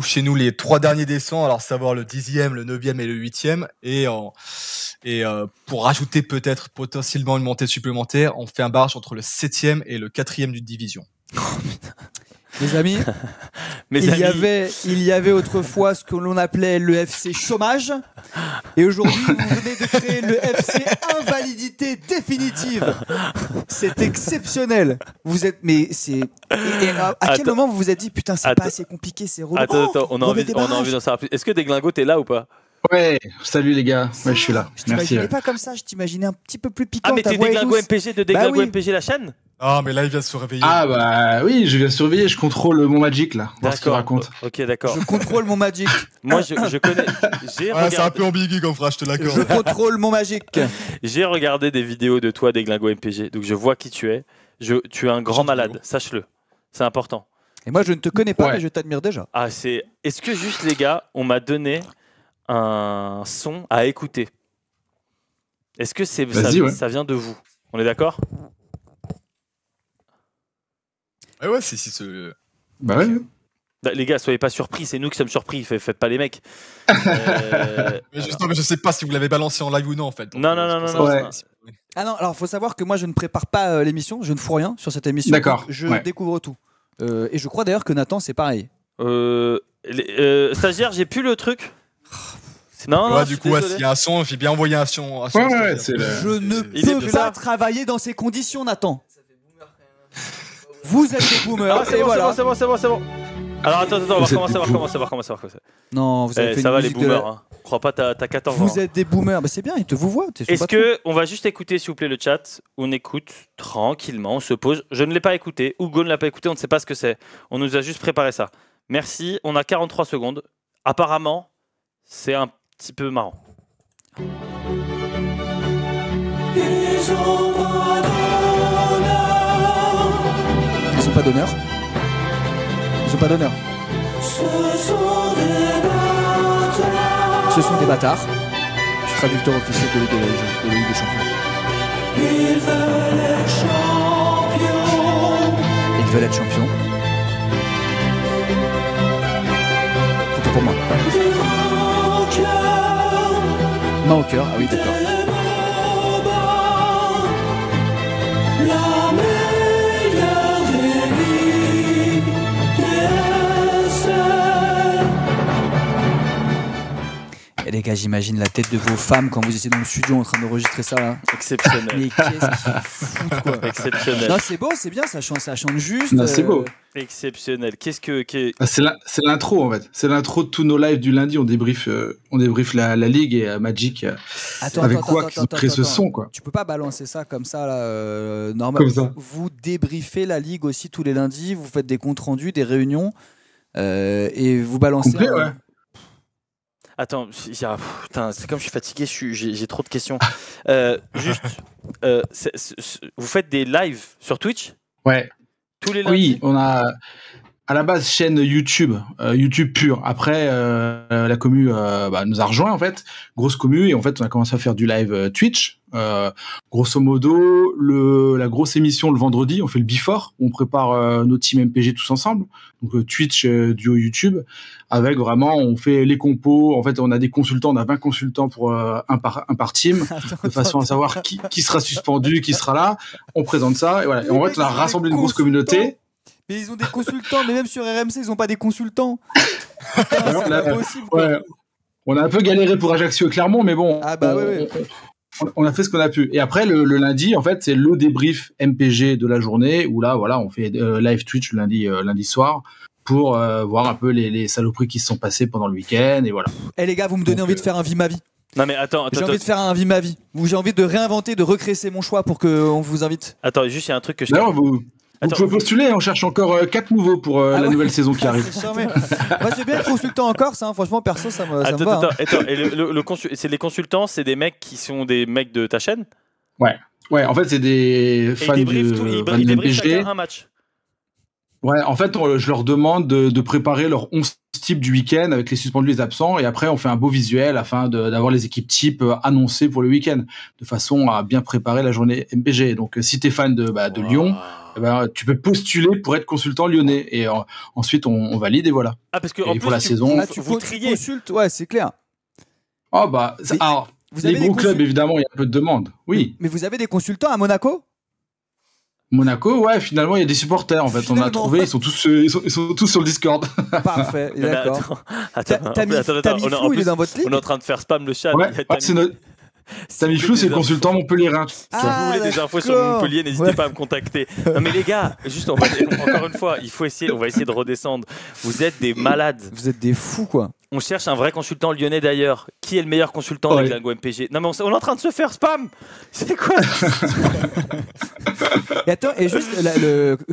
chez nous les 3 derniers descends, alors savoir le 10e, le 9e et le 8e et pour rajouter peut-être potentiellement une montée supplémentaire, on fait un barrage entre le 7e et le 4e d'une division.
Les amis, il y avait autrefois ce que l'on appelait le FC chômage et aujourd'hui vous venez de créer le FC invalidité définitive. C'est exceptionnel. Vous êtes à quel moment vous vous êtes dit putain c'est pas assez compliqué, c'est relou.
Attends, on a envie d'en savoir plus. Est-ce que Deglingo t'es là ou pas?
Ouais, salut les gars. Ouais, je suis là.
Je t'imaginais pas comme ça, je t'imaginais un petit peu plus piquant.
Ah mais t'es Deglingo MPG de Deglingo MPG la chaîne?
Ah mais là il vient de se réveiller.
Ah bah oui, je viens de surveiller, je contrôle mon Magic là. Voir ce qu'il raconte.
Ok, d'accord.
Je contrôle mon Magic.
Moi je connais.
C'est un peu ambigu comme phrase, je te l'accorde.
Je contrôle mon Magic.
J'ai regardé des vidéos de toi Deglingo MPG, donc je vois qui tu es. Tu es un grand malade, sache-le. C'est important.
Et moi je ne te connais pas, mais je t'admire déjà.
Est-ce que juste les gars, on m'a donné un son à écouter? Est-ce que ça vient de vous? On est d'accord?
Ouais, c'est ce.
Bah ouais.
Les gars, soyez pas surpris, c'est nous qui sommes surpris, faites pas les mecs.
Mais justement, je sais pas si vous l'avez balancé en live ou non en fait.
Non.
Ouais.
Ah non, alors faut savoir que moi je ne prépare pas l'émission, je ne fous rien sur cette émission.
D'accord.
Je découvre tout. Et je crois d'ailleurs que Nathan c'est pareil.
Stagiaire, j'ai plus le truc.
Non, du coup, s'il y a un son, j'ai bien envoyé un son.
Je ne peux pas travailler dans ces conditions, Nathan. Vous êtes des boomers.
C'est bon. Alors attends, on va recommencer.
Non, vous avez fait
ça va les boomers. Hein. Crois pas, t'as 14 ans.
Vous êtes des boomers. C'est bien, ils te vous voient.
Est-ce qu'on va juste écouter, s'il vous plaît, le chat? On écoute tranquillement, on se pose. Je ne l'ai pas écouté. Hugo ne l'a pas écouté, on ne sait pas ce que c'est. On nous a juste préparé ça. Merci, on a 43 secondes. Apparemment, c'est un petit peu marrant.
Ils ont pas d'honneur. Ils ont pas d'honneur. Ce sont des bâtards. Je suis traducteur officiel de Ligue des Champions. Ils veulent être champions. C'était pour moi. Main au cœur, ah oui, d'accord. Et les gars, j'imagine la tête de vos femmes quand vous étiez dans le studio en train d'enregistrer ça là.
Exceptionnel.
Mais qu'est-ce qu'ils foutent quoi.
Exceptionnel.
Non, c'est beau, c'est bien, ça chante juste.
Non, c'est beau.
Exceptionnel.
C'est l'intro en fait. C'est l'intro de tous nos lives du lundi. On débriefe la Ligue et Magic. Avec quoi qu'ils ont créé ce son quoi.
Tu peux pas balancer ça comme ça là. Normalement, vous débriefez la Ligue aussi tous les lundis. Vous faites des comptes rendus, des réunions et vous balancez.
Complet, ouais.
Attends, putain, c'est comme je suis fatigué, j'ai trop de questions. Juste, vous faites des lives sur Twitch ?
Ouais.
Tous les lundis ?
Oui, on a à la base chaîne YouTube, YouTube pur. Après, la commu nous a rejoint en fait, grosse commu, et en fait on a commencé à faire du live Twitch. Grosso modo, la grosse émission le vendredi, on fait le before, on prépare nos teams MPG tous ensemble. Donc Twitch, duo YouTube, avec vraiment, on fait les compos. En fait, on a des consultants, on a 20 consultants pour un par team, de façon à savoir qui sera suspendu, qui sera là. On présente ça, et voilà. Et en fait, on a rassemblé une grosse communauté.
Mais ils ont des consultants, mais même sur RMC, ils n'ont pas des consultants.
C'est pas possible, quoi. Ouais. On a un peu galéré pour Ajaccio et Clermont, mais bon, on a fait ce qu'on a pu. Et après, le lundi, en fait, c'est le débrief MPG de la journée, où là, voilà, on fait live Twitch le lundi soir, pour voir un peu les saloperies qui se sont passées pendant le week-end, et voilà.
Eh les gars, vous me donnez envie de faire un vie ma vie.
Non mais attends.
J'ai envie de faire un vie ma vie. J'ai envie de réinventer, de recréer mon choix pour qu'on vous invite.
Attends, juste, il y a un truc que je...
D'ailleurs, vous pouvez postuler, on cherche encore 4 nouveaux pour la nouvelle saison qui arrive.
Moi j'ai bien le consultant en Corse, hein. Franchement perso ça me va.
Attends, et c'est les consultants, c'est des mecs qui sont des mecs de ta chaîne ?
Ouais, en fait c'est des fans de MPG.
Un match.
Ouais, en fait je leur demande de préparer leurs 11 types du week-end avec les suspendus, les absents, et après on fait un beau visuel afin d'avoir les équipes types annoncées pour le week-end, de façon à bien préparer la journée MPG. Donc si t'es fan de Lyon, tu peux postuler pour être consultant lyonnais, et ensuite on valide, et voilà.
Ah, parce que
en plus, pour la saison,
tu consultes, ouais, c'est clair.
Oh bah, alors, les gros clubs évidemment, il y a un peu de demande. Oui.
Mais vous avez des consultants à Monaco ?
Monaco, ouais, finalement, il y a des supporters, en fait. On a trouvé, ils sont tous sur le Discord.
Parfait, d'accord.
Attends,
Tamiflou, il est dans votre ligue ?
On est en train de faire spam le chat.
Ouais, c'est notre... Tamiflou, c'est le consultant montpelliérain.
Si vous voulez des infos sur Montpellier, n'hésitez pas à me contacter. Non mais les gars, juste encore une fois, on va essayer de redescendre. Vous êtes des malades.
Vous êtes des fous, quoi.
On cherche un vrai consultant lyonnais d'ailleurs. Qui est le meilleur consultant de Glingo MPG ? Non mais on est en train de se faire spam. C'est quoi ?
Et attends, et juste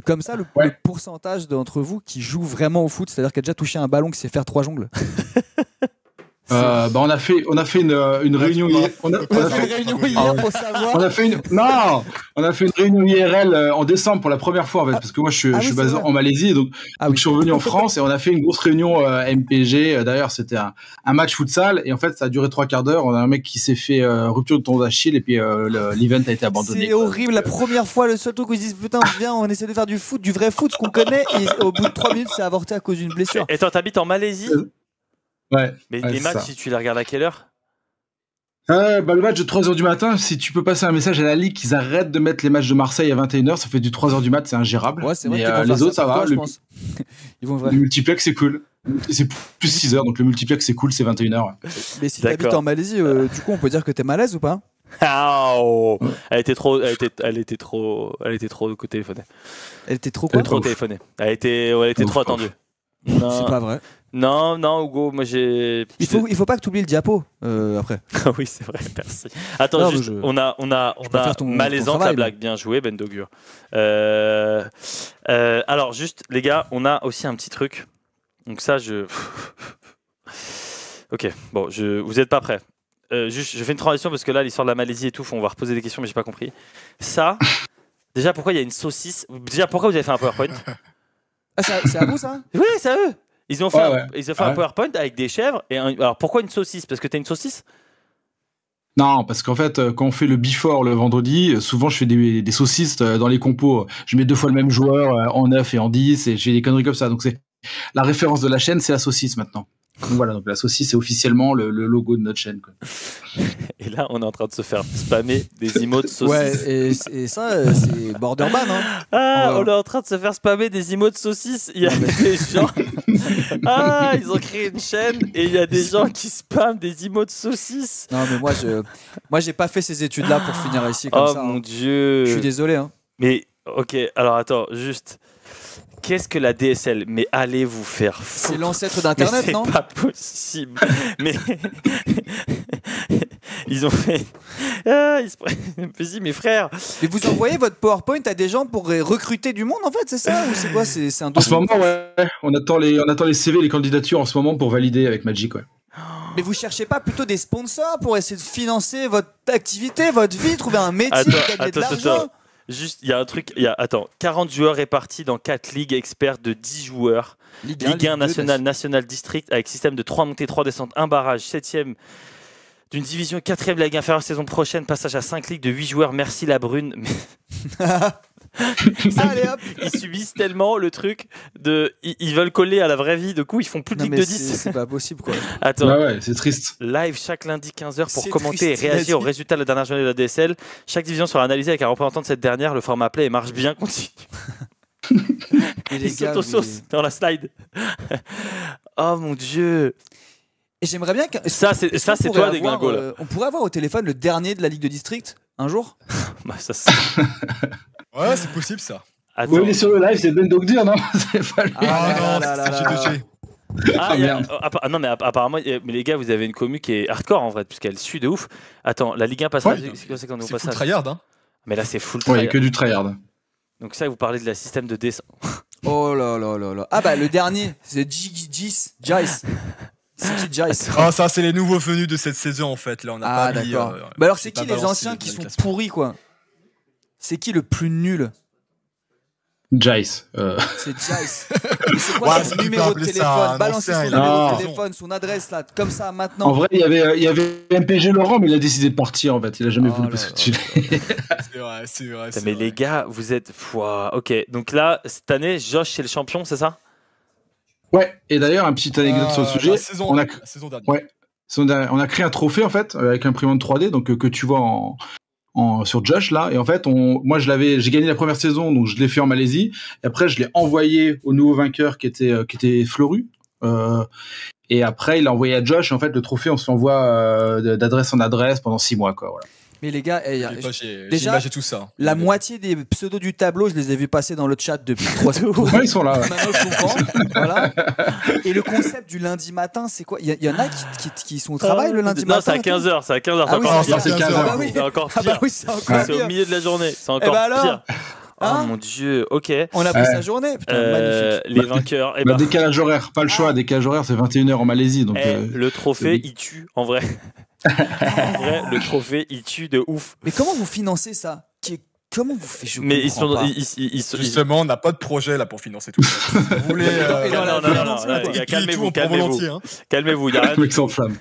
comme ça, le pourcentage d'entre vous qui joue vraiment au foot, c'est-à-dire qui a déjà touché un ballon, qui sait faire 3 jongles.
On a fait une réunion hier. On a fait une réunion IRL en décembre pour la première fois, en fait, parce que moi je suis basé en Malaisie, donc je suis revenu en France, et on a fait une grosse réunion MPG. D'ailleurs, c'était un match futsal, et en fait ça a duré 3 quarts d'heure. On a un mec qui s'est fait rupture de tendon d'Achille, et puis l'event a été abandonné.
C'est horrible. La première fois, le seul truc où ils disent putain, viens, on essaie de faire du foot, du vrai foot, ce qu'on connaît, et au bout de 3 minutes, c'est avorté à cause d'une blessure.
Et toi, t'habites en Malaisie ?
Ouais.
Mais les matchs, si tu les regardes à quelle heure ?
Le match de 3h du matin, si tu peux passer un message à la Ligue qu'ils arrêtent de mettre les matchs de Marseille à 21h, ça fait du 3h du mat, c'est ingérable.
Ouais, c'est vrai.
Mais les autres, ça va.
Je pense. Ils vont
le multiplex, c'est cool. C'est plus 6h, donc le multiplex, c'est cool, c'est 21h.
Mais si t'habites en Malaisie, du coup, on peut dire que t'es malaise ou pas ?
Elle était trop téléphonée.
Elle était trop quoi ?
Trop téléphonée. Elle était trop attendue.
Non. C'est pas vrai.
Non, Hugo, moi j'ai.
Il faut pas que tu oublies le diapo après.
Oui, c'est vrai, merci. Attends, juste, on a malaisante la blague, bien joué, Ben Dogur. Alors, juste, les gars, on a aussi un petit truc. Donc, ça, Ok, bon, vous êtes pas prêts. Juste, je fais une transition parce que là, l'histoire de la Malaisie et tout, on va reposer des questions, mais j'ai pas compris. Ça, déjà, pourquoi il y a une saucisse ? Déjà, pourquoi vous avez fait un PowerPoint ?
Ah, c'est à vous ça ?
Oui, c'est à eux. Ils ont fait, un PowerPoint avec des chèvres. Alors pourquoi une saucisse? Parce que t'as une saucisse?
Non, parce qu'en fait, quand on fait le before le vendredi, souvent je fais des saucisses dans les compos. Je mets 2 fois le même joueur en 9 et en 10 et je fais des conneries comme ça. Donc c'est la référence de la chaîne, c'est la saucisse maintenant. Donc voilà, donc la saucisse c'est officiellement le logo de notre chaîne, quoi.
Et là, on est en train de se faire spammer des emotes de saucisses.
Ouais, et ça, c'est Borderman. Hein.
On est en train de se faire spammer des emotes de saucisses. Il y a des gens. Ils ont créé une chaîne et il y a des gens qui spamment des emotes de saucisses.
Non, mais moi, j'ai pas fait ces études-là pour finir ici comme ça.
Oh mon Dieu.
Je suis désolé. Hein.
Mais, ok, alors attends, juste. Qu'est-ce que la DSL? Mais allez vous faire foutre.
C'est l'ancêtre d'Internet, non?
C'est pas possible. Mais ils ont fait. Vas-y, mes frères.
Mais vous envoyez votre PowerPoint à des gens pour recruter du monde, en fait, c'est ça? Ou c'est quoi? C'est un
En ce moment, ouais. On attend les CV, les candidatures en ce moment pour valider avec Magic, ouais.
Mais vous cherchez pas plutôt des sponsors pour essayer de financer votre activité, votre vie, trouver un métier, gagner de l'argent?
Juste, il y a un truc, 40 joueurs répartis dans 4 ligues expertes de 10 joueurs. Ligue 1 nationale, national district, avec système de 3 montées, 3 descentes, 1 barrage, 7ème d'une division, 4ème de la Ligue inférieure saison prochaine, passage à 5 ligues de 8 joueurs, merci la Brune.
Allez, hop.
Ils subissent tellement le truc de. Ils veulent coller à la vraie vie, de coup, ils font plus de ligue de 10.
C'est pas possible, quoi.
Attends.
Ouais, c'est triste.
Live chaque lundi 15h pour commenter et réagir aux résultats de la dernière journée de la DSL. Chaque division sera analysée avec un représentant de cette dernière. Le format play marche bien, continue. Ils s'auto-saucent dans la slide. Oh mon Dieu.
Et j'aimerais bien que.
Ça, c'est toi, des gringoles.
On pourrait avoir au téléphone le dernier de la Ligue de District un jour?
Bah, ça,
ouais, c'est possible ça.
Oui, il est sur le live, c'est Ben Dogdir, non? C'est pas lui.
Non, mais apparemment, mais les gars, vous avez une commu qui est hardcore en vrai, puisqu'elle suit de ouf. Attends, la Ligue 1 passera.
C'est full tryhard, hein.
Mais là, c'est full tryhard.
Ouais, il n'y a que du tryhard.
Donc, ça, vous parlez de la système de dessin.
Oh là là là là. Ah, bah, le dernier, c'est Jice. C'est qui Jice?
Ah, ça, c'est les nouveaux venus de cette saison en fait. Là, on a pas mis.
D'accord. Bah, alors, c'est qui les anciens qui sont pourris, quoi? C'est qui le plus nul?
Jace.
C'est Jace. C'est quoi son numéro de téléphone? Balancez son numéro de téléphone, son adresse là, comme ça maintenant.
En vrai, il y avait MPG Laurent, mais il a décidé de partir en fait. Il a jamais voulu postuler.
C'est vrai.
Mais les gars, vous êtes. Ok, donc là, cette année, Josh, c'est le champion, c'est ça?
Ouais, et d'ailleurs, une petite anecdote sur le sujet.
La saison dernière.
Ouais. On a créé un trophée en fait, avec imprimante 3D, donc que tu vois sur Josh là, et en fait moi j'ai gagné la première saison, donc je l'ai fait en Malaisie, et après je l'ai envoyé au nouveau vainqueur qui était Floru, et après il l'a envoyé à Josh, et en fait le trophée on se l'envoie d'adresse en adresse pendant 6 mois, quoi, voilà.
Mais les gars,
déjà tout ça.
La moitié des pseudos du tableau, je les ai vus passer dans le chat depuis 3 semaines.
Ouais, ils sont là.
Maintenant, je comprends. Voilà. Et le concept du lundi matin, c'est quoi? Il y en a qui sont au travail le lundi matin?
Non, c'est à 15h. C'est à 15h.
Ah oui,
c'est 15h.
Ah bah oui.
C'est encore pire.
Ah bah oui, c'est encore
C'est au milieu de la journée. C'est encore pire. Oh mon Dieu, ok.
On a pris sa journée, putain, magnifique.
Les vainqueurs.
Décalage horaire, pas le choix. Décalage horaire, c'est 21h en Malaisie. Donc,
le trophée, il tue, en vrai. En vrai, le trophée, il tue de ouf.
Mais comment vous financez ça? Comment vous faites?
Mais
justement, on n'a pas de projet là pour financer tout ça. Vous voulez
non, calmez-vous. Calmez-vous, il y a rien.
Le mec s'enflamme.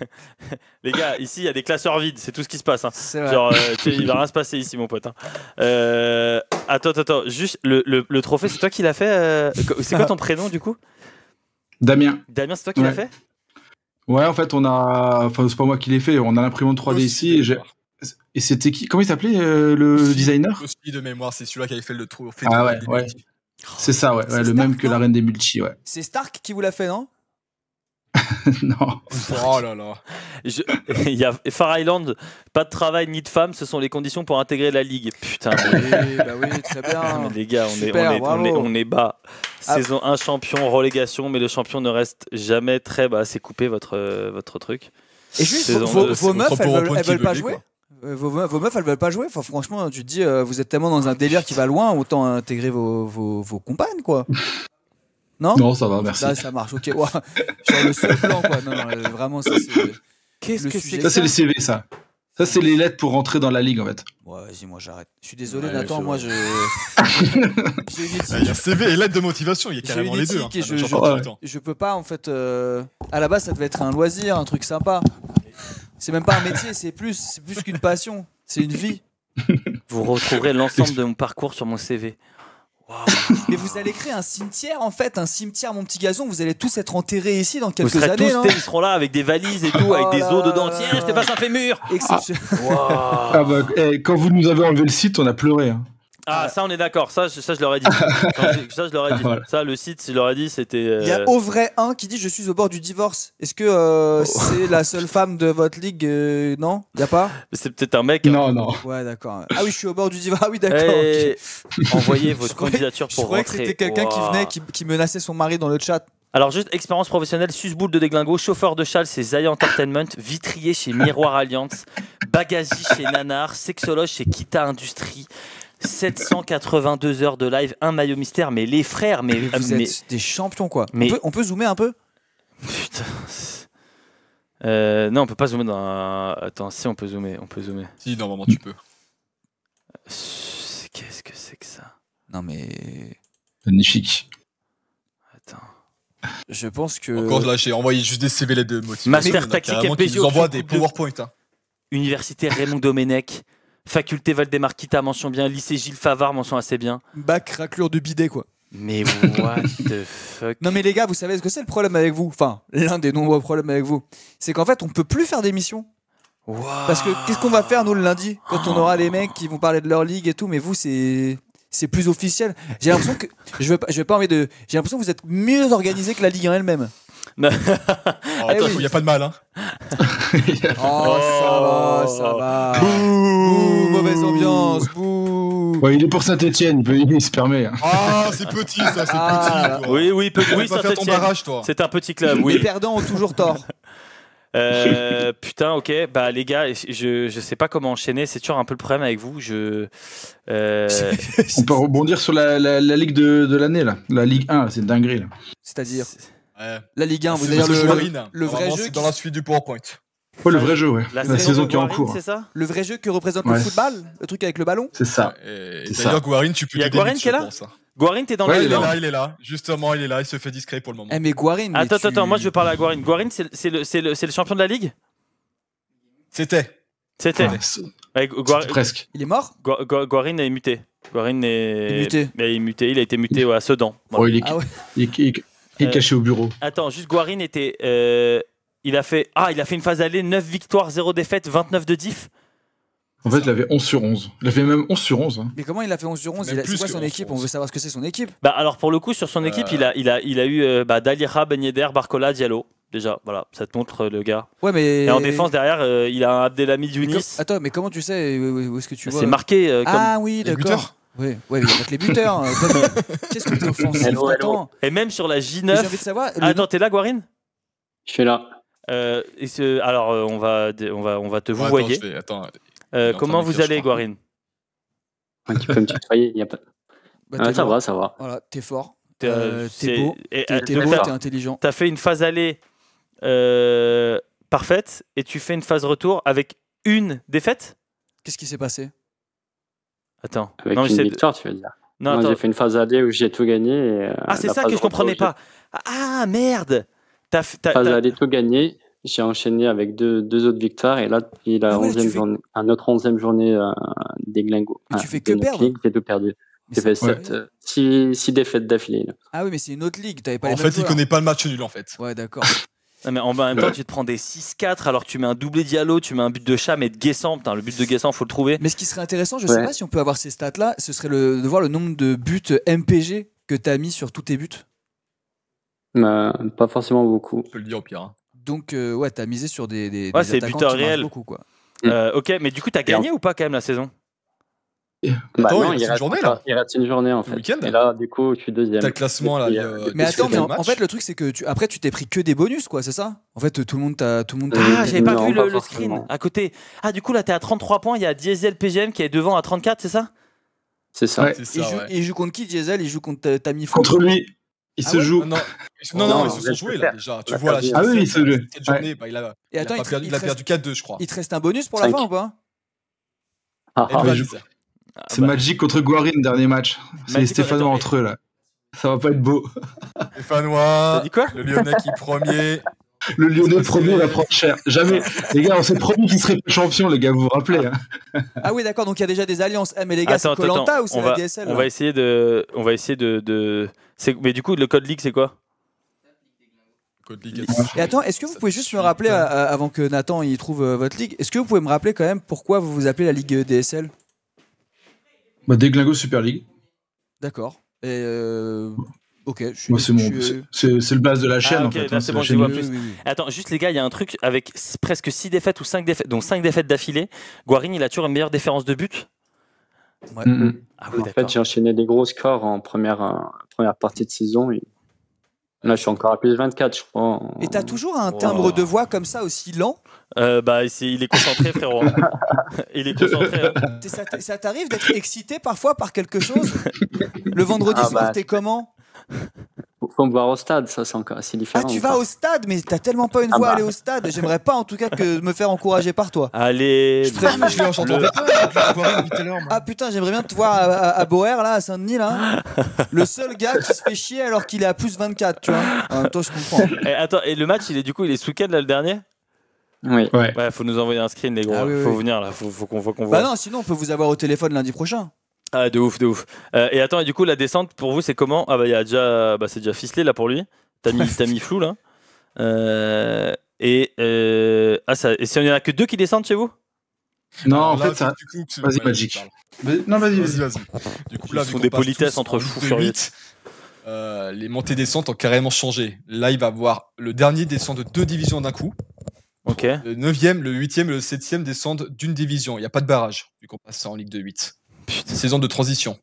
Les gars, ici il y a des classeurs vides, c'est tout ce qui se passe. Hein. Genre, il va rien se passer ici, mon pote. Hein. Attends, juste le trophée, c'est toi qui l'as fait. C'est quoi ton prénom du coup?
Damien.
Damien, c'est toi qui l'as fait?
Ouais, en fait, c'est pas moi qui l'ai fait. On a l'imprimante 3D ici. Et c'était qui? Comment il s'appelait le designer?
Aussi de mémoire, c'est celui-là qui avait fait le trophée.
Ah ouais. C'est ça, ouais. Le même que la reine des multi, ouais.
C'est Stark qui vous l'a fait, non?
Non.
Oh là là.
Il y a Far Island, pas de travail ni de femme, ce sont les conditions pour intégrer la ligue. Putain.
Oui, très bien.
Mais les gars, on est bas. Saison 1 champion, relégation, mais le champion ne reste jamais très bas. C'est coupé votre truc.
Et juste, vos meufs, elles veulent pas jouer? Vos meufs, elles veulent pas jouer? Enfin, franchement, tu te dis, vous êtes tellement dans un délire qui va loin, autant intégrer vos compagnes, quoi. Non,
ça va, merci.
Là, ça marche, ok. Wow. Genre le seul plan, quoi. Non, vraiment, ça c'est.
Qu'est-ce que c'est?
Ça, c'est les CV, ça. Ça, c'est les lettres pour rentrer dans la ligue, en fait.
Ouais, vas-y, moi j'arrête. Je suis désolé, Nathan, moi je.
Il y a CV et lettre de motivation, il y a carrément les deux.
Je peux pas, en fait. À la base, ça devait être un loisir, un truc sympa. C'est même pas un métier, c'est plus qu'une passion. C'est une vie.
Vous retrouverez l'ensemble de mon parcours sur mon CV. Wow.
Mais vous allez créer un cimetière, en fait, un cimetière, mon petit gazon. Vous allez tous être enterrés ici dans quelques années.
Ils seront là avec des valises et tout, avec des os dedans. Tiens, je t'ai passé un fémur.
Exceptionnel.
Quand vous nous avez enlevé le site, on a pleuré. Hein.
Ah, ça, on est d'accord. Ça, je leur ai dit. Ça, je leur ai dit. Voilà. Ça, le site, je leur ai dit, c'était.
Il y a Au vrai 1 qui dit je suis au bord du divorce. Est-ce que c'est la seule femme de votre ligue Non, il y a pas.
C'est peut-être un mec.
Non, non.
Ouais, d'accord. Ah oui, je suis au bord du divorce. Ah oui, d'accord.
Okay. Envoyez votre candidature pour rentrer.
Je croyais que c'était quelqu'un qui venait, qui menaçait son mari dans le chat.
Alors juste expérience professionnelle, susboule de Déglingo, chauffeur de châle chez Zaya Entertainment, vitrier chez Miroir Alliance, bagagi chez Nanar, sexologue chez Kita Industrie. 782 heures de live, un maillot mystère, mais les frères, mais
vous êtes des champions quoi. Mais... On peut zoomer un peu.
Putain. Non, on peut pas zoomer dans. Attends, si on peut zoomer,
Si, normalement tu peux.
Qu'est-ce que c'est que ça?
Non mais.
Magnifique.
Attends.
Je pense que.
Encore là, j'ai envoyé juste des CV de motivation.
Master tactique
MPG. Ils nous envoient des PowerPoint. Hein.
Université Raymond Domenech. Faculté Valdemar-Kita, mention bien. Lycée Gilles Favard, mention assez bien.
Bac raclure de bidet, quoi.
Mais what the fuck.
Non mais les gars, vous savez ce que c'est le problème avec vous? Enfin, l'un des nombreux problèmes avec vous. C'est qu'en fait, on peut plus faire d'émissions.
Wow.
Parce que qu'est-ce qu'on va faire, nous, le lundi? Quand on aura les mecs qui vont parler de leur ligue et tout, mais vous, c'est plus officiel. J'ai l'impression que... Je vais pas envie de... J'ai l'impression que vous êtes mieux organisé que la Ligue 1 elle-même.
Attends, il n'y a pas de mal, hein.
Ça va. Bouh, mauvaise ambiance. Bouh.
Ouais, il est pour Saint-Etienne, il se permet.
Ah, c'est petit, ça, c'est petit. Toi.
Oui, Saint-Etienne. C'est un petit club. Oui.
Les perdants ont toujours tort.
Putain, ok. Bah les gars, je sais pas comment enchaîner. C'est toujours un peu le problème avec vous.
On peut rebondir sur la ligue de l'année là, la Ligue 1, c'est dinguerie là.
C'est-à-dire
ouais.
La Ligue 1, vous allez dire le vrai jeu.
C'est dans la suite du PowerPoint.
Ouais, le vrai jeu, ouais.
La
saison qui est en cours.
C'est ça?
Le vrai jeu que représente le football, le truc avec le ballon.
C'est ça.
D'ailleurs, Guarin, tu peux.
Il y a Guarin qui est là. Guarin, t'es dans
le. Il est là. Justement, il est là. Il se fait discret pour le moment.
Mais Guarin.
Attends. Moi, je vais parler à Guarin. Guarin, c'est le champion de la ligue.
C'était.
Presque.
Il est mort.
Guarin est muté. Guarin est
muté.
Mais il est muté. Il a été muté à Sedan.
Bon, il est caché au bureau.
Attends, juste Guarin était. Il a fait une phase aller, 9 victoires, 0 défaites, 29 de diff.
En fait, il avait 11 sur 11. Il avait même 11 sur 11. Hein.
Mais comment il a fait 11 sur 11? C'est quoi son équipe? On veut savoir ce que c'est son équipe.
Bah alors pour le coup, sur son équipe, il a eu Dalira, Ben Yedder, Barcola, Diallo. Déjà, voilà, ça te montre le gars.
Ouais, mais...
Et en défense, derrière, il a un Abdelhamid Younis.
Attends, mais comment tu sais où est-ce que tu vois?
C'est marqué comme...
Ah oui, d'accord. Oui, il y a les buteurs. Qu'est-ce que t'es offensif?
Hello. Et même sur la J9...
J'ai envie de savoir...
Attends, t'es là, Guarin?
Je suis là.
Alors, on va te vous voyez. Comment vous allez, Guarin?
Tu peux me tutoyer, il n'y a pas... ça va.
Voilà, t'es fort.
T'es
beau, t'es intelligent.
T'as fait une phase aller parfaite et tu fais une phase retour avec une défaite.
Qu'est-ce qui s'est passé?
Attends. Avec une victoire, tu veux dire? Non, j'ai fait une phase aller où j'ai tout gagné. Et,
c'est ça que je comprenais pas. Ah merde!
Phase aller tout gagné. J'ai enchaîné avec deux autres victoires et là, depuis la 11e journée, notre 11e journée des Glingos.
Mais tu fais que perdre?
J'ai tout perdu. J'ai fait 6 défaites d'affilée.
Ah oui, mais c'est une autre ligue. T'avais pas
en fait, il connaît pas le match nul en fait.
Ouais, d'accord.
Non, mais en même temps, tu te prends des 6-4 alors que tu mets un doublé Diallo, tu mets un but de Cham et de Guessant. Putain, le but de Guessant, faut le trouver.
Mais ce qui serait intéressant, je sais pas si on peut avoir ces stats-là, ce serait de voir le nombre de buts MPG que t'as mis sur tous tes buts.
Pas forcément beaucoup.
On peut le dire au pire. Hein.
Donc, t'as misé sur des
c'est buteur réel.
Beaucoup, quoi.
Ok, mais du coup, t'as gagné ou pas quand même la saison?
Non, il reste une journée en fait. Et là, du coup, je suis deuxième.
T'as le classement là.
Mais attends, en fait, le truc c'est que après, tu t'es pris que des bonus, quoi, c'est ça? En fait, tout le monde t'a.
J'avais pas vu le screen à côté. Ah, du coup, là, t'es à 33 points. Il y a Diesel PGM qui est devant à 34, c'est ça?
C'est ça.
Il joue contre qui, Diesel? Il joue contre Tamifou?
Contre lui. Il se joue.
Non, ils se sont joués là déjà. Tu vois,
ah oui, il se joue.
Cette journée, il a perdu 4-2, je crois.
Il te reste un bonus pour la fin ou pas?
C'est Magic contre Guarin, dernier match. C'est les Stéphanois entre eux là. Ça va pas être beau.
Stéphanois.
T'as dit quoi?
Le Lyonnais qui premier.
Le Lyonnais premier va prendre cher. Jamais. Les gars, on s'est promis qu'il serait champion, les gars, vous vous rappelez.
Ah oui, d'accord, donc il y a déjà des alliances. Mais les gars, c'est Koh-Lanta ou c'est la DSL?
On va essayer de... Mais du coup, le code league, c'est quoi?
Et attends, est-ce que vous pouvez juste me rappeler, avant que Nathan y trouve votre ligue, est-ce que vous pouvez me rappeler quand même pourquoi vous vous appelez la ligue DSL?
Déglingo Super League.
D'accord. Et ok.
C'est le base de la chaîne en fait.
C'est bon, je vois plus. Attends, juste les gars, il y a un truc avec presque 6 défaites ou 5 défaites, donc 5 défaites d'affilée. Guarin, il a toujours une meilleure différence de but.
Ouais.
Ah oui, en fait, j'ai enchaîné des gros scores en première partie de saison. Et... Là, je suis encore à plus de 24, je crois.
Et t'as toujours un timbre de voix comme ça aussi lent?
Il est concentré, frérot. Il est concentré.
Ça t'arrive d'être excité parfois par quelque chose? Le vendredi soir, t'es comment?
Faut me voir au stade, ça c'est encore assez différent.
Ah, tu vas au stade, mais t'as tellement pas une voix à aller au stade. J'aimerais pas en tout cas que me faire encourager par toi.
Allez,
je l'ai enchanté avec toi.
Ah putain, j'aimerais bien te voir à Boer, là, à Saint-Denis, là. Le seul gars qui se fait chier alors qu'il est à plus 24, tu vois. En même temps, je comprends.
Attends, et le match, il est ce week-end, là, le dernier?
Oui.
Ouais, faut nous envoyer un screen, les gros. Faut venir, là. Faut qu'on voit.
Bah non, sinon, on peut vous avoir au téléphone lundi prochain.
Ah, de ouf. Et attends, et du coup, la descente pour vous, c'est comment? Ah, il y a déjà. C'est déjà ficelé là pour lui. T'as mis flou là. Et si on y en a que 2 qui descendent chez vous?
Non, en fait, ça. Vas-y, Magic. Non, vas-y.
Du coup, là,
ils font des politesses entre fous furieux.
Les montées-descentes ont carrément changé. Là, il va voir le dernier descend de 2 divisions d'un coup.
Ok.
Le 9e, le 8e et le 7e descendent d'une division. Il n'y a pas de barrage, vu qu'on passe ça en Ligue de 8. Putain. Saison de transition.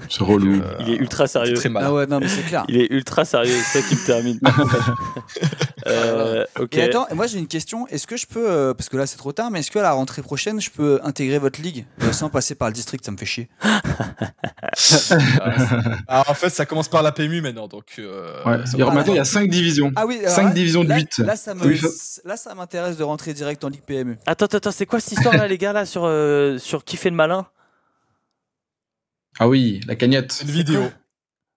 C'est relou.
Il est ultra sérieux.
Très mal.
Ah ouais, non, mais c'est clair.
Il est ultra sérieux, c'est ça qui me termine. Ok.
Et attends, moi j'ai une question. Est-ce que je peux, parce que là c'est trop tard, mais est-ce que à la rentrée prochaine, je peux intégrer votre ligue sans passer par le district? Ça me fait chier.
En fait, ça commence par la PMU maintenant. Donc,
maintenant, il y a 5 divisions.
Ah oui,
5 divisions de 8.
Là, ça m'intéresse de rentrer direct en ligue PMU.
Attends, c'est quoi cette histoire là, les gars, là, sur qui fait le malin?
Ah oui, la cagnotte.
C'est une vidéo.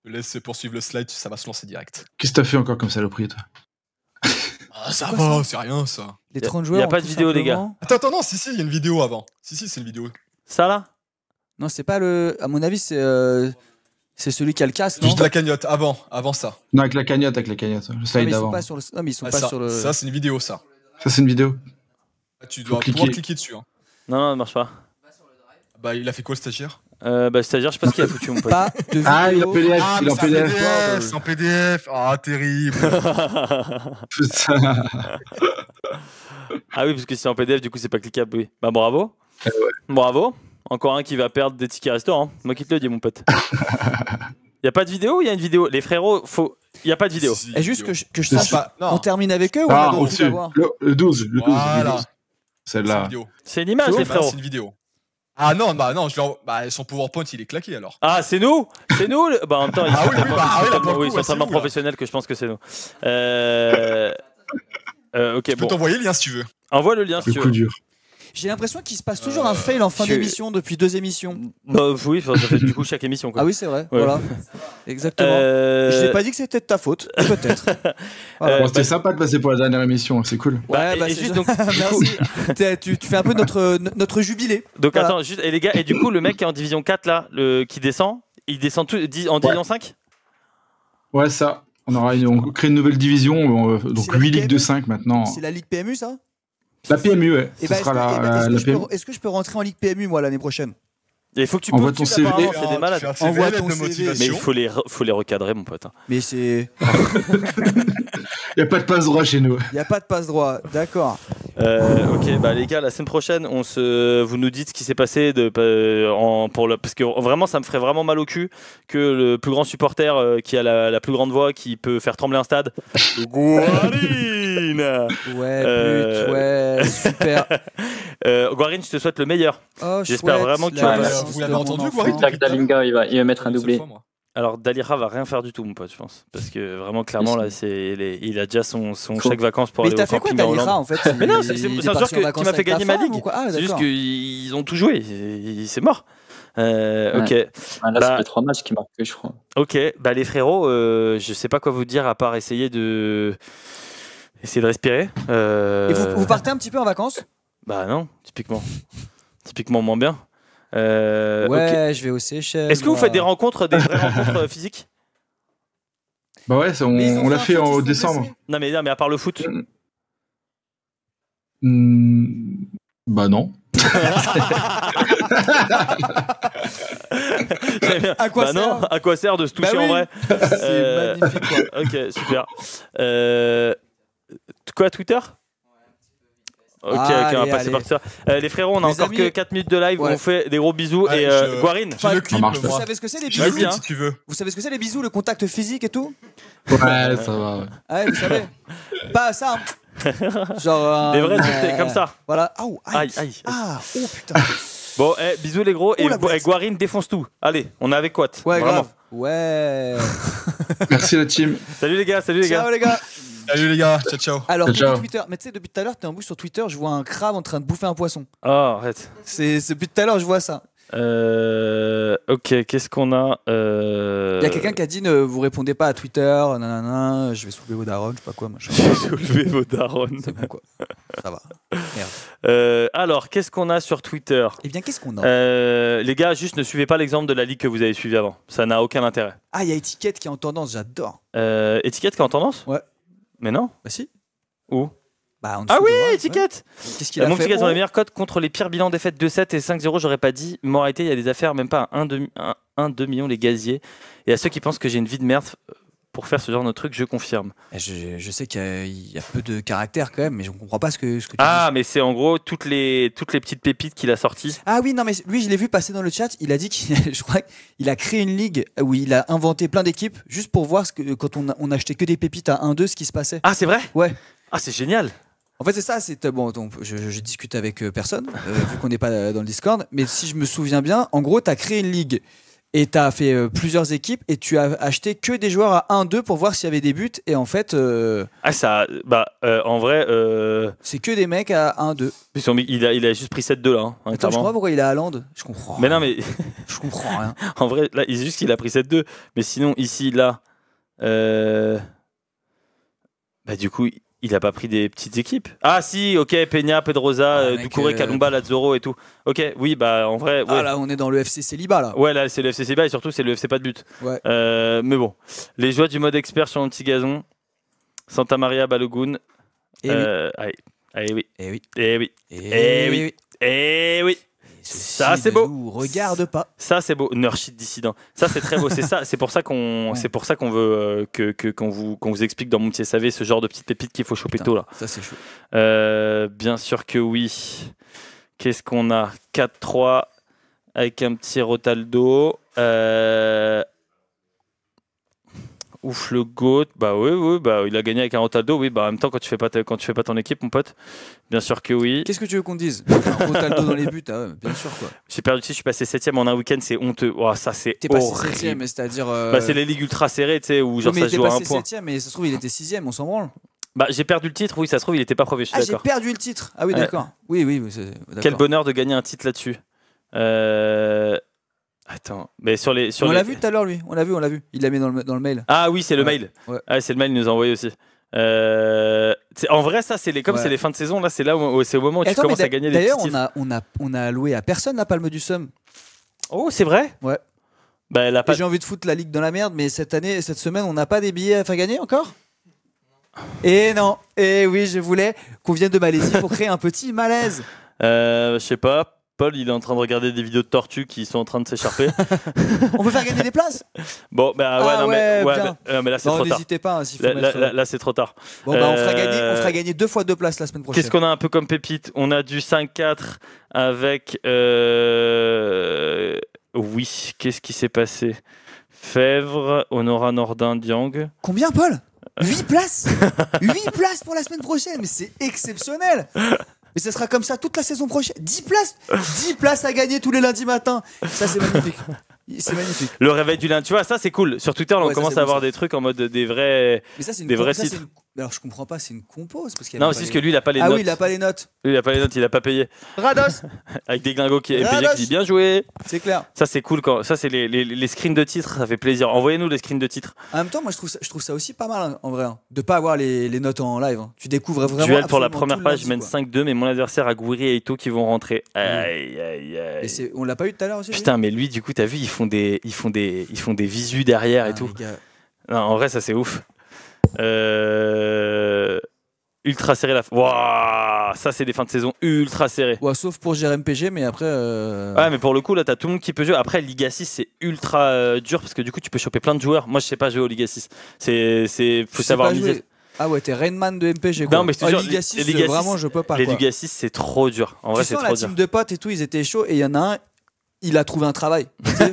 Laisse poursuivre le slide, ça va se lancer direct.
Qu'est-ce que t'as fait encore comme saloperie, toi?
Ça va, c'est rien ça.
Les 30 joueurs.
Il n'y a pas de vidéo, les gars.
Attends, non, si, il y a une vidéo avant. Si, c'est une vidéo.
Ça là?
Non, c'est pas le. À mon avis, c'est celui qui a le casque.
Juste la cagnotte, avant ça.
Non, avec la cagnotte. Le slide d'avant.
Non, mais ils sont pas sur le.
Ça, c'est une vidéo, ça.
Ça, c'est une vidéo.
Tu dois pouvoir cliquer dessus. Hein.
Non, ça marche pas.
Il a fait quoi le stagiaire?
C'est-à-dire, je sais pas ce qu'il a foutu, mon pote.
Il est en PDF. Il est en PDF.
C'est en PDF. Ah, terrible.
Putain.
Ah oui, parce que c'est en PDF, du coup, c'est pas cliquable. Oui. Bah, bravo. Bravo. Encore un qui va perdre des tickets restaurant. Moi qui te le dis, mon pote. Il y a pas de vidéo ou il y a une vidéo? Les frérots, il y a pas de vidéo.
Et juste que je sache, on termine avec eux ou on a d'autres trucs à voir?
Le 12.
Voilà.
Celle-là.
C'est une image, les frérots.
C'est une vidéo. Ah non, son PowerPoint il est claqué alors.
Ah, c'est nous? Bah en même temps, ils sont tellement
nous,
professionnels que je pense que c'est nous. Ok,
je peux t'envoyer le lien si tu veux.
Envoie le lien si tu veux.
Dur.
J'ai l'impression qu'il se passe toujours un fail en fin d'émission depuis 2 émissions.
Oui, ça fait du coup chaque émission. Quoi.
Ah oui, c'est vrai. Ouais. Voilà. Exactement. Je n'ai pas dit que c'était de ta faute. Peut-être.
Voilà. C'était sympa de passer pour la dernière émission. C'est cool.
Ouais,
et juste donc.
Merci. Tu fais un peu notre jubilé.
Donc attends, juste, et les gars, et du coup, le mec qui est en division 4 là, qui descend, il descend en division 5?
Ouais, ça. On crée une nouvelle division. Donc 8 ligues de 5 maintenant.
C'est la Ligue PMU, ça?
La PMU, ouais.
Est-ce que je peux rentrer en Ligue PMU, moi, l'année prochaine?
Il faut que tu
envoies ton CV.
C'est des malades.
Envoie ton CV.
Mais il faut les recadrer, mon pote.
Mais c'est.
Il n'y a pas de passe droit chez nous.
Il n'y a pas de passe droit, d'accord.
Ok, bah les gars, la semaine prochaine, vous nous dites ce qui s'est passé parce que vraiment, ça me ferait vraiment mal au cul que le plus grand supporter qui a la plus grande voix, qui peut faire trembler un stade, Guarin.
Ouais, super.
Guarin, je te souhaite le meilleur.
Oh,
j'espère vraiment que
vous l'avez entendu, Guarin?
Dalinga, il va mettre un doublé.
Alors Dalira va rien faire du tout, mon pote, je pense, parce que vraiment clairement là, il a déjà son chèque vacances pour aller au camping en Hollande.
Mais t'as fait quoi Dalira en fait?
Mais non, c'est un joueur qui m'a fait gagner ma ligue. C'est juste qu'ils ont tout joué, c'est mort. Ok.
Là, ça fait 3 matchs qui marquent, je crois.
Ok, bah les frérots, je sais pas quoi vous dire à part essayer de respirer.
Et vous partez un petit peu en vacances?
Bah non, typiquement moins bien.
Je vais au Seychelles.
Est-ce que vous faites des vraies rencontres physiques?
Bah ouais, on l'a fait en décembre.
Non mais à part le foot.
Bah non.
À
quoi sert de se toucher en vrai?
C'est magnifique quoi.
Ok, super. Quoi, Twitter? Ok, on va passer par ça. Les frérots, on a encore que 4 minutes de live. On fait des gros bisous. Et Guarine,
vous savez ce que c'est les bisous?
Si tu veux.
Vous savez ce que c'est les bisous, le contact physique et tout?
Ouais, ça va.
Ouais, vous savez. Pas ça. Genre.
Des vrais trucs comme ça.
Voilà.
Aïe.
Ah, oh putain.
Bon, bisous les gros. Et Guarine défonce tout. Allez, on est avec Quat.
Ouais,
vraiment.
grave. Ouais.
Merci la team.
Salut les gars.
Ciao les gars.
Salut les gars, ciao.
Alors, Twitter, mais tu sais, depuis tout à l'heure, t'es en bouche sur Twitter, je vois un crabe en train de bouffer un poisson.
Oh, arrête.
C'est depuis tout à l'heure, je vois ça.
Ok, qu'est-ce qu'on a
Il y a quelqu'un qui a dit ne vous répondez pas à Twitter, nanana, je vais soulever vos darons, je sais pas quoi.
Je vais soulever vos darons.
C'est bon quoi. Ça va. Merde.
Alors, qu'est-ce qu'on a sur Twitter?
Eh bien, qu'est-ce qu'on a
les gars, juste ne suivez pas l'exemple de la ligue que vous avez suivi avant. Ça n'a aucun intérêt.
Ah, il y a Étiquette qui est en tendance, j'adore.
Étiquette qui est en tendance?
Ouais.
Mais non.
Bah si.
Où?
Bah,
ah oui, Étiquette.
Qu'est-ce qu'il a
Mon
fait?
Étiquette, dans les meilleurs codes contre les pires bilans défaites 2-7 et 5-0, j'aurais pas dit. Moralité, il y a des affaires, même pas à 1-2 millions les gaziers. Et à ceux qui pensent que j'ai une vie de merde pour faire ce genre de truc, je confirme.
Je sais qu'il y a peu de caractère quand même, mais je ne comprends pas ce que tu dis.
Mais c'est en gros toutes les petites pépites qu'il a sorties.
Ah oui, non, mais lui, je l'ai vu passer dans le chat. Il a dit je crois qu'il a créé une ligue où il a inventé plein d'équipes juste pour voir quand on achetait que des pépites à 1-2, ce qui se passait.
Ah, c'est vrai?
Ouais.
Ah, c'est génial.
En fait, c'est ça. Donc, je discute avec personne, vu qu'on n'est pas dans le Discord. Mais si je me souviens bien, en gros, tu as créé une ligue. Et tu as fait plusieurs équipes et tu as acheté que des joueurs à 1-2 pour voir s'il y avait des buts. Et en fait.
En vrai.
C'est que des mecs à 1-2.
Il a juste pris 7-2 là. Hein,
attends, je comprends pas pourquoi il est à Haaland. Je comprends.
Mais non, mais.
Je comprends rien.
En vrai, là, il est juste qu'il a pris 7-2. Mais sinon, ici, là. Du coup. Il a pas pris des petites équipes. Ah si, ok, Peña, Pedrosa, Doucouré, Kalumba, Lazaro et tout. Ok, oui, en vrai. Ouais.
Ah là, on est dans le FC Célibat là.
Ouais, là, c'est le FC Célibat et surtout, c'est le FC pas de but.
Ouais.
Mais bon, les joies du mode expert sur un petit gazon. Santa Maria, Balogun.
Oui.
Ça c'est beau.
Regarde pas.
Ça c'est beau. Nurshit dissident. Ça c'est très beau. C'est pour ça qu'on veut qu'on vous explique dans Moutier Savé ce genre de petites pépites qu'il faut choper tôt là.
Ça c'est chaud.
Bien sûr que oui. Qu'est-ce qu'on a? 4-3 avec un petit Rotaldo. Ouf le GOAT, oui, il a gagné avec un Rotaldo, oui, en même temps quand tu fais pas ton équipe, mon pote, bien sûr que oui.
Qu'est-ce que tu veux qu'on dise? Rotaldo dans les buts, bien sûr quoi.
J'ai perdu, je suis passé 7ème en un week-end, c'est honteux. Oh, ça c'est
T'es passé 7ème, mais c'est-à-dire.
C'est les ligues ultra serrées, tu sais, où genre ça se joue à un point.
Mais 7ème, mais ça se trouve il était 6ème, on s'en branle.
J'ai perdu le titre, oui, ça se trouve il était pas premier, je suis d'accord.
J'ai perdu le titre. Ah oui, d'accord. Oui,
quel bonheur de gagner un titre là-dessus. Attends, mais on
l'a vu tout à l'heure lui, on l'a vu, il l'a mis dans le mail.
Ah oui, c'est le mail.
Ouais.
Ah, c'est le mail qu'il nous a envoyé aussi. En vrai, ça c'est c'est les fins de saison là, c'est là où c'est au moment où tu commences à gagner des petits titres.
D'ailleurs, on a alloué à personne la palme du Somme.
Oh, c'est vrai?
Ouais. J'ai envie de foutre la ligue dans la merde, mais cette semaine, on n'a pas des billets à faire gagner encore? Et non, et oui, je voulais qu'on vienne de Malaisie pour créer un petit malaise.
Je sais pas. Paul, il est en train de regarder des vidéos de tortues qui sont en train de s'écharper.
On peut faire gagner des places?
Bon, mais là c'est trop tard.
N'hésitez pas.
Là c'est trop tard.
Bon, on fera gagner 2 fois 2 places la semaine prochaine.
Qu'est-ce qu'on a un peu comme pépite? On a du 5-4 avec. Oui, qu'est-ce qui s'est passé? Fèvre, Honora Nordin, Diang.
Combien, Paul? 8 places 8 places pour la semaine prochaine, mais c'est exceptionnel. Mais ça sera comme ça toute la saison prochaine. 10 places à gagner tous les lundis matins. Ça, c'est magnifique. C'est magnifique.
Le réveil du lundi, tu vois, ça c'est cool. Sur Twitter, on
Ouais, ça,
commence
c'est
à
bon,
avoir
ça.
des trucs en mode des vrais,
Mais ça, c'est une
des vrais
ça, c'est
titres.
une- Alors je comprends pas, c'est une compose parce qu'il y
Non,
avait
c'est
pas
juste
les-
que lui, il a pas les
Ah
notes.
oui, il a pas les notes.
Lui, il a pas les notes, il a pas payé.
Rados.
Avec des glingos qui est payé,
Radoche.
qui dit bien joué.
C'est clair.
Ça c'est cool quand ça c'est les screens de titres, ça fait plaisir. Envoyez-nous les screens de titres.
En même temps, moi je trouve ça aussi pas mal hein, en vrai, hein, de pas avoir les notes en live. Hein. Tu découvres vraiment.
Duel pour la
absolument
première
tout le
page,
lundi,
je mène
quoi.
5-2, mais mon adversaire a Gouiri et Ito qui vont rentrer. Aïe aïe aïe.
On l'a pas eu tout à l'heure aussi.
Putain, mais lui, du coup, t'as vu, ils font des visus derrière et tout.
Les gars.
Non, en vrai, ça c'est ouf. Ultra serré la. Waouh, ça c'est des fins de saison ultra serrées.
Ouais, sauf pour GRMPG, mais après.
Ouais, mais pour le coup, là, t'as tout le monde qui peut jouer. Après, Liga 6, c'est ultra dur parce que du coup, tu peux choper plein de joueurs. Moi, je sais pas jouer au Liga 6. Faut
Je sais
savoir
pas
miser.
jouer. Ah ouais, t'es Rainman de MPG quoi.
Non, mais je te jure,
Liga 6,
Liga 6,
vraiment, je peux pas.
Les
quoi.
Liga 6, c'est trop dur. En vrai,
Tu
c'est
sens
trop
la
dur.
team de potes et tout, ils étaient chauds et il y en a un, il a trouvé un travail. Tu sais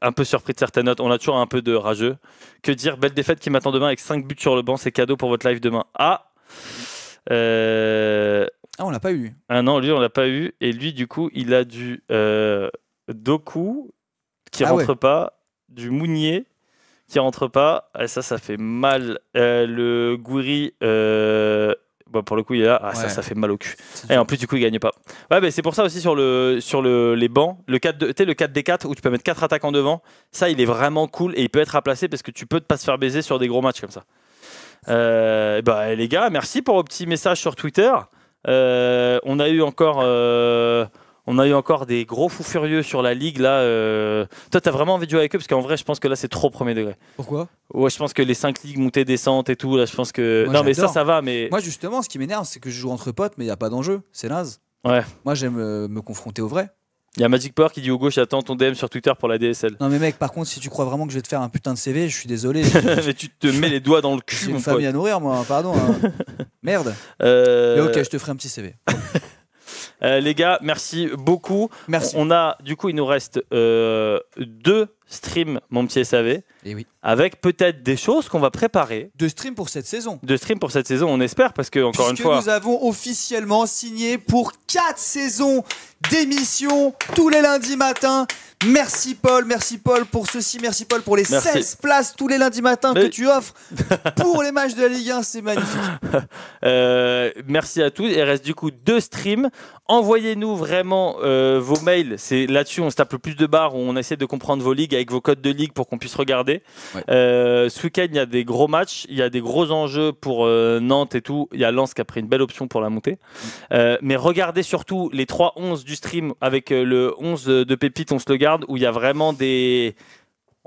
Un peu surpris de certaines notes. On a toujours un peu de rageux. Que dire, belle défaite qui m'attend demain avec 5 buts sur le banc. C'est cadeau pour votre live demain. Ah
on l'a pas eu.
Ah non, lui, on l'a pas eu. Et lui, du coup, il a du Doku qui rentre pas, du Mounier qui rentre pas. Et ça fait mal. Le Gouiri, bon, pour le coup, il est là. Ah, ça fait mal au cul. Et en plus, du coup, il gagne pas. Ouais, mais c'est pour ça aussi sur les bancs, le 4D4 où tu peux mettre 4 attaquants devant. Ça, il est vraiment cool et il peut être remplacé parce que tu peux pas se faire baiser sur des gros matchs comme ça. Les gars, merci pour vos petits messages sur Twitter. On a eu encore des gros fous furieux sur la ligue là. Toi, t'as vraiment envie de jouer avec eux parce qu'en vrai, je pense que là, c'est trop premier degré.
Pourquoi ?
Ouais, je pense que les 5 ligues montées descentes et tout, là, je pense que.
Moi,
non, mais
j'adore.
ça va. Mais
Moi, justement, ce qui m'énerve, c'est que je joue entre potes, mais il y a pas d'enjeu. C'est naze.
ouais.
Moi, j'aime me confronter au vrai.
Il y a Magic Power qui dit au gauche, attends ton DM sur Twitter pour la DSL.
Non, mais mec, par contre, si tu crois vraiment que je vais te faire un putain de CV, je suis désolé.
Mais tu te mets les doigts dans le cul,
J'ai
mon
une famille
pote.
à nourrir, moi. Pardon. Hein. Merde. Mais ok, je te ferai un petit CV.
Les gars, merci beaucoup.
Merci.
On a, du coup, il nous reste 2 streams, mon petit SAV.
Et oui.
Avec peut-être des choses qu'on va préparer.
De stream pour cette saison.
De stream pour cette saison, on espère, parce que, encore une fois.
Nous avons officiellement signé pour 4 saisons d'émission tous les lundis matins. Merci Paul pour ceci, merci Paul pour les 16 places tous les lundis matins que tu offres pour les matchs de la Ligue 1, c'est magnifique.
Merci à tous. Il reste du coup 2 streams. Envoyez-nous vraiment vos mails. C'est là-dessus on se tape le plus de barres, où on essaie de comprendre vos ligues avec vos codes de ligue pour qu'on puisse regarder. Ouais. Ce week-end, il y a des gros matchs, il y a des gros enjeux pour Nantes et tout. Il y a Lens qui a pris une belle option pour la montée. Mais regardez surtout les 3-11 du stream avec le 11 de Pépite, on se le garde, où il y a vraiment des...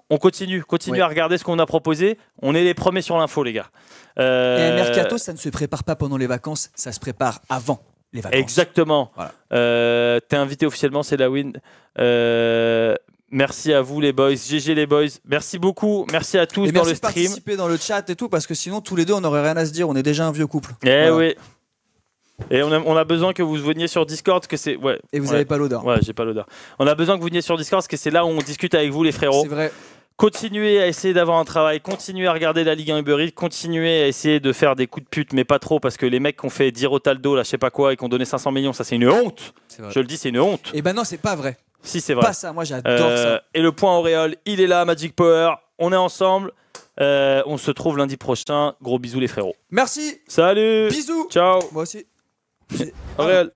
On continue à regarder ce qu'on a proposé. On est les premiers sur l'info, les gars.
Et un mercato, ça ne se prépare pas pendant les vacances, ça se prépare avant les vacances.
Exactement.
Voilà.
T'es invité officiellement, c'est la win. Merci à vous les boys, GG les boys. Merci beaucoup, merci à tous dans le stream.
Merci de participer dans le chat et tout, parce que sinon tous les deux on n'aurait rien à se dire. On est déjà un vieux couple.
Voilà. Oui. Et on a besoin que vous veniez sur Discord, que c'est
Et vous n'avez pas l'odeur.
Ouais, j'ai pas l'odeur. On a besoin que vous veniez sur Discord, parce que c'est là où on discute avec vous les frérots.
C'est vrai.
Continuez à essayer d'avoir un travail, continuez à regarder la Ligue 1 Uber Eats, continuez à essayer de faire des coups de pute, mais pas trop, parce que les mecs qui ont fait dire Rotaldo, là, je sais pas quoi, et qui ont donné 500 millions, ça c'est une honte. Je le dis, c'est une honte.
Et ben non, c'est pas vrai.
Si, c'est vrai.
Pas ça, moi j'adore ça.
Et le point auréole, il est là, Magic Power. On est ensemble. On se trouve lundi prochain. Gros bisous les frérots.
Merci.
Salut.
Bisous.
Ciao.
Moi aussi.
Auréole.